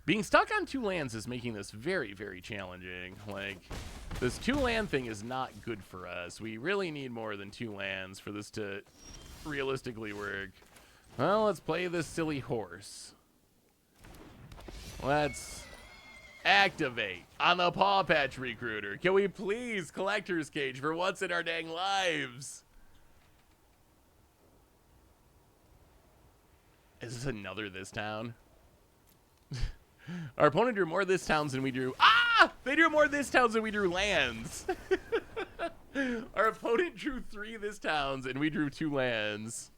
Being stuck on 2 lands is making this very, very challenging. Like, this 2-land thing is not good for us. We really need more than 2 lands for this to realistically work. Well, let's play this silly horse. Let's activate on the Paw Patch Recruiter. Can we please Collector's Cage for once in our dang lives? Is this another this town? Our opponent drew more this towns than we drew. Ah! They drew more this towns than we drew lands. Our opponent drew 3 this towns and we drew 2 lands.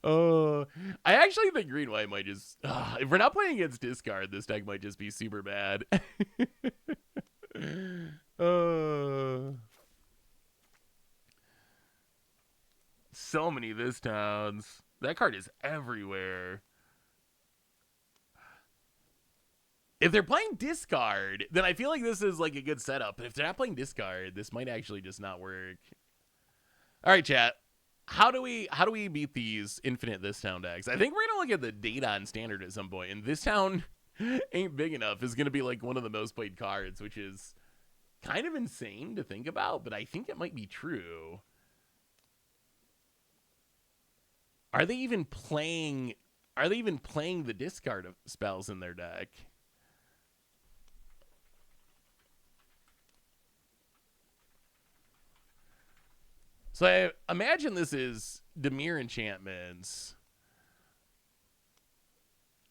Oh, I actually think green white might just. If we're not playing against discard, this deck might just be super bad. So many this towns. That card is everywhere. If they're playing discard, then I feel like this is like a good setup. But if they're not playing discard, this might actually just not work. All right, chat. How do we beat these infinite this town decks? I think we're gonna look at the data on standard at some point, and this town ain't big enough is gonna be like one of the most played cards, which is kind of insane to think about, but I think it might be true. Are they even playing the discard of spells in their deck? So I imagine this is Dimir enchantments.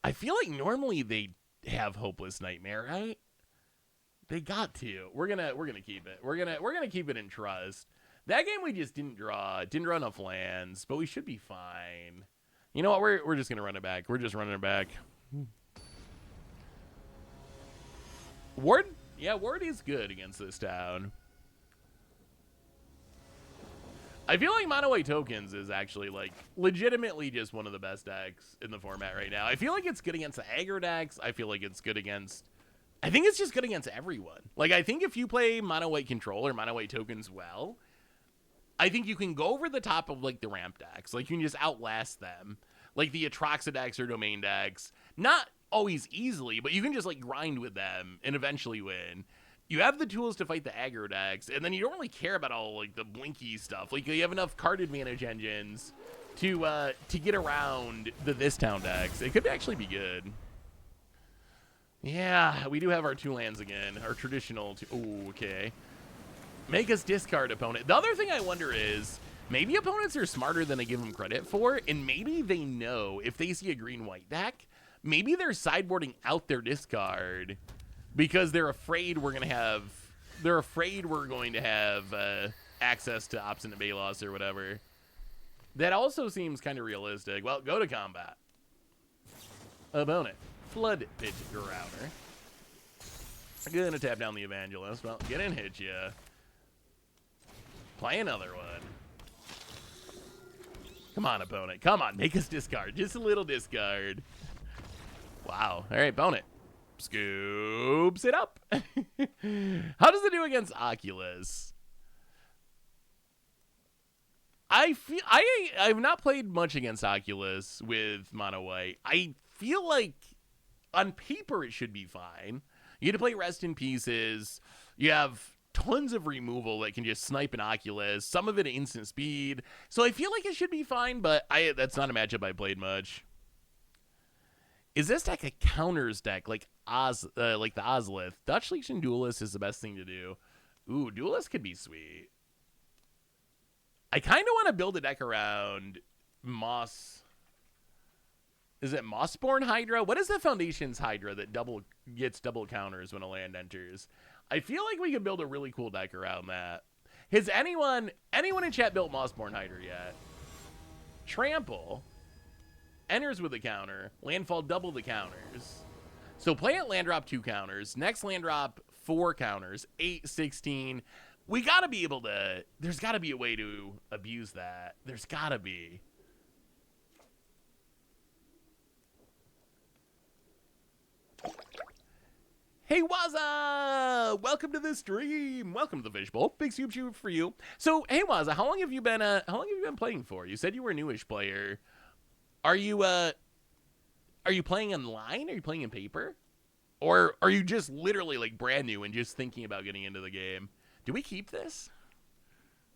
I feel like normally they have Hopeless Nightmare, right? They got to. We're gonna keep it. We're gonna keep it in trust. That game we just didn't draw enough lands, but we should be fine. You know what? We're just gonna run it back. We're just running it back. Ward, yeah, Ward is good against this town. I feel like Mono White Tokens is actually, like, legitimately just one of the best decks in the format right now. I feel like it's good against the aggro decks. I feel like it's good against... I think it's just good against everyone. Like, I think if you play Mono White Control or Mono White Tokens well, I think you can go over the top of, like, the ramp decks. Like, you can just outlast them. Like, the Atroxa decks or Domain decks. Not always easily, but you can just, like, grind with them and eventually win. You have the tools to fight the aggro decks, and then you don't really care about all, like, the blinky stuff. Like, you have enough card advantage engines to get around the this town decks. It could actually be good. Yeah, we do have our 2 lands again. Our traditional ooh, okay. Make us discard, opponent. The other thing I wonder is, maybe opponents are smarter than they give them credit for, and maybe they know if they see a green-white deck, maybe they're sideboarding out their discard because they're afraid we're going to have access to Obstinate Balos or whatever. That also seems kind of realistic. Well, go to combat. Opponent. Flood Pitch Grouter. Gonna tap down the Evangelist. Well, get in, hit ya. Play another one. Come on, opponent. Come on, make us discard. Just a little discard. Wow. All right, opponent. Scoops it up. How does it do against Oculus? I've not played much against Oculus with Mono White. I feel like on paper, it should be fine. You get to play Rest in Pieces. You have tons of removal that can just snipe an Oculus. Some of it at instant speed. So I feel like it should be fine, but that's not a matchup I played much. Is this deck a counters deck like the Ozlith? Dutch Legion Duelist is the best thing to do. Ooh, Duelist could be sweet. I kind of want to build a deck around Moss. Is it Mossborn Hydra? What is the Foundation's Hydra that gets double counters when a land enters? I feel like we could build a really cool deck around that. Has anyone in chat built Mossborn Hydra yet? Trample enters with a counter. Landfall double the counters. So play at land drop 2 counters. Next land drop 4 counters. 8, 16. We gotta be able to. There's gotta be a way to abuse that. There's gotta be. Hey Waza! Welcome to the stream. Welcome to the Fishbowl. Big soup shoot for you. So hey Waza, how long have you been playing for? You said you were a newish player. Are you playing online? Are you playing in paper? Or are you just literally like brand new and just thinking about getting into the game? Do we keep this?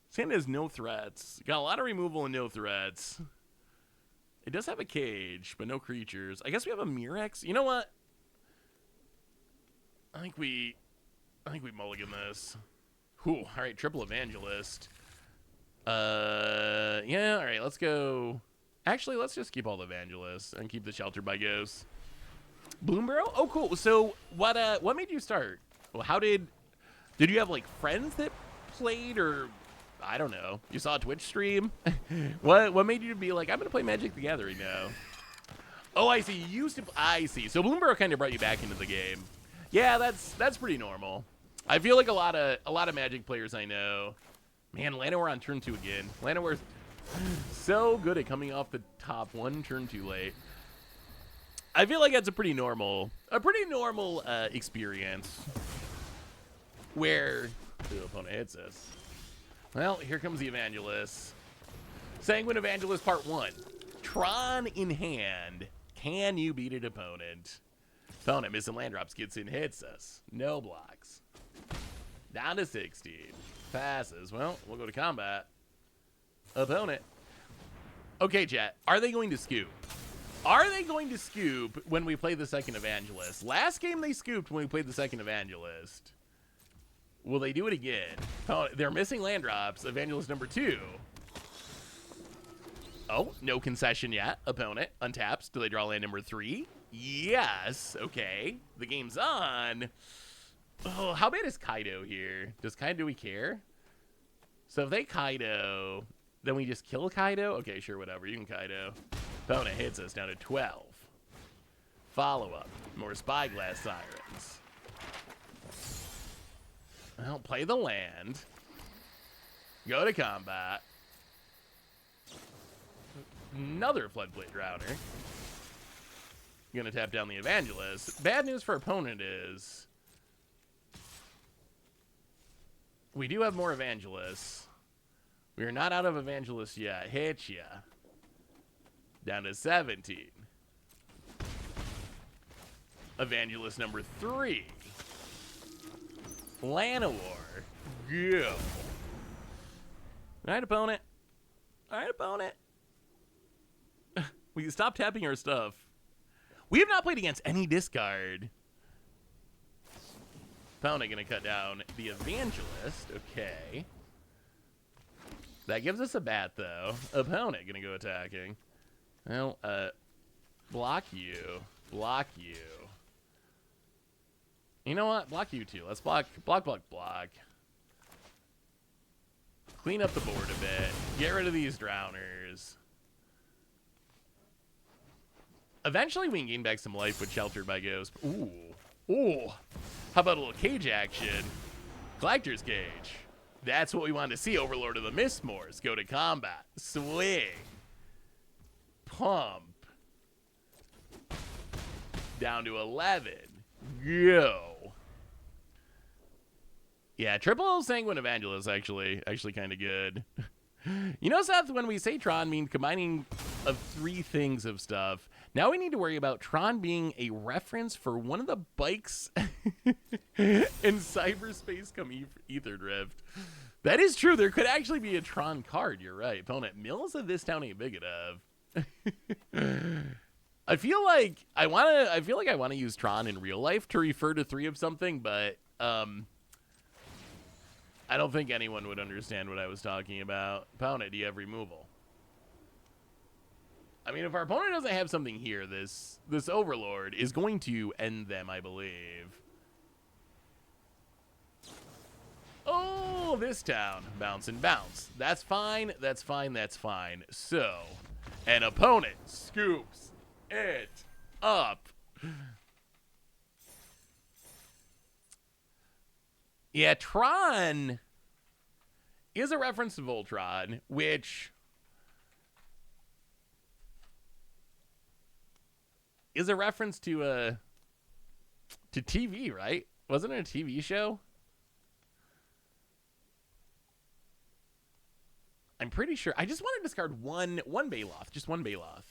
Sand has no threats. Got a lot of removal and no threats. It does have a cage, but no creatures. I guess we have a Murex. You know what? I think we mulligan this. Whew, all right, triple evangelist. Yeah, all right, let's go. Actually, let's just keep all the evangelists and keep the shelter by ghosts. Bloomburrow? Oh, cool. So what made you start? Well, how did you have like friends that played, or I don't know, you saw a Twitch stream? What made you be like, I'm gonna play Magic the Gathering now? Oh, I see. You used to. I see. So Bloomburrow kind of brought you back into the game. Yeah, that's pretty normal. I feel like a lot of Magic players I know. Man, Llanowar on turn 2 again. Llanowar's so good at coming off the top 1 turn too late. I feel like that's a pretty normal experience where the opponent hits us. Well, here comes the Evangelist. Sanguine Evangelist Part 1. Tron in hand. Can you beat an opponent? Opponent missing land drops, gets in, hits us. No blocks. Down to 16. Passes. Well, we'll go to combat. Opponent. Okay, chat. Are they going to scoop? Are they going to scoop when we play the second Evangelist? Last game they scooped when we played the second Evangelist. Will they do it again? Oh, they're missing land drops. Evangelist number 2. Oh, no concession yet. Opponent untaps. Do they draw land number 3? Yes. Okay. The game's on. Oh, how bad is Kaido here? Do we care? So if they Kaido, then we just kill Kaido? Okay, sure, whatever. You can Kaido. Opponent hits us down to 12. Follow-up. More Spyglass Sirens. Well, play the land. Go to combat. Another Floodplate Drowner. Gonna tap down the Evangelist. Bad news for opponent is we do have more Evangelists. We are not out of Evangelists yet. Hit ya. Down to 17. Evangelist number 3. Llanowar. Go. Alright, opponent. Alright, opponent. We can stop tapping our stuff. We have not played against any discard. Opponent gonna cut down the Evangelist. Okay. That gives us a bat, though. Opponent gonna go attacking. Well, block you. Block you. You know what? Block you too. Let's block. Clean up the board a bit. Get rid of these drowners. Eventually we can gain back some life with Sheltered by Ghost. Ooh. Ooh. How about a little cage action? Collector's Cage. That's what we wanted to see. Overlord of the Mistmores. Go to combat. Swing. Pump. Down to 11. Go. Yeah, triple Sanguine Evangelist actually kind of good. You know, Seth, when we say Tron, mean combining of 3 things of stuff. Now we need to worry about Tron being a reference for one of the bikes in cyberspace come Ether Drift. That is true. There could actually be a Tron card. You're right. Opponent, mills of this town ain't big enough. I feel like I want to use Tron in real life to refer to 3 of something, but I don't think anyone would understand what I was talking about. Opponent, do you have removal? I mean, if our opponent doesn't have something here, this Overlord is going to end them, I believe. Oh, this town. Bounce and bounce. That's fine. That's fine. That's fine. So, an opponent scoops it up. Yeah, Tron is a reference to Voltron, which is a reference to TV, right? Wasn't it a TV show? I'm pretty sure. I just want to discard one Baloth, just one Baloth.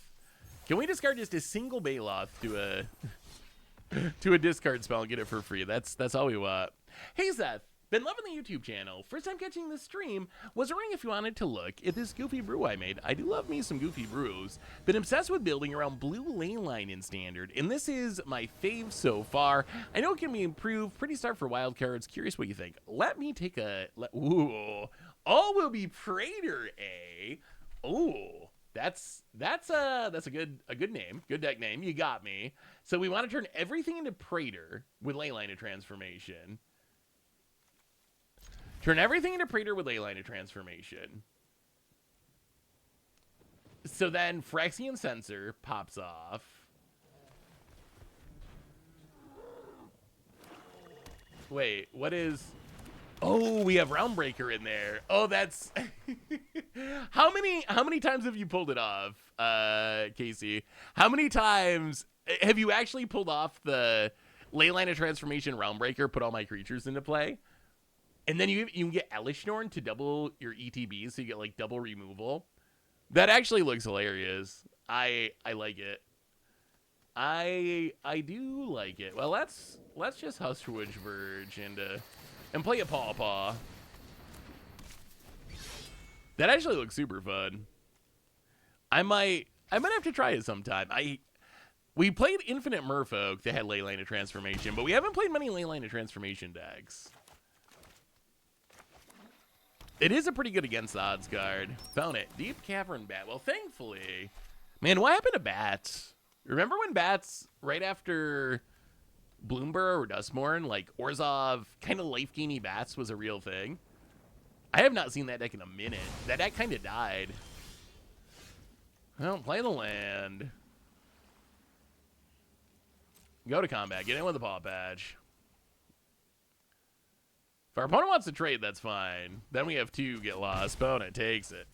Can we discard just a single Baloth to a discard spell and get it for free? That's all we want. Hey Seth, been loving the YouTube channel. First time catching this stream. Was wondering if you wanted to look at this goofy brew I made. I do love me some goofy brews. Been obsessed with building around blue ley line in standard, and this is my fave so far. I know it can be improved. Pretty start for wild cards. Curious what you think. Let me take a ooh. All will be Praetor, eh? Oh, that's a good name, good deck name. You got me. So we want to turn everything into Praetor with Leyline of Transformation. Turn everything into Praetor with Leyline of Transformation. So then Phyrexian Sensor pops off. Wait, what is? Oh, we have Realmbreaker in there. Oh, that's how many times have you pulled it off, Casey? How many times have you actually pulled off the Leyline of Transformation Realmbreaker, put all my creatures into play? And then you can get Elishnorn to double your ETB, so you get like double removal. That actually looks hilarious. I like it. I do like it. Well, let's just Huskwood Verge and play a Paw Paw. That actually looks super fun. I might have to try it sometime. We played Infinite Merfolk that had Leyline of Transformation, but we haven't played many Leyline of Transformation decks. It is a pretty good against the odds card. Found it. Deep Cavern Bat. Well, thankfully, man, what happened to Bats? Remember when Bats, right after Bloomburrow or Dustmorn, like Orzhov, kind of life-gainy Bats was a real thing? I have not seen that deck in a minute. That deck kind of died. Well, play the land. Go to combat. Get in with the Paw Patch. If our opponent wants to trade, that's fine. Then we have 2 get lost. Opponent takes it.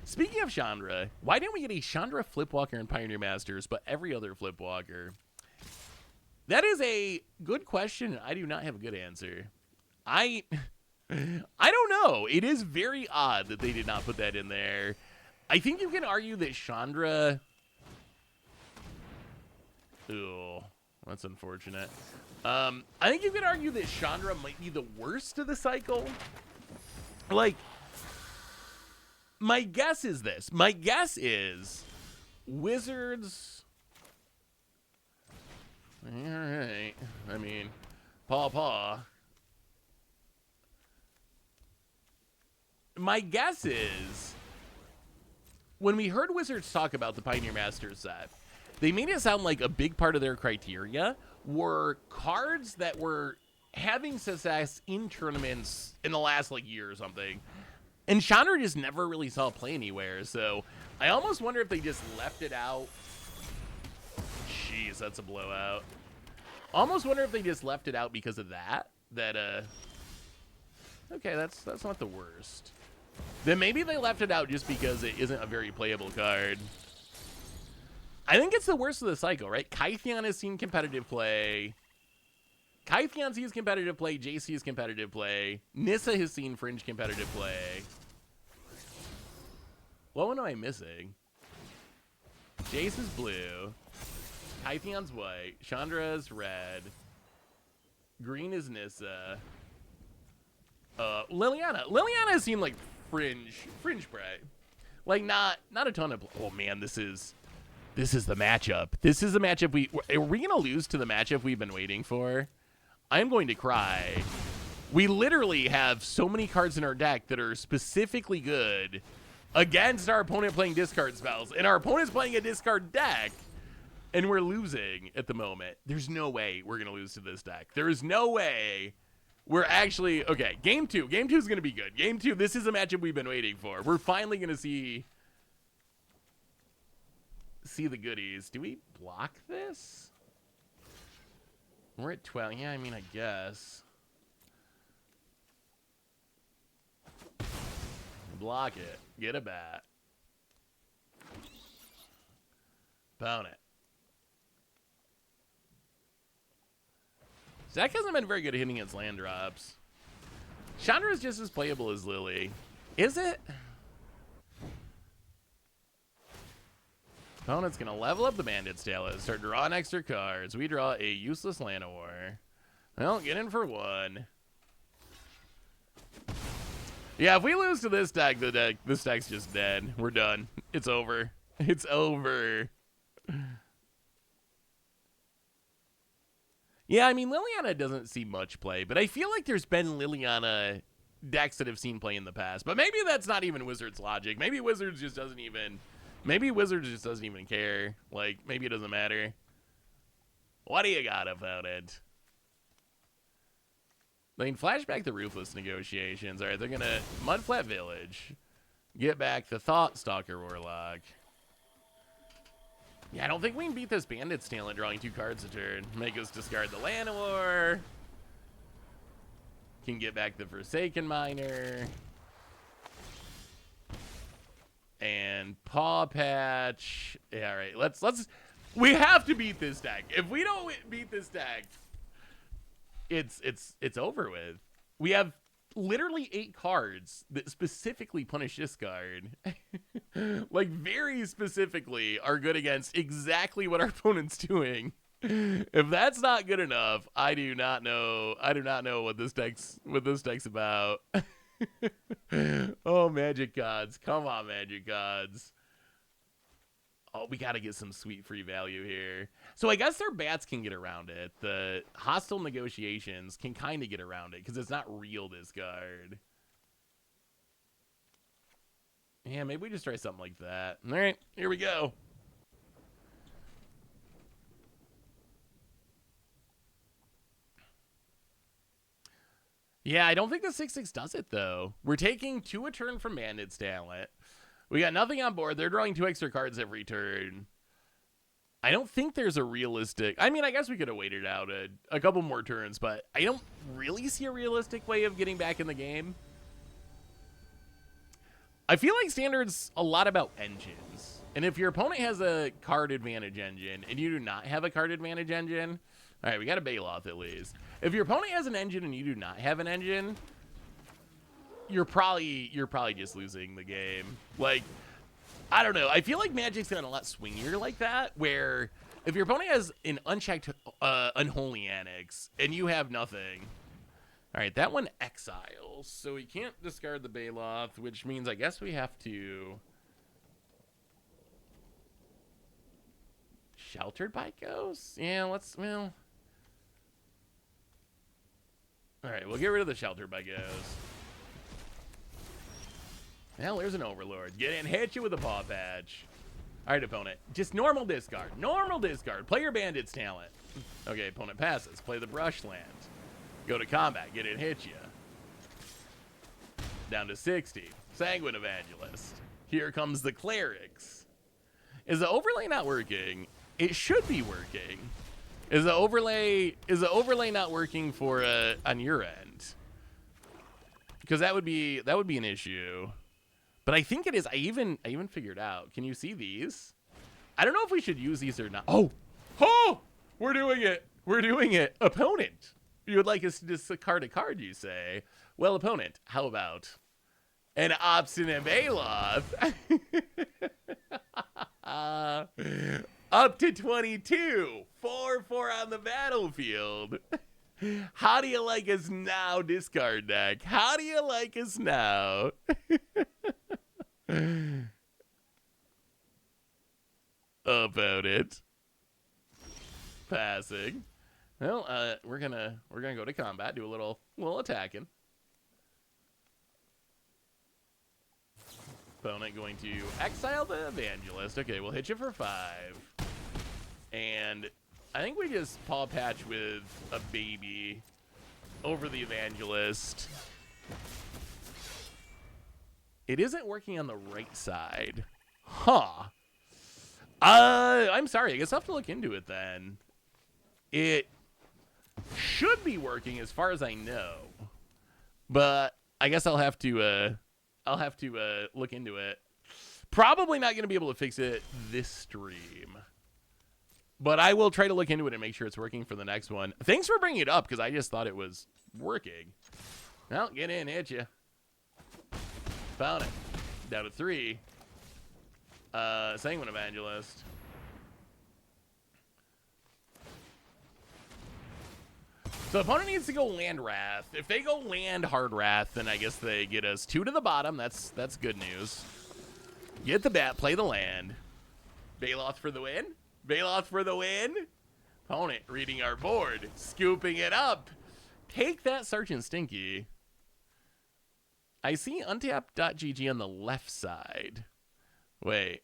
Speaking of Chandra, why didn't we get a Chandra Flipwalker in Pioneer Masters, but every other Flipwalker? That is a good question. I do not have a good answer. I don't know. It is very odd that they did not put that in there. I think you can argue that Chandra... Ooh, that's unfortunate. I think you could argue that Chandra might be the worst of the cycle. Like, my guess is this. My guess is Wizards... All right. I mean, Paw Paw. My guess is when we heard Wizards talk about the Pioneer Masters set, they made it sound like a big part of their criteria were cards that were having success in tournaments in the last like year or something. And Chandra just never really saw play anywhere. So I almost wonder if they just left it out. Jeez, that's a blowout. Almost wonder if they just left it out because of that. Okay, that's not the worst. Then maybe they left it out just because it isn't a very playable card. I think it's the worst of the cycle, right? Kytheon has seen competitive play. Kytheon sees competitive play. JC has competitive play. Nissa has seen fringe competitive play. What one am I missing? Jace is blue. Pythion's white. Chandra's red. Green is Nissa. Liliana. Liliana seemed like fringe prey. Like not a ton of. Oh man, this is the matchup. This is the matchup are we gonna lose to the matchup we've been waiting for? I'm going to cry. We literally have so many cards in our deck that are specifically good against our opponent playing discard spells, and our opponent's playing a discard deck, and we're losing at the moment. There's no way we're gonna lose to this deck. There is no way. We're actually, okay, game two. Game 2 is going to be good. Game 2, this is a matchup we've been waiting for. We're finally going to see the goodies. Do we block this? We're at 12. Yeah, I mean, I guess. Block it. Get a bat. Pound it. Zach hasn't been very good at hitting its land drops. Chandra is just as playable as Lily. Is it? Opponent's going to level up the Bandit's Tail, start drawing extra cards. We draw a useless Llanowar. Well, get in for one. Yeah, if we lose to this deck, this deck's just dead. We're done. It's over. It's over. Yeah, I mean, Liliana doesn't see much play, but I feel like there's been Liliana decks that have seen play in the past. But maybe that's not even Wizards' logic. Maybe Wizards just doesn't even care. Like, maybe it doesn't matter. What do you got about it? I mean, flashback the Ruthless Negotiations. All right, they're going to Mudflat Village. Get back the Thought Stalker Warlock. Yeah, I don't think we can beat this Bandit's Talent drawing 2 cards a turn. Make us discard the Llanowar. Can get back the Forsaken Miner. And Paw Patch. Yeah, all right. Let's we have to beat this deck. If we don't beat this deck, it's over with. We have literally 8 cards that specifically punish discard. Like, very specifically are good against exactly what our opponent's doing. If that's not good enough, I do not know what this deck's about. Oh, Magic Gods. Come on, Magic Gods. Oh, we got to get some sweet free value here. So I guess their bats can get around it. The Hostile Negotiations can kind of get around it because it's not real discard. Yeah, maybe we just try something like that. All right, here we go. Yeah, I don't think the 6/6 does it, though. We're taking 2 a turn from Bandit's Talent. We got nothing on board. They're drawing 2 extra cards every turn. I don't think there's a realistic... I mean, I guess we could have waited out a couple more turns, but I don't really see a realistic way of getting back in the game. I feel like Standard's a lot about engines. And if your opponent has a card advantage engine and you do not have a card advantage engine... All right, we got a Baloth at least. If your opponent has an engine and you do not have an engine... You're probably just losing the game. Like, I don't know. I feel like Magic's gotten a lot swingier like that, where if your opponent has an unchecked Unholy Annex and you have nothing. All right, that one exiles, so we can't discard the Baloth, which means I guess we have to Sheltered by Ghosts. Yeah, well. All right, we'll get rid of the Sheltered by Ghosts. Well, there's an Overlord. Get in, hit you with a Paw Patch. All right, opponent. Just normal discard. Normal discard. Play your Bandit's Talent. Okay, opponent passes. Play the Brushland. Go to combat. Get in, hit you. Down to 60. Sanguine Evangelist. Here comes the Clerics. Is the overlay not working? It should be working. Is the overlay not working for on your end? Because that would be an issue. But I think it is. I even figured out. Can you see these? I don't know if we should use these or not. Oh! We're doing it. We're doing it. Opponent. You would like us to discard a card, you say? Well, opponent, how about an Obstinate Baloth? Up to 22. 4-4 on the battlefield. How do you like us now, discard deck? How do you like us now? About it. Passing. Well, we're gonna go to combat, do a little attacking. Opponent going to exile the Evangelist. Okay, we'll hit you for 5. And I think we just paw patch with a baby over the Evangelist. It isn't working on the right side. Huh. I'm sorry. I guess I'll have to look into it then. It should be working as far as I know. But I guess I'll have to look into it. Probably not going to be able to fix it this stream. But I will try to look into it and make sure it's working for the next one. Thanks for bringing it up, because I just thought it was working. Well, get in, hit you. Found it. Down to 3. Sanguine Evangelist. So opponent needs to go land Wrath. If they go land Hard Wrath, then I guess they get us 2 to the bottom. That's good news. Get the bat, play the land. Baloth for the win. Baloth for the win. Opponent reading our board, scooping it up. Take that, Sergeant Stinky. I see untap.gg on the left side. Wait.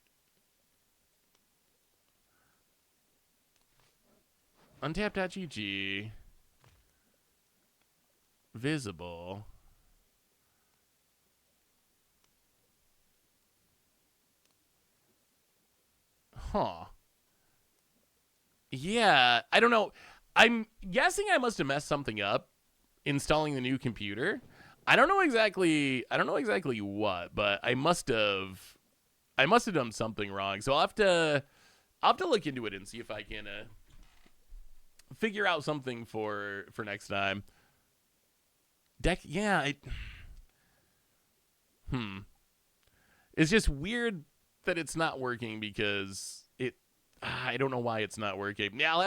Untap.gg. Visible. Huh. Yeah, I don't know. I'm guessing I must have messed something up installing the new computer. I don't know exactly what, but I must have done something wrong. So I'll have to look into it and see if I can figure out something for next time. Deck, yeah, it's just weird that it's not working because I don't know why it's not working. Yeah, I'll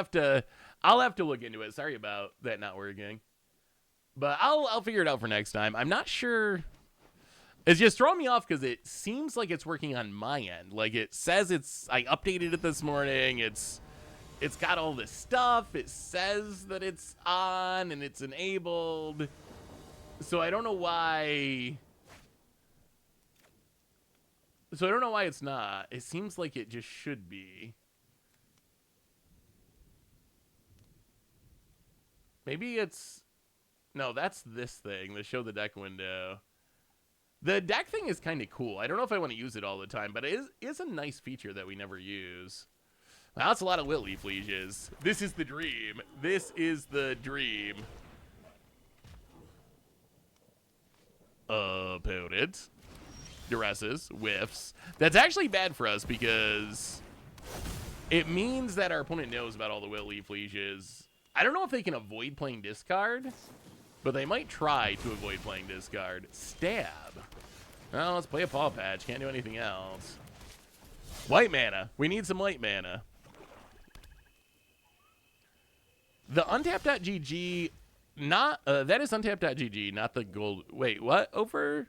have to look into it. Sorry about that not working. But I'll figure it out for next time. I'm not sure. It's just throwing me off because it seems like it's working on my end. Like it says I updated it this morning. It's got all this stuff. It says that it's on and it's enabled. So I don't know why. So I don't know why it's not. It seems like it just should be. Maybe it's... No, that's this thing, the show the deck window. The deck thing is kind of cool. I don't know if I want to use it all the time, but it is a nice feature that we never use. Wow, that's a lot of Wiltleaf Lieges. This is the dream. This is the dream. Opponent. Duresses. Whiffs. That's actually bad for us because it means that our opponent knows about all the Wiltleaf Lieges. I don't know if they can avoid playing discard, but they might try to avoid playing discard. Stab. Well, let's play a paw patch. Can't do anything else. White mana. We need some white mana. The untap.gg, not, that is untap.gg, not the gold. Wait, what? Over?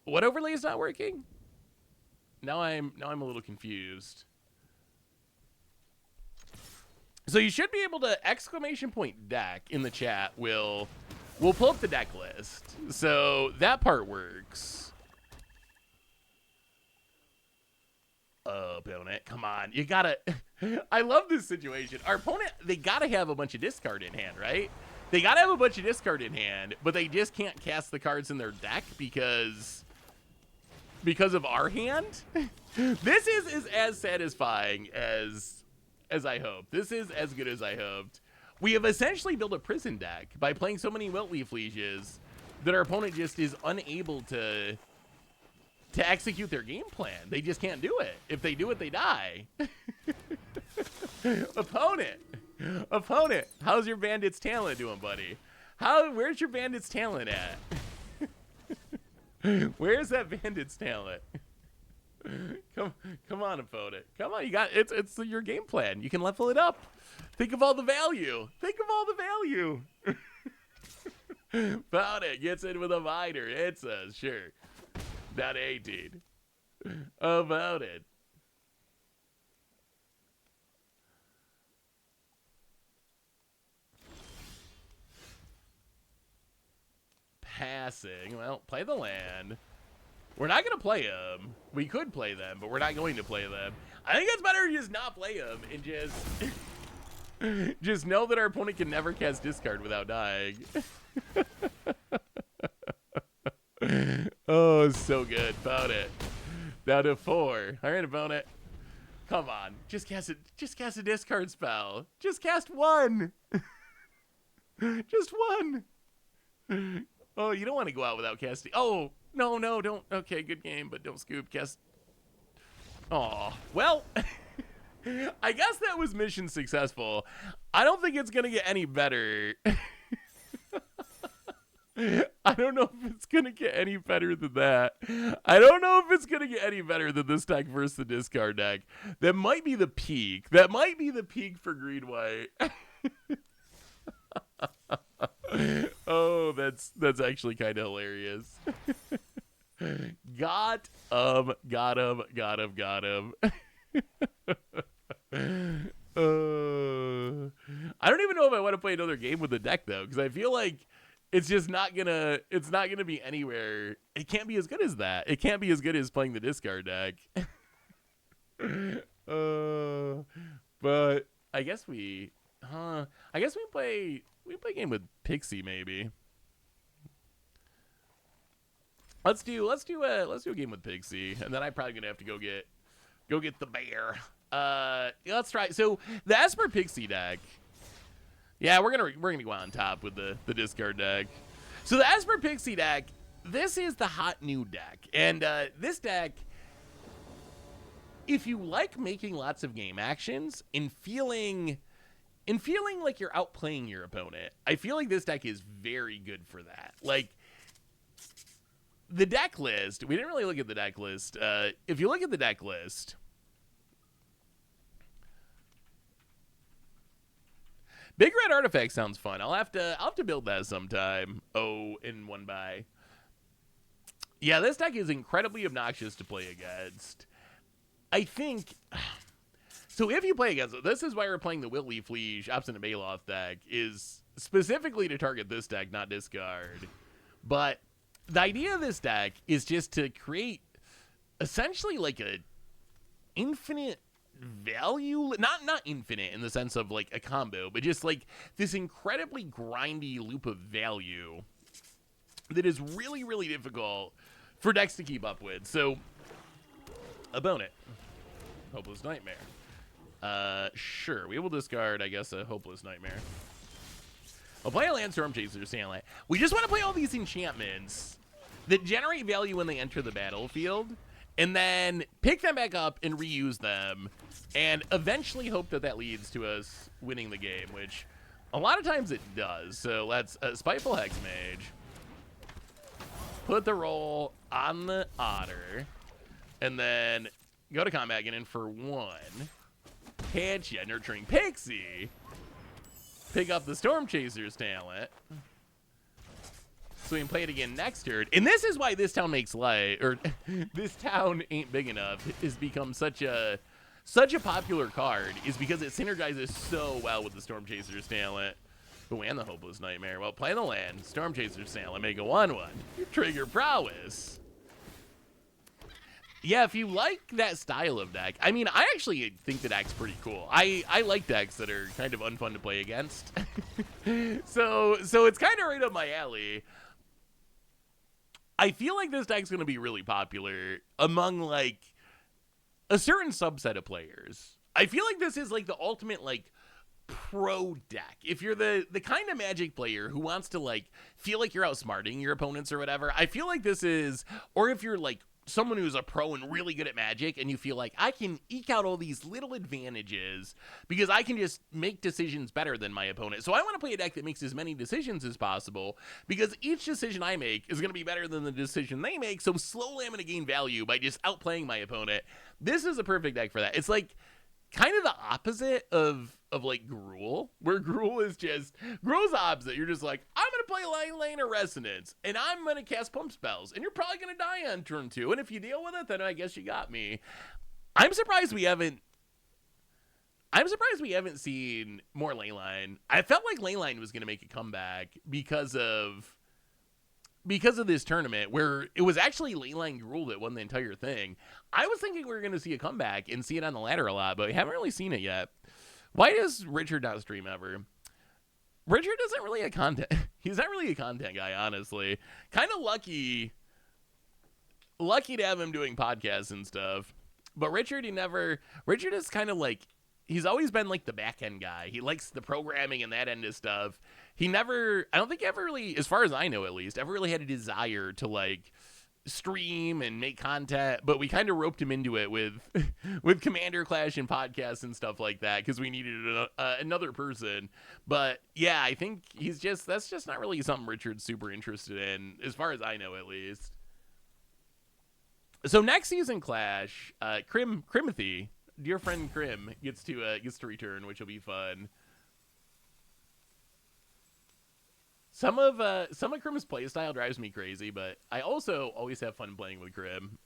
What overlay is not working? Now I'm a little confused. So you should be able to !deck in the chat will pull up the deck list. So that part works. Opponent, come on. You gotta... I love this situation. Our opponent, they gotta have a bunch of discard in hand, right? They gotta have a bunch of discard in hand, but they just can't cast the cards in their deck because of our hand. This is as satisfying as I hoped. This is as good as I hoped. We have essentially built a prison deck by playing so many Wiltleaf Lieges that our opponent just is unable to execute their game plan. They just can't do it. If they do it, they die. Opponent, how's your Bandit's talent doing, buddy? Where's your Bandit's talent at? Where's that Bandit's talent? Come on, opponent. Come on, you got it's your game plan. You can level it up. Think of all the value. Think of all the value. Found it. Gets in with a miner. It says, sure. Down to 18. About it. Passing. Well, play the land. We're not going to play them. We could play them, but we're not going to play them. I think it's better to just not play them and just know that our opponent can never cast discard without dying. Oh, so good. Found it. Down to 4. All right, opponent. Come on. Just cast a discard spell. Just cast one. Just one. Oh, you don't want to go out without casting. Oh, no, don't. Okay, good game, but don't scoop. Cast. Oh, well, I guess that was mission successful. I don't think it's going to get any better. I don't know if it's going to get any better than that. I don't know if it's going to get any better than this deck versus the discard deck. That might be the peak. That might be the peak for green-white. Oh, that's actually kind of hilarious. Got him. I don't even know if I want to play another game with the deck though, because I feel like it's just not gonna be anywhere. It can't be as good as that. It can't be as good as playing the discard deck. But I guess we play a game with Pixie maybe. Let's do a game with Pixie, and then I'm probably gonna have to go get the bear. Let's try. So the Esper Pixie deck. Yeah, we're gonna go on top with the discard deck. So the Esper Pixie deck. This is the hot new deck, and this deck, if you like making lots of game actions and feeling like you're outplaying your opponent, I feel like this deck is very good for that. Like, the deck list, we didn't really look at the deck list. If you look at the deck list, Big Red Artifact sounds fun. I'll have to build that sometime. Oh, in one buy. Yeah, this deck is incredibly obnoxious to play against. I think. So if you play against it, this is why we're playing the Whitley Fleege Obstinate Baloth deck, is specifically to target this deck, not discard. But the idea of this deck is just to create essentially like a infinite value, not infinite in the sense of like a combo, but just like this incredibly grindy loop of value that is really, really difficult for decks to keep up with. So, opponent, Hopeless Nightmare. Sure, we will discard, I guess, a Hopeless Nightmare. I'll play a land Storm Chaser Stanley. We just want to play all these enchantments that generate value when they enter the battlefield, and then pick them back up and reuse them, and eventually hope that that leads to us winning the game, which a lot of times it does. So let's Spiteful Hexmage, put the roll on the Otter, and then go to combat, get in for 1. Catch ya, Nurturing Pixie. Pick up the Storm Chaser's talent, so we can play it again next turn. And this is why this town makes light, or this town ain't big enough, has become such a popular card, is because it synergizes so well with the Storm Chaser's talent. Oh, and the Hopeless Nightmare. Well, play the land, Storm Chaser's talent, make a 1/1. Trigger Prowess. Yeah, if you like that style of deck, I mean, I actually think the deck's pretty cool. I like decks that are kind of unfun to play against. so it's kind of right up my alley. I feel like this deck's going to be really popular among, like, a certain subset of players. I feel like this is, like, the ultimate, like, pro deck. If you're the kind of Magic player who wants to, like, feel like you're outsmarting your opponents or whatever, I feel like this is, or if you're, like, someone who's a pro and really good at Magic, and you feel like I can eke out all these little advantages because I can just make decisions better than my opponent. So I want to play a deck that makes as many decisions as possible, because each decision I make is going to be better than the decision they make. So slowly I'm going to gain value by just outplaying my opponent. This is a perfect deck for that. It's like kind of the opposite of like Gruul, where Gruul is just, Gruul's opposite. You're just like, I'm going to play Light Lane or Resonance, and I'm going to cast Pump Spells, and you're probably going to die on turn 2, and if you deal with it, then I guess you got me. I'm surprised we haven't seen more Leyline. I felt like Leyline was going to make a comeback because of this tournament, where it was actually Leyline Gruul that won the entire thing. I was thinking we were going to see a comeback and see it on the ladder a lot, but we haven't really seen it yet. Why does Richard not stream ever? Richard isn't really a content. He's not really a content guy, honestly. Kind of lucky to have him doing podcasts and stuff. But Richard is kind of like, he's always been like the back end guy. He likes the programming and that end of stuff. I don't think ever really, as far as I know at least, ever really had a desire to like stream and make content, but we kind of roped him into it with Commander Clash and podcasts and stuff like that because we needed another person. But yeah, I think that's just not really something Richard's super interested in, as far as I know at least. So next season Clash, Crimothy, dear friend Crim, gets to return, which will be fun. Some of Crim's playstyle drives me crazy, but I also always have fun playing with Crim.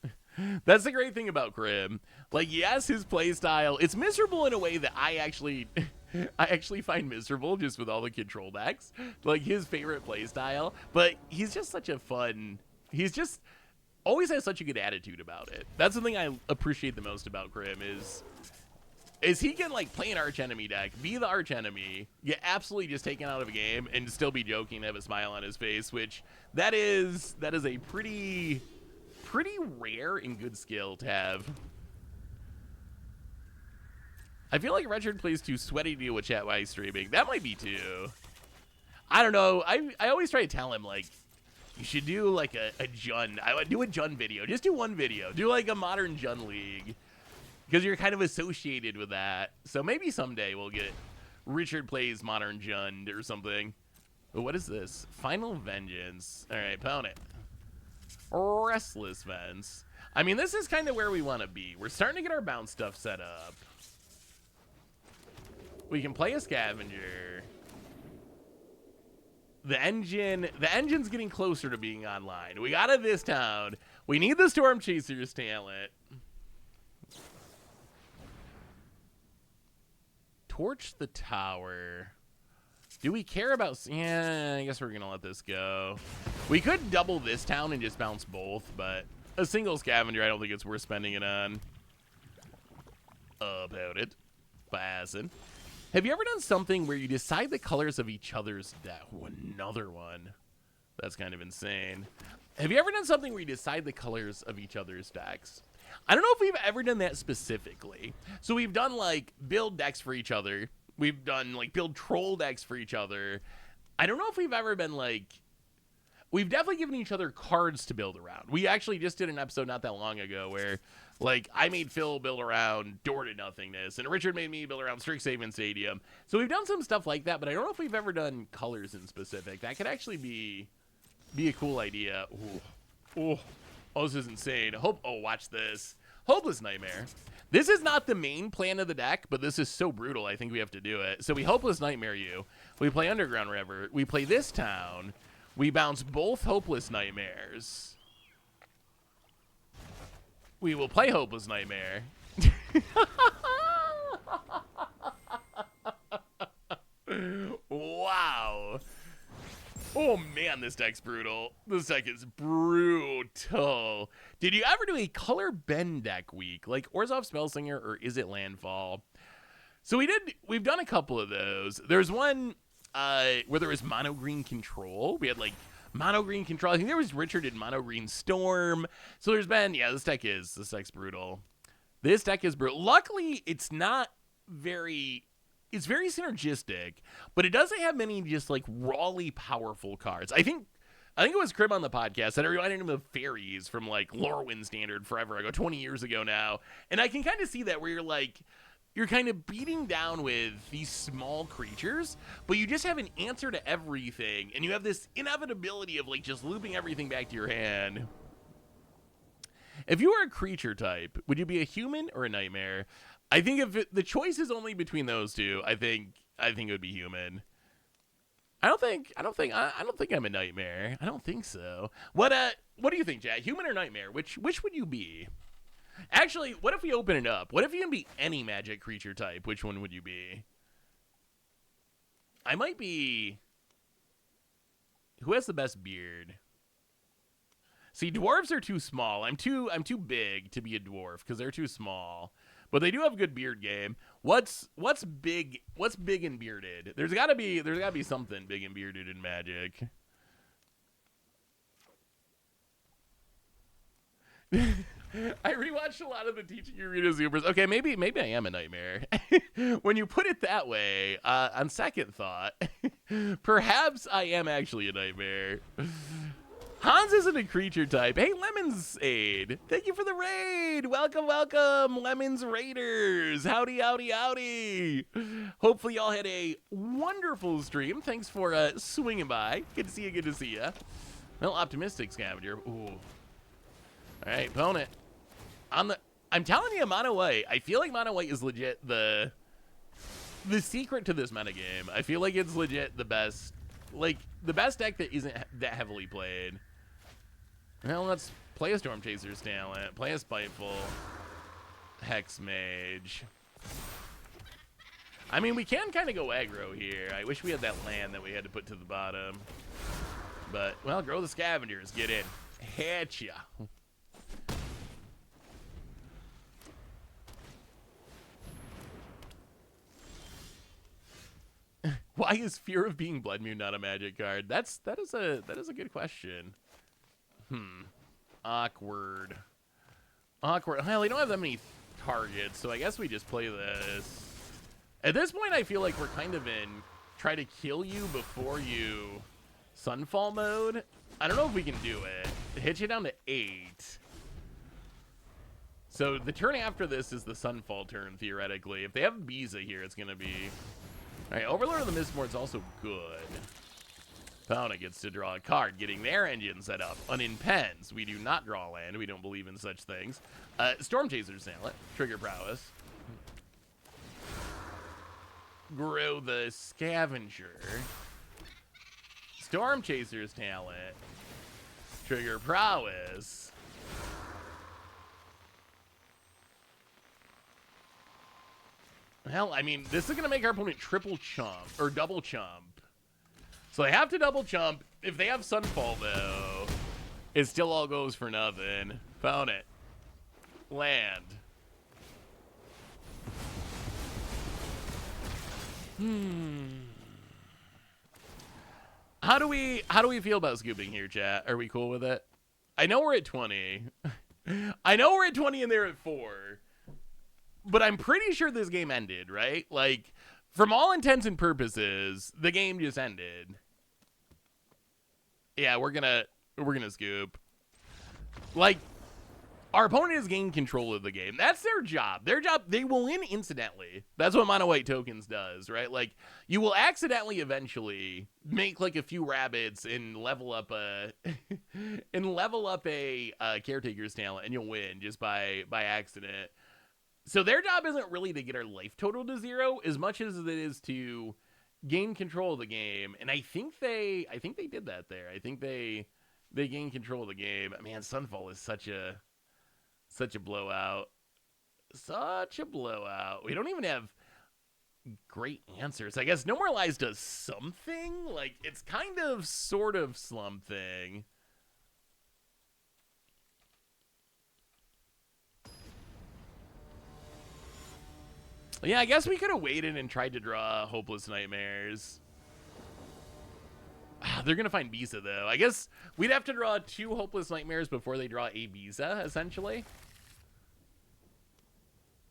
That's the great thing about Crim. Like, yes, his playstyle, it's miserable in a way that I actually find miserable just with all the control decks. Like, his favorite playstyle. But he's just such a fun... He's just... always has such a good attitude about it. That's the thing I appreciate the most about Crim is he can like play an archenemy deck, be the archenemy, get absolutely just taken out of a game, and still be joking and have a smile on his face, which that is a pretty rare and good skill to have. I feel like Richard plays too sweaty to deal with chat while he's streaming. That might be too. I don't know. I always try to tell him, like, you should do like a Jun. I would do a Jun video. Just do one video. Do like a modern Jun League. Because you're kind of associated with that. So maybe someday we'll get Richard plays Modern Jund or something. But what is this? Final Vengeance. All right, opponent. Restless Vents. I mean, this is kind of where we want to be. We're starting to get our bounce stuff set up. We can play a Scavenger. The engine's getting closer to being online. We got it this town. We need the Storm Chaser's talent. Torch the tower. Do we care about... Yeah, I guess we're going to let this go. We could double this town and just bounce both, but a single Scavenger, I don't think it's worth spending it on. About it. Passing. Have you ever done something where you decide the colors of each other's deck? Oh, another one. That's kind of insane. Have you ever done something where you decide the colors of each other's decks? I don't know if we've ever done that specifically. So we've done, like, build decks for each other. We've done, like, build troll decks for each other. I don't know if we've ever been, like... We've definitely given each other cards to build around. We actually just did an episode not that long ago where, like, I made Phil build around Door to Nothingness, and Richard made me build around Strixhaven Stadium. So we've done some stuff like that, but I don't know if we've ever done colors in specific. That could actually be a cool idea. Ooh. Oh, this is insane. Watch this. Hopeless Nightmare. This is not the main plan of the deck, but this is so brutal, I think we have to do it. So we Hopeless Nightmare you. We play Underground River. We play this town. We bounce both Hopeless Nightmares. We will play Hopeless Nightmare. Wow. Oh, man, this deck's brutal. This deck is brutal. Did you ever do a color bend deck week, like Orzhov Spellslinger, or is it Landfall? So we've done a couple of those. There's one where there was mono green control. We had like mono green control. I think there was Richard in mono green storm. So there's been, this deck's brutal. This deck is brutal. Luckily, it's very synergistic, but it doesn't have many just like rawly powerful cards. I think I think it was Crib on the podcast that reminded him of fairies from like Lorwyn Standard forever ago, 20 years ago now. And I can kind of see that where you're kind of beating down with these small creatures, but you just have an answer to everything, and you have this inevitability of like just looping everything back to your hand. If you were a creature type, would you be a human or a nightmare? I think if the choice is only between those two, I think it would be human. I don't think I'm a nightmare. I don't think so. What do you think, Jack? Human or nightmare? Which would you be? Actually, what if we open it up? What if you can be any magic creature type? Which one would you be? I might be... Who has the best beard? See, dwarves are too small. I'm too big to be a dwarf because they're too small. But they do have a good beard game. What's big? What's big and bearded? There's gotta be something big and bearded in Magic. I rewatched a lot of the Teaching Arena Zoomers. Okay, maybe I am a nightmare. When you put it that way, on second thought, perhaps I am actually a nightmare. Hans isn't a creature type. Hey, Lemons Aid. Thank you for the raid. Welcome, welcome, Lemons Raiders. Howdy, howdy, howdy. Hopefully y'all had a wonderful stream. Thanks for swinging by. Good to see you, good to see you. Well, Optimistic Scavenger. Ooh. All right, opponent. I'm telling you, Mono White. I feel like Mono White is legit the secret to this metagame. I feel like it's legit the best, like the best deck that isn't that heavily played. Well, let's play a Storm Chaser's talent, play a Spiteful Hex Mage. I mean, we can kind of go aggro here. I wish we had that land that we had to put to the bottom. But, well, grow the Scavengers. Get in. Hit ya. Why is Fear of Being Blood Moon not a Magic card? That is a good question. Awkward. Well, we don't have that many targets, so I guess we just play this. At this point, I feel like we're kind of in try to kill you before you Sunfall mode. I don't know if we can do it. Hit you down to 8. So the turn after this is the Sunfall turn, theoretically. If they have Biza here, it's going to be... All right, Overlord of the Mistborn's also good. Fauna gets to draw a card, getting their engine set up. Unimpens. We do not draw land. We don't believe in such things. Storm Chaser's talent. Trigger Prowess. Grow the Scavenger. Storm Chaser's talent. Trigger Prowess. Hell, I mean, this is going to make our opponent triple chump, or double chump. So they have to double chump. If they have Sunfall, though, it still all goes for nothing. Found it. Land. How do we feel about scooping here, chat? Are we cool with it? I know we're at 20. I know we're at 20 and they're at 4. But I'm pretty sure this game ended, right? Like, from all intents and purposes, the game just ended. Yeah, we're gonna scoop. Like, our opponent has gained control of the game. That's their job. They will win incidentally. That's what Mono White Tokens does, right? Like, you will accidentally eventually make like a few rabbits and level up a caretaker's talent, and you'll win just by accident. So their job isn't really to get our life total to 0 as much as it is to gain control of the game. And I think they did that there. I think they gained control of the game. Man, Sunfall is such a blowout. Such a blowout. We don't even have great answers. I guess No More Lies does something. Like, it's kind of sort of something. Yeah, I guess we could have waited and tried to draw Hopeless Nightmares. They're going to find Biza, though. I guess we'd have to draw 2 Hopeless Nightmares before they draw a Biza, essentially.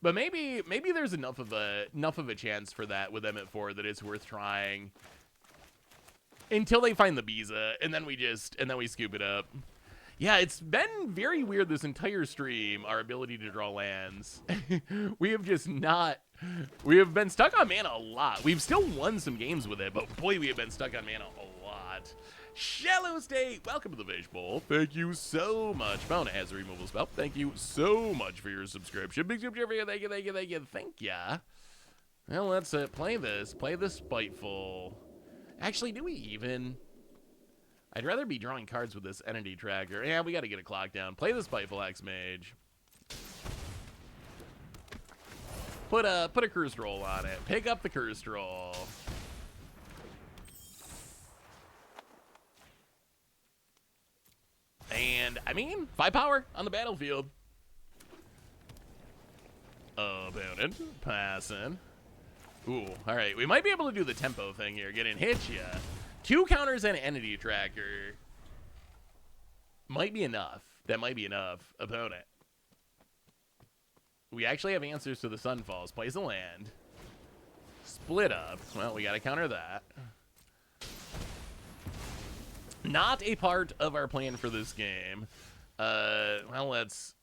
But maybe there's enough of a chance for that with them at 4 that it's worth trying. until they find the Biza, and then we scoop it up. Yeah, it's been very weird this entire stream, our ability to draw lands. We have been stuck on mana a lot. We've still won some games with it, but boy, we have been stuck on mana a lot. Shallow State, welcome to the Fish Bowl. Thank you so much. Mona has a removal spell. Thank you so much for your subscription. Big super for you. Thank you. Thank ya. Well, let's play this. Play the Spiteful. Actually, do we even? I'd rather be drawing cards with this entity tracker. Yeah, we got to get a clock down. Play the Spiteful X-Mage. Put a Curse Roll on it. Pick up the Curse Roll. And, I mean, 5 power on the battlefield. Opponent. Passing. Ooh, all right. We might be able to do the tempo thing here. Get in, hit ya. 2 counters and entity tracker. Might be enough. That might be enough. Opponent. We actually have answers to the Sunfalls. Plays a land. Split up. Well, we got to counter that. Not a part of our plan for this game. Well, let's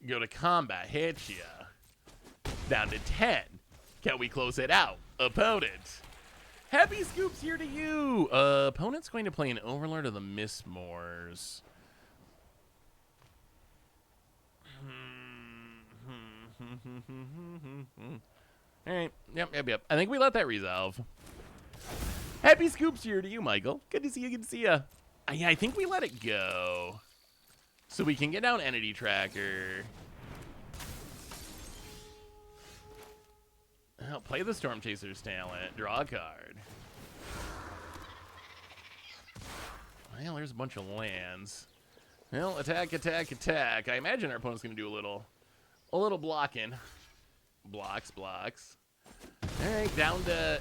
go to combat. Hit ya. Down to 10. Can we close it out? Opponent. Happy scoops here to you. Opponent's going to play an Overlord of the Mistmoors. All right. Yep. I think we let that resolve. Happy scoops here to you, Michael. Good to see you. Good to see you. I think we let it go. So we can get down entity tracker. Oh, play the Storm Chaser's talent. Draw a card. Well, there's a bunch of lands. Well, attack. I imagine our opponent's going to do a little blocking. Blocks. All right, down to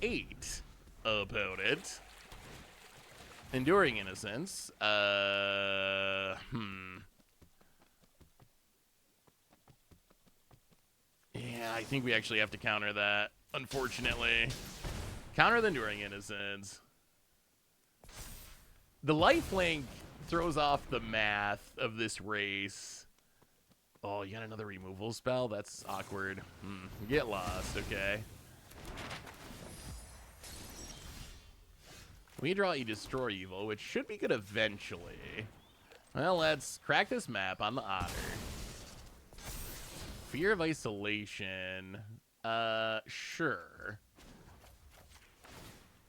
8. Opponent. Enduring Innocence. Yeah, I think we actually have to counter that, unfortunately. Counter the Enduring Innocence. The lifelink throws off the math of this race. Oh, you got another removal spell? That's awkward. Get lost, okay. We draw you Destroy Evil, which should be good eventually. Well, let's crack this map on the Otter. Fear of Isolation. Sure.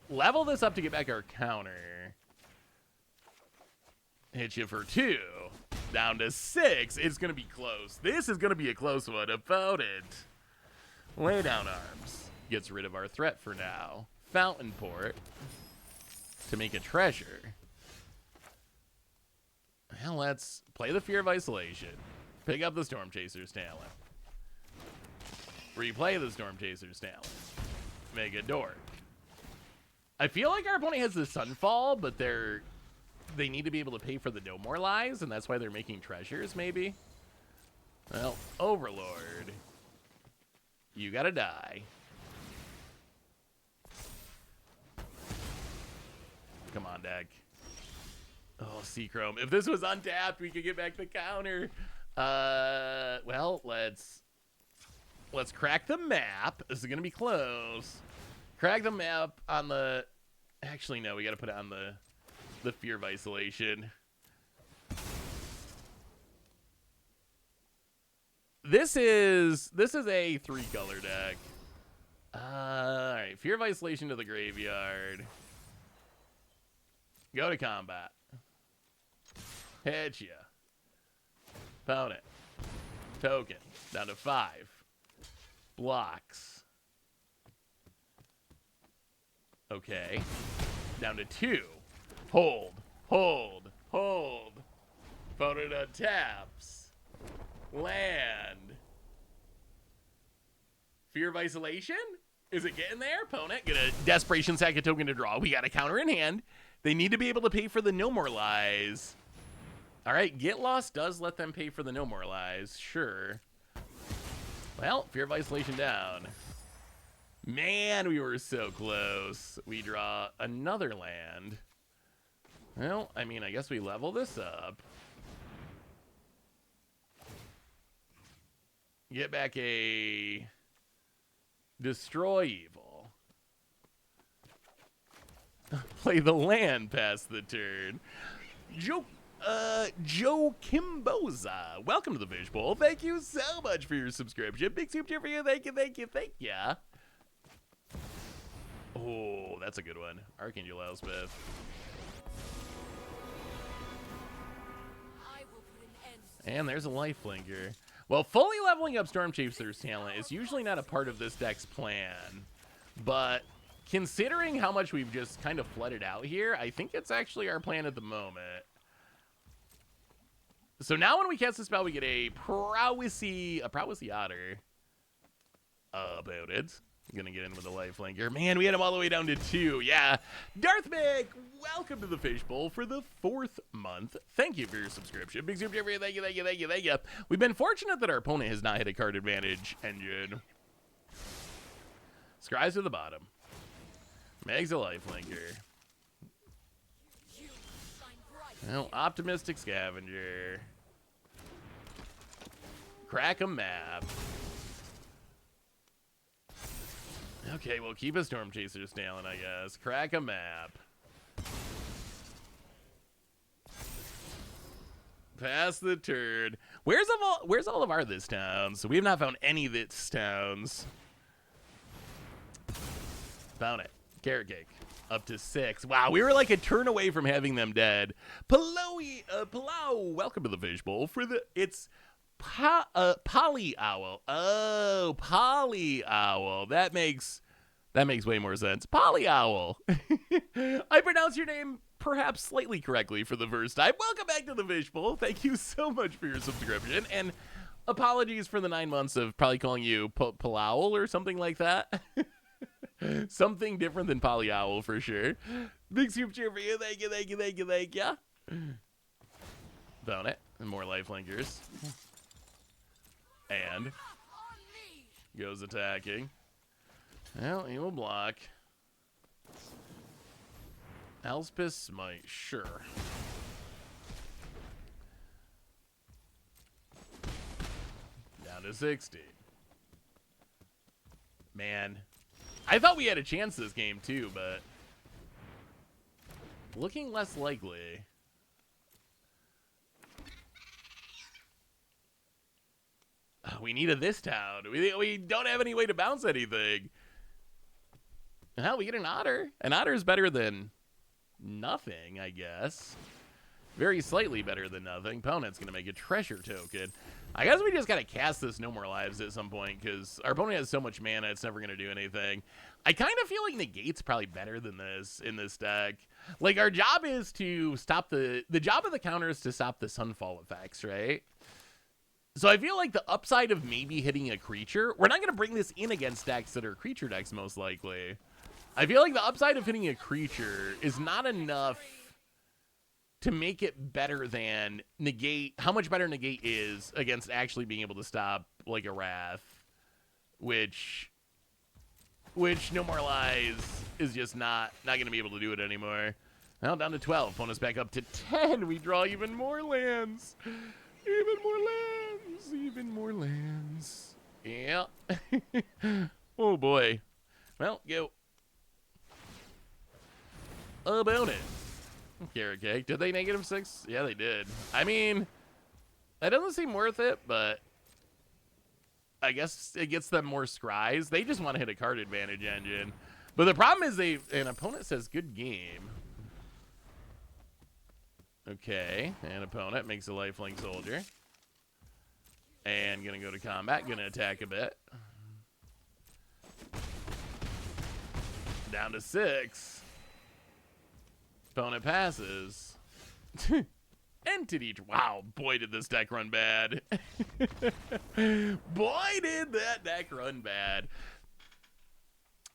Level this up to get back our counter. Hit you for 2. Down to 6. It's going to be close. This is going to be a close one. Opponent. Lay down arms. Gets rid of our threat for now. Fountain Port. To make a treasure. Well, let's play the Fear of Isolation. Pick up the Storm Chaser's talent. Replay the Storm Chaser's talent. Make a dork. I feel like our opponent has the Sunfall, but they need to be able to pay for the No More Lies, and that's why they're making treasures, maybe? Well, Overlord. You gotta die. Come on, deck. Oh, Seachrome. If this was untapped, we could get back the counter. Well, let's crack the map. This is gonna be close. Crack the map on the. Actually, no. We gotta put it on the Fear of Isolation. This is a 3-color deck. All right, Fear of Isolation to the graveyard. Go to combat. Hit ya. Opponent. Token. Down to 5. Blocks. Okay. Down to 2. Hold. Opponent untaps. Land. Fear of Isolation? Is it getting there? Opponent. Get a Desperation sack a token to draw. We got a counter in hand. They need to be able to pay for the No More Lies. All right, Get Lost does let them pay for the No More Lies. Sure. Well, Fear of Isolation down. Man, we were so close. We draw another land. Well, I mean, I guess we level this up. Get back a Destroy Evil. Play the land past the turn. Joe Kimboza, welcome to the Fishbowl. Thank you so much for your subscription. Big soup cheer for you. Thank you, thank you, thank you. Oh, that's a good one. Archangel Elspeth. And there's a life flinker. Well, fully leveling up Storm Chaser's talent is usually not a part of this deck's plan, but considering how much we've just kind of flooded out here, I think it's actually our plan at the moment. So now when we cast the spell, we get a Prowessy Otter. About it. I'm gonna get in with a life flanker. Man, we had him all the way down to 2. Yeah. Darth Mick, welcome to the Fishbowl for the 4th month. Thank you for your subscription. Big super, thank you, thank you, thank you, thank you. We've been fortunate that our opponent has not hit a card advantage engine. Scries to the bottom. Meg's a life flanker. Well, Optimistic Scavenger. Crack a map. Okay, we'll keep a Storm Chaser's talent, I guess. Crack a map. Pass the turd. Where's all of our this towns? So we have not found any this towns. Found it. Carrot cake. Up to 6. Wow, we were like a turn away from having them dead. Palau, welcome to the Fishbowl for the Poly Owl. Oh, Poly Owl. That makes way more sense. Poly Owl. I pronounced your name perhaps slightly correctly for the first time. Welcome back to the Fishbowl. Thank you so much for your subscription, and apologies for the 9 months of probably calling you Palau or something like that. Something different than Poly Owl for sure. Big super cheer for you. Thank you, thank you, thank you, thank you. Found it. And more life linkers. And goes attacking. Well, he will block. Elspeth Smite, sure. Down to 60. Man, I thought we had a chance this game too, but looking less likely. We needed this town. We don't have any way to bounce anything. Hell, we get an otter. An otter is better than nothing, I guess. Very slightly better than nothing. Opponent's going to make a treasure token. I guess we just got to cast this No More Lives at some point because our opponent has so much mana, it's never going to do anything. I kind of feel like Negate's probably better than this in this deck. Like, our job is to stop the job of the counter is to stop the Sunfall effects, right? So I feel like the upside of maybe hitting a creature, we're not going to bring this in against decks that are creature decks most likely. I feel like the upside of hitting a creature is not enough to make it better than Negate, how much better Negate is against actually being able to stop like a Wrath, which No More Lies is just not going to be able to do it anymore. Now down to 12, opponent's back up to 10. We draw even more lands. Even more lands. Even more lands. Yeah. Oh boy. Well, go. About it. Carrot cake. Did they -6? Yeah, they did. I mean, that doesn't seem worth it, but I guess it gets them more scries. They just want to hit a card advantage engine. But the problem is an opponent says good game. Okay, an opponent makes a lifelink soldier. And gonna go to combat, gonna attack a bit. Down to 6. Opponent passes. Entity. Wow, boy, did this deck run bad. Boy, did that deck run bad.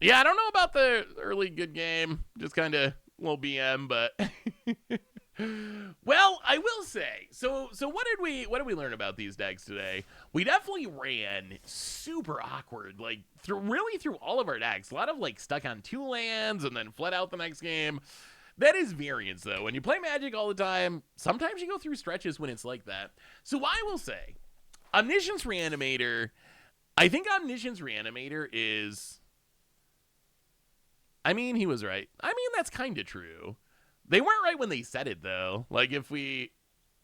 Yeah, I don't know about the early good game. Just kind of little BM, but... Well, I will say say, so what did we learn about these decks today? We definitely ran super awkward, like through all of our decks. A lot of like stuck on 2 lands and then fled out the next game. That is variance, though. When you play Magic all the time, sometimes you go through stretches when it's like that. So I will say, Omniscience Reanimator, I think Omniscience Reanimator is... I mean, he was right. I mean, that's kind of true. They weren't right when they said it, though. Like, if we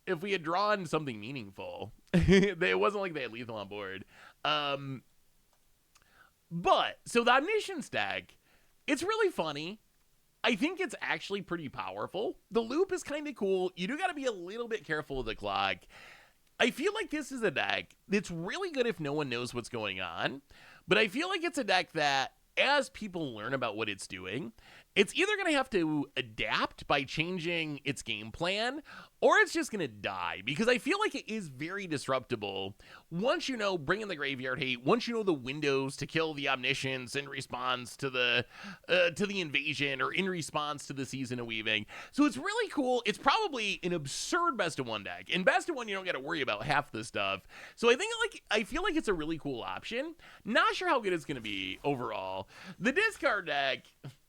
had drawn something meaningful, it wasn't like they had lethal on board. But, so the Omniscience deck, it's really funny. I think it's actually pretty powerful. The loop is kind of cool. You do got to be a little bit careful with the clock. I feel like this is a deck that's really good if no one knows what's going on. But I feel like it's a deck that, as people learn about what it's doing, it's either going to have to adapt by changing its game plan, or it's just going to die, because I feel like it is very disruptible once you know bring in the Graveyard Hate, once you know the windows to kill the Omniscience in response to the invasion, or in response to the Season of Weaving. So it's really cool. It's probably an absurd best of 1 deck. In best of 1, you don't got to worry about half the stuff. So I feel like it's a really cool option. Not sure how good it's going to be overall. The discard deck,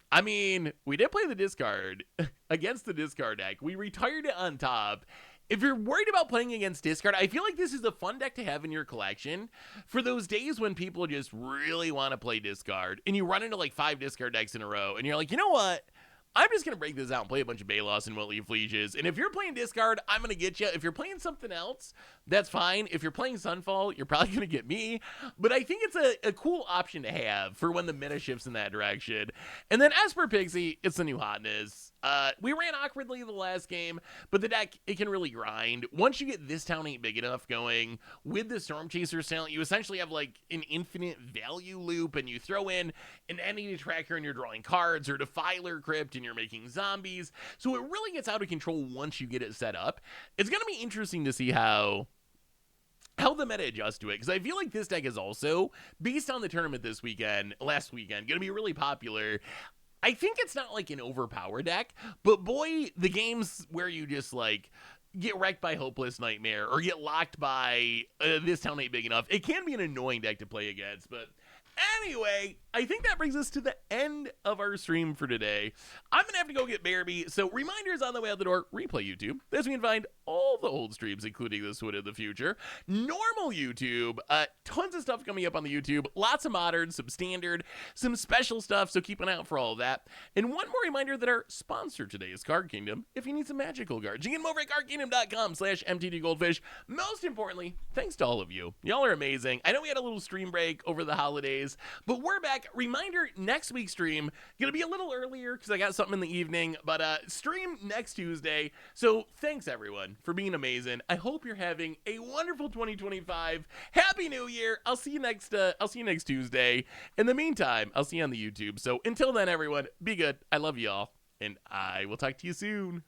I mean, we did play the discard against the discard deck. We retired it on top. If you're worried about playing against discard, I feel like this is a fun deck to have in your collection for those days when people just really want to play discard and you run into like 5 discard decks in a row and you're like, you know what? I'm just going to break this out and play a bunch of Balos and Willy Fleeges. And if you're playing discard, I'm going to get you. If you're playing something else, that's fine. If you're playing Sunfall, you're probably going to get me. But I think it's a cool option to have for when the meta shifts in that direction. And then Esper Pixie, it's the new hotness. We ran awkwardly the last game, but the deck, it can really grind. Once you get This Town Ain't Big Enough going with the Storm Chasers talent, you essentially have like an infinite value loop, and you throw in an entity tracker and you're drawing cards, or Defiler Crypt and you're making zombies. So it really gets out of control once you get it set up. It's going to be interesting to see how the meta adjusts to it, because I feel like this deck is also, based on the tournament last weekend, going to be really popular. I think it's not like an overpower deck, but boy, the games where you just like get wrecked by Hopeless Nightmare or get locked by This Town Ain't Big Enough, it can be an annoying deck to play against. But anyway, I think that brings us to the end of our stream for today. I'm going to have to go get Barby, so reminders on the way out the door: replay YouTube. That's where you can find all the old streams, including this one in the future. Normal YouTube, tons of stuff coming up on the YouTube. Lots of modern, some standard, some special stuff, so keep an eye out for all of that. And one more reminder that our sponsor today is Card Kingdom. If you need some magical cards, you can get them over at cardkingdom.com/mtdgoldfish. Most importantly, thanks to all of you. Y'all are amazing. I know we had a little stream break over the holidays, but we're back. Reminder, next week's stream gonna be a little earlier because I got something in the evening, but stream next Tuesday. So thanks everyone for being amazing. I hope you're having a wonderful 2025. Happy New Year. I'll see you next Tuesday. In the meantime, I'll see you on the YouTube. So until then, everyone, be good. I love y'all, and I will talk to you soon.